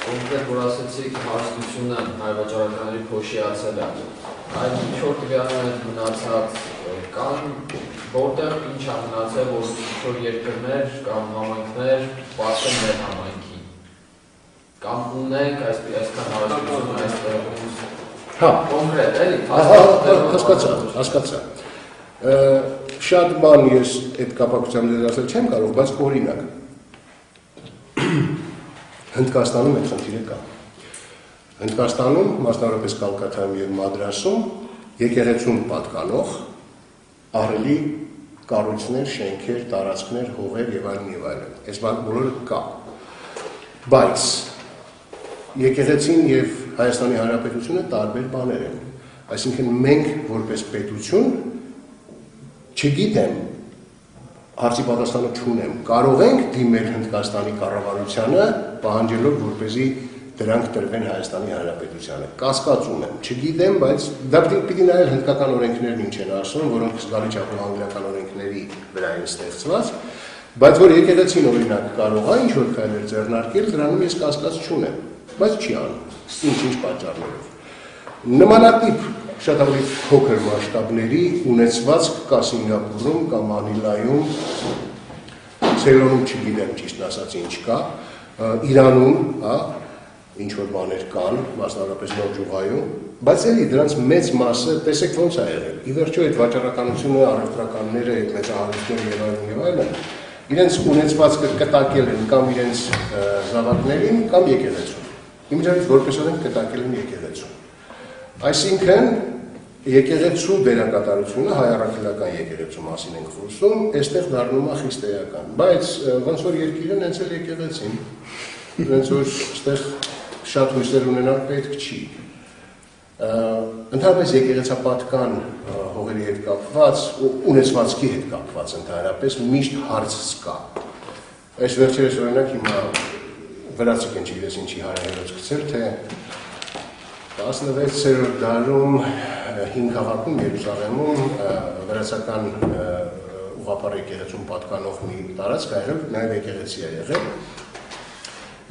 Կոնկրետ որ ասեցիք հարստությունը հայ վաճառականների փոշիացել է, այդ ինչ-որ տվյալներ մնացած կան, որտեղ ինչ է մնացել, որ ինչ-որ երկրներ կամ համայնքներ բացեն մեր համայնքին, կամ ունենք այսքան հարստություն այստեղում, կոնկրետ էլի, հասկացա, շատ բան ես այդ կապակցությամբ դες ասել չեմ կարող, բայց օրինակ, Հնդկաստանում այդ խնդիրը կա։ Հնդկաստանում, մասնավորապես Կալկաթայում եւ Մադրասում, եկեղեցուն պատկանող ահռելի կառույցներ, շենքեր, տարածքներ, հողեր եւ այլն եւ այլն։ Այս բոլորը կա։ Բայց եկեղեցին եւ Հայաստանի Հանրապետությունը տարբեր բաներ են։ Այսինքն մենք որպես պետություն չգիտեմ հարցի պատասխանը չունեմ, կարող ենք դիմել Հնդկաստանի կառավարությանը, պահանջելով, որպեսզի դրանք տրվեն Հայաստանի Հանրապետությանը։ Կասկածում եմ, չգիտեմ, բայց դա պիտի նայել հնդկական օրենքներն ինչ են ասում, որոնք զգալի չափով անգլիական օրենքների վրա են ստեղծված, բայց որ եկեղեցին օրինակ կարող է ինչ-որ քայլեր ձեռնարկել, դրանում ես կասկած չունեմ, բայց չի անում, ինչ-ինչ պատճառներով։ Նմանատիպ շատ ավելի փոքր մասշտաբների ունեցվածք կա Սինգապուրում կամ Մանիլայում, Ցեյլոնում չգիտեմ ճիշտ ասած ինչ կա, Իրանում, ինչ-որ բաներ կան, մասնավորապես Նորջուղայում, բայց էլի դրանց մեծ մասը տեսեք ոնց է եղել։ Ի վերջո այդ վաճառականությունը, առևտրականները, այդ մեծահարուստները եւ այլն, իրենց ունեցվածքը կտակել են կամ իրենց զավակներին կամ եկեղեցուն։ Իմիջիայլոց որպես օրենք կտակել են եկեղեցուն։ Այսինքն եկեղեցու դերակատարությունը հայ առաքելական եկեղեցու մասին ենք խոսում, այստեղ դառնում է խիստ էական, բայց ոնց որ երկիրը նենց էլ եկեղեցին, ոնց որ այստեղ շատ հույսեր ունենալ պետք չի։ Ընդհանրապես եկեղեցապատկան հողերի հետ կապված, ունեցվածքի հետ կապված ընդհանրապես միշտ հարց կա։ Այս վերջերս օրինակ հիմա վրացիք են չգիտես ինչի հարահերոց գցել, թե 16-րդ դարում հին քաղաքում Երուսաղեմում վրացական ուղղափառ եկեղեցուն պատկանող մի տարածք այրել, նաև եկեղեցի է եղել։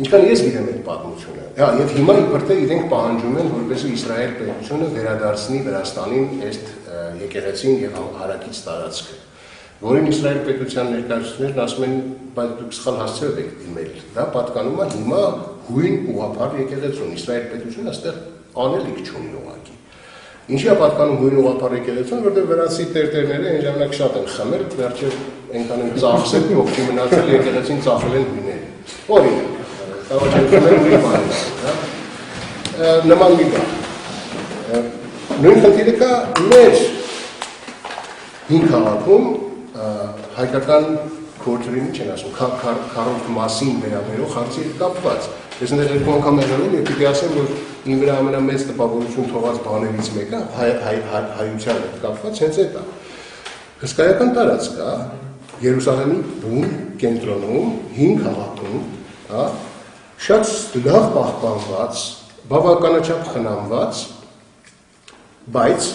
Ինչքան ես գիտեմ այդ պատմությունը։ Եվ հիմա իբր թե իրենք պահանջում են, որպեսզի Իսրայել պետությունը վերադարձնի Վրաստանին այդ եկեղեցին եւ հարակից տարածքը։ Որին Իսրայել պետության ներկայացուցիչներն ասում են, բայց դուք սխալ հասցրել եք դիմել։ Դա պատկանում է հիմա հույն ուղղափառ եկեղեցուն։ Իսրայել պետությունը այստեղ անելիք չունի ուղղակի։ Ինչի է պատկանում գույն ուղղափառ եկեղեցուն, որտեղ վրացի տերտերները այն ժամանակ շատ են խմել, վերջը այնքան են ծախսել, ողջի մնացել եկեղեցին ծախել են գույները։ Օրինակ, կարող չեն խմել ուրիշ բաներ, նման մի բան։ Նույն խնդիրը կա մեր հին քաղաքում հայկական գործերին չեն ասում, քառորդ մասին վերաբերող հարցի կապված։ Ես այնտեղ երկու անգամ եղել եմ, եւ պիտի ասեմ, որ իմ վրա ամենամեծ տպավորություն թողած բաներից մեկը հայության հետ կապված հենց այդ է։ Հսկայական տարածք կա Երուսաղեմի բուն կենտրոնում, հին քաղաքում, հա, շատ լավ պահպանված, բավականաչափ խնամված, բայց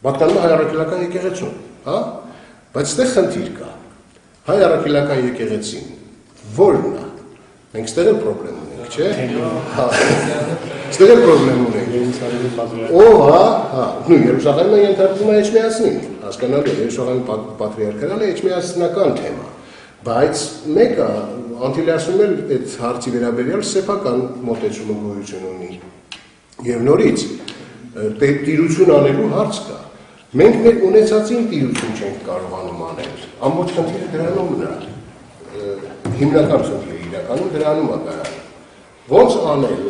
պատկանում հայ առաքելական եկեղեցուն, հա, բայց այստեղ խնդիր կա։ Հայ առաքելական եկեղեցին որն է։ Մենք ստեղ էլ պրոբլեմ ունենք, չէ՞։ Հա։ Ստեղ էլ պրոբլեմ ունենք։ Ով հա, նույն Երուսաղեմը ենթարկվում է Էջմիածնին, հասկանալի է, Երուսաղեմի պատրիարքալը Էջմիածնական թեմա։ Բայց մեկը Անտիլիասում էլ այդ հարցի վերաբերյալ սեփական մոտեցումը գոյություն ունի։ Եվ նորից տիրություն անելու հարց կա։ Մենք մեր ունեցածին տիրություն չենք կարողանում անել։ Ամբողջ խնդիրը դրանում է։ Հիմնական խնդիրը իրականում դրանում է գարանը։ Ոնց անել։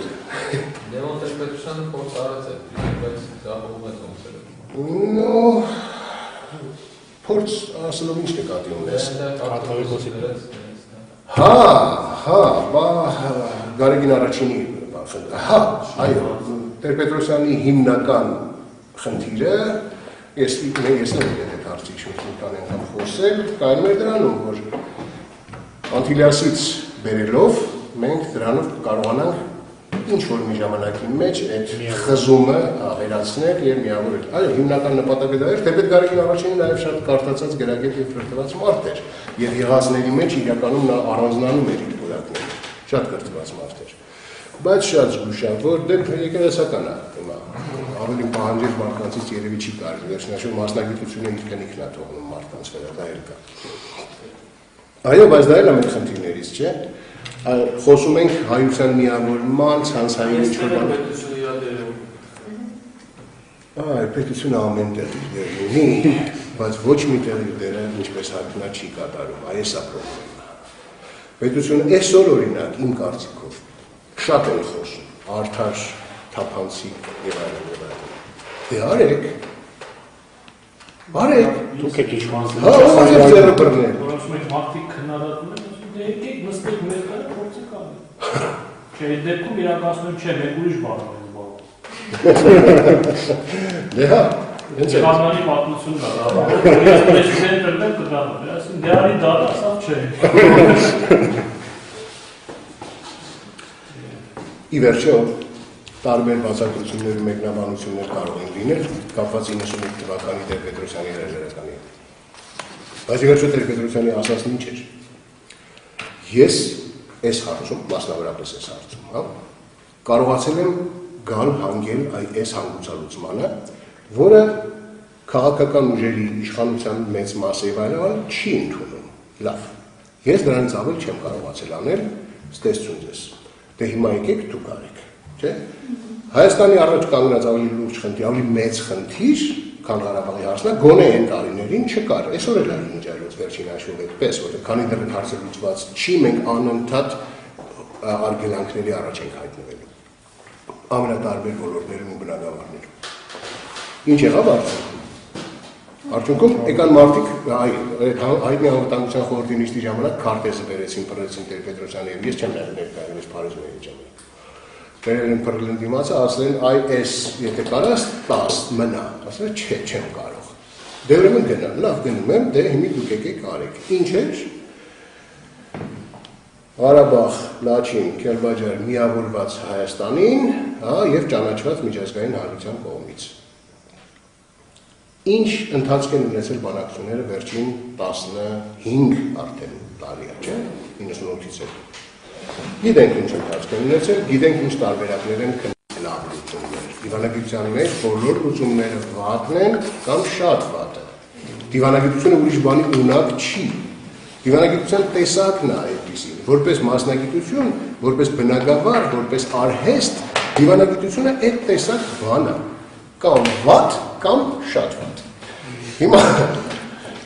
Լևոն Տեր-Պետրոսյանը փորձ արած է, բայց զբաղվում է ոնցերը։ Նո փորձ ասելով ինչ նկատի ունես։ Հա, Գարեգին առաջինի հա, այո, Տեր-Պետրոսյանի հիմնական խնդիրը ես էլ այդ հարցի շուրջ մի քանի անգամ խոսել, կայանում էր դրանում, որ Անտիլիասից բերելով մենք դրանով կարողանանք ինչ-որ մի ժամանակի մեջ այդ խզումը վերացնել և միավորել։ Այո, հիմնական նպատակը դա էր, թեպետ Գարեգին առաջինը նաև շատ կարդացած, գրագետ և կրթված մարդ էր, և եղածների մեջ իրականում նա առանձնանում էր իր որակները, շատ կրթված մարդ էր։ Բայց շատ զգուշավոր դեպք եկեղեցական է, ավելի պահանջել մարդկանցից երևի չի կարելի, վերջնաշուտ մասնագիտությունը իր քնիքն է թողնում մարդկանց վրա, դա էլ կա։ Այո, բայց դա էլ է մեր խնդիրներից, չէ։ Խոսում ենք հայության միավորման, ցանցային ինչ-որ բան։ Այ, պետությունը ամեն տեղ իր դերն ունի, բայց ոչ մի տեղ իր դերը ինչպես հայտնա չի կատարում, այս է պրոբլեմը։ Պետությունը այսօր օրինակ իմ կարծիքով շատ են խոսում, արդար, թափանցիկ եւ այլն։ Դե արեք։ Դուք եք իշխանք։ Հա, ո՞նց է ձեռը բռնել։ Որոնց մենք մարդիկ քննադատում են, ասում դե եկեք նստեք ներկայ փորձեք անել։ Չէ, այդ դեպքում իրականացնում չէ, մենք ուրիշ բան ենք զբաղվում։ Դե հա, հենց է։ Ղարաբաղի պատմությունն է, ես պրեզիդենտն եմ կդառնում, ասում դե արի դա ասավ չէ։ Ի վերջո տարբեր բացատրություններ ու մեկնաբանություններ կարող են լինել կապված 98 թվականի Տեր-Պետրոսյանի հրաժարականի հետ։ Բայց ի վերջո Տեր-Պետրոսյանի ասածն ինչ էր։ Ես այս հարցում, մասնավորապես այս հարցում, հա, կարողացել եմ գալ հանգել այս հանգուցալուծմանը, որը քաղաքական ուժերի իշխանության մեծ մասը եւ այլն չի ընդունում։ Լավ։ Ես դրանից ավել չեմ կարողացել անել, ստեսություն ձեզ։ Դե հիմա եկեք դուք արեք, չէ՞։ Հայաստանի առաջ կանգնած ավելի լուրջ խնդիր, ավելի մեծ խնդիր, քան Ղարաբաղի հարցն է, գոնե այն տարիներին չկար։ Այսօր էլ այն միջայլոց վերջին հաշվով այդպես, որտեղ քանի դեռ հարցը լուծված չի, մենք անընդհատ արգելանքների առաջ ենք հայտնվելու։ Ամենատարբեր ոլորտներում ու բնագավառներում։ Ինչ եղավ արդյունքում։ Արդյունքում եկան մարդիկ, հայտնի անվտանգության խորհրդի նիստի ժամանակ քարտեզը բերեցին, փռեցին Տեր-Պետրոսյանը եւ ես չեմ ներկայ, ես Փարիզում էի ժամանակ։ Բերել են փռել դիմացը, ասել են այ էս եթե կարաս 10 մնա, ասել չէ, չեմ կարող։ Դե ուրեմն գնա, լավ գնում եմ, դե հիմա դուք եկեք արեք։ Ինչ էր։ Ղարաբաղ, Լաչին, Քերբաջար միավորված Հայաստանին, հա, եւ ճանաչված միջազգային հանրության կողմից։ Ինչ ընթացք են ունեցել բանակցությունները վերջին 15 արդեն տարի է, չէ՞, 98-ից հետո։ Գիտենք ինչ ընթացք են ունեցել, գիտենք ինչ տարբերակներ են քննել լուծումներ։ Դիվանագիտության մեջ բոլոր լուծումները վատն են կամ շատ վատ են։ Դիվանագիտությունը ուրիշ բանի ունակ չի։ Դիվանագիտության տեսակն է այդպիսին, որպես մասնագիտություն, որպես բնագավառ, որպես արհեստ Դիվանագիտությունը այդ տեսակ բան է, կամ վատ, կամ շատ վատ։ Հիմա,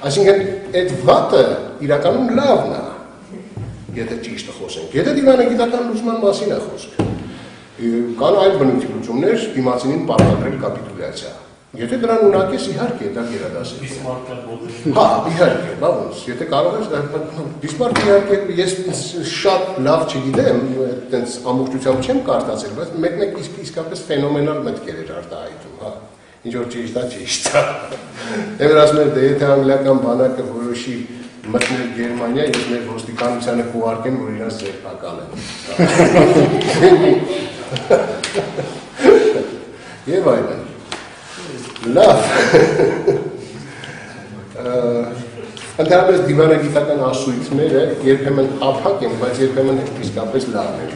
այսինքն այդ վատը իրականում լավն է, եթե ճիշտը խոսենք, եթե դիվանագիտական լուծման մասին է խոսք։ Կան այլ բնույթի լուծումներ դիմացինին պարտադրել կապիտուլյացիա։ Եթե դրան ունակ ես, իհարկե, դա գերադասել։ Հա, իհարկե, բա ոնց, եթե կարող ես, Բիսմարքը իհարկե, ես շատ լավ չգիտեմ, այդպես ամբողջությամբ չեմ կարդացել, բայց մեկ-մեկ իսկապես ֆենոմենալ մտքեր էր արտահայտում, հա։ Ինչ որ ճիշտ է, ճիշտ է։ Եվ ասում եմ, դե եթե անգլիական բանակը որոշի մտնել Գերմանիա, ես մեր ոստիկանությանը կուղարկեմ, որ իրաց ձերբակալ են։ Եվ այլն։ Լավ։ Ընդհանրապես դիվանագիտական ասույթները երբեմն ապհակ են, բայց երբեմն իսկապես լավ են։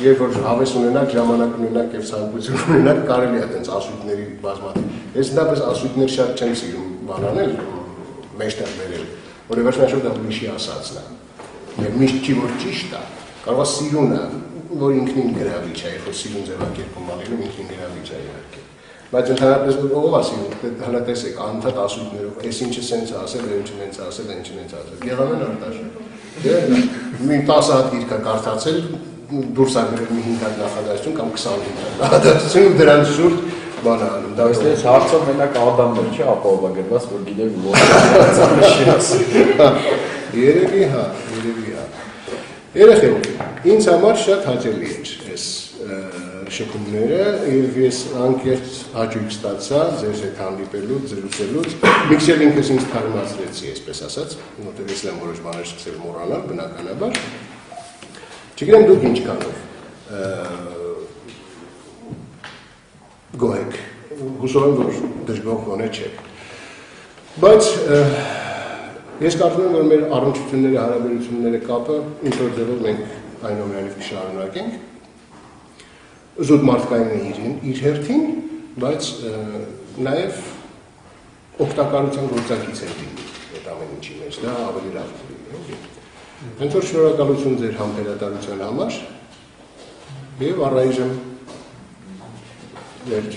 Երբ որ հավես ունենաք, ժամանակ ունենաք եւ ցանկություն ունենաք, կարելի է այդպես ասույթների բազմաթիվ։ Ես ընդհանրապես ասույթներ շատ չեմ սիրում բանանել, մեջտեղ բերել, որովհետեւ ոչ դա ուրիշի ասածն է։ Եվ միշտ չի որ ճիշտ է, կարող է սիրունը, որ ինքնին գրավիչ է, երբ որ սիրուն ձևակերպում ալինում ինքնին գրավիչ է իհարկե։ Բայց ընդհանրապես ով ասի, հələ տեսեք, անընդհատ ասույթներով, այս ինչը սենց ասել, այն ինչը նենց ասել, այն ինչը նենց ասել։ Եղավ են Արտաշը։ Մի 10 հատ գիրք կարդացել, դուրս ագրել մի 5 հատ նախադասություն կամ 25 հատ նախադասություն, դրան շուրջ բան անում։ Դա այստեղ հարցը մենակ Ադամն չի ապահովագրված, որ գիտեք որ չի ասի։ Երևի հա։ Երեխեք, ինձ համար շատ հաճելի էր այս շփումները եւ ես անկեղծ հաճույք ստացա ձեր հետ հանդիպելուց, զրուցելուց։ Միքսել ինքս ինձ թարմացրեցի, այսպես ասած, որտեղ ես եմ որոշ բաներ սկսել մոռանալ, բնականաբար։ Չգիտեմ դուք ինչքանով գոհ եք, հուսով եմ, որ դժգոհ գոնե չեք։ Բայց ես կարծում եմ, որ մեր առնչությունների, հարաբերությունների կապը ինչ-որ ձևով մենք այնուամենայնիվ կշարունակենք։ Զուտ մարդկային է իր հերթին, բայց նաև օգտակարության գործակից է լինի այդ ամեն ինչի մեջ, դա ավելի լավ լինի։ Հենց որ շնորհակալություն ձեր համբերատարության համար եւ առայժմ վերջ։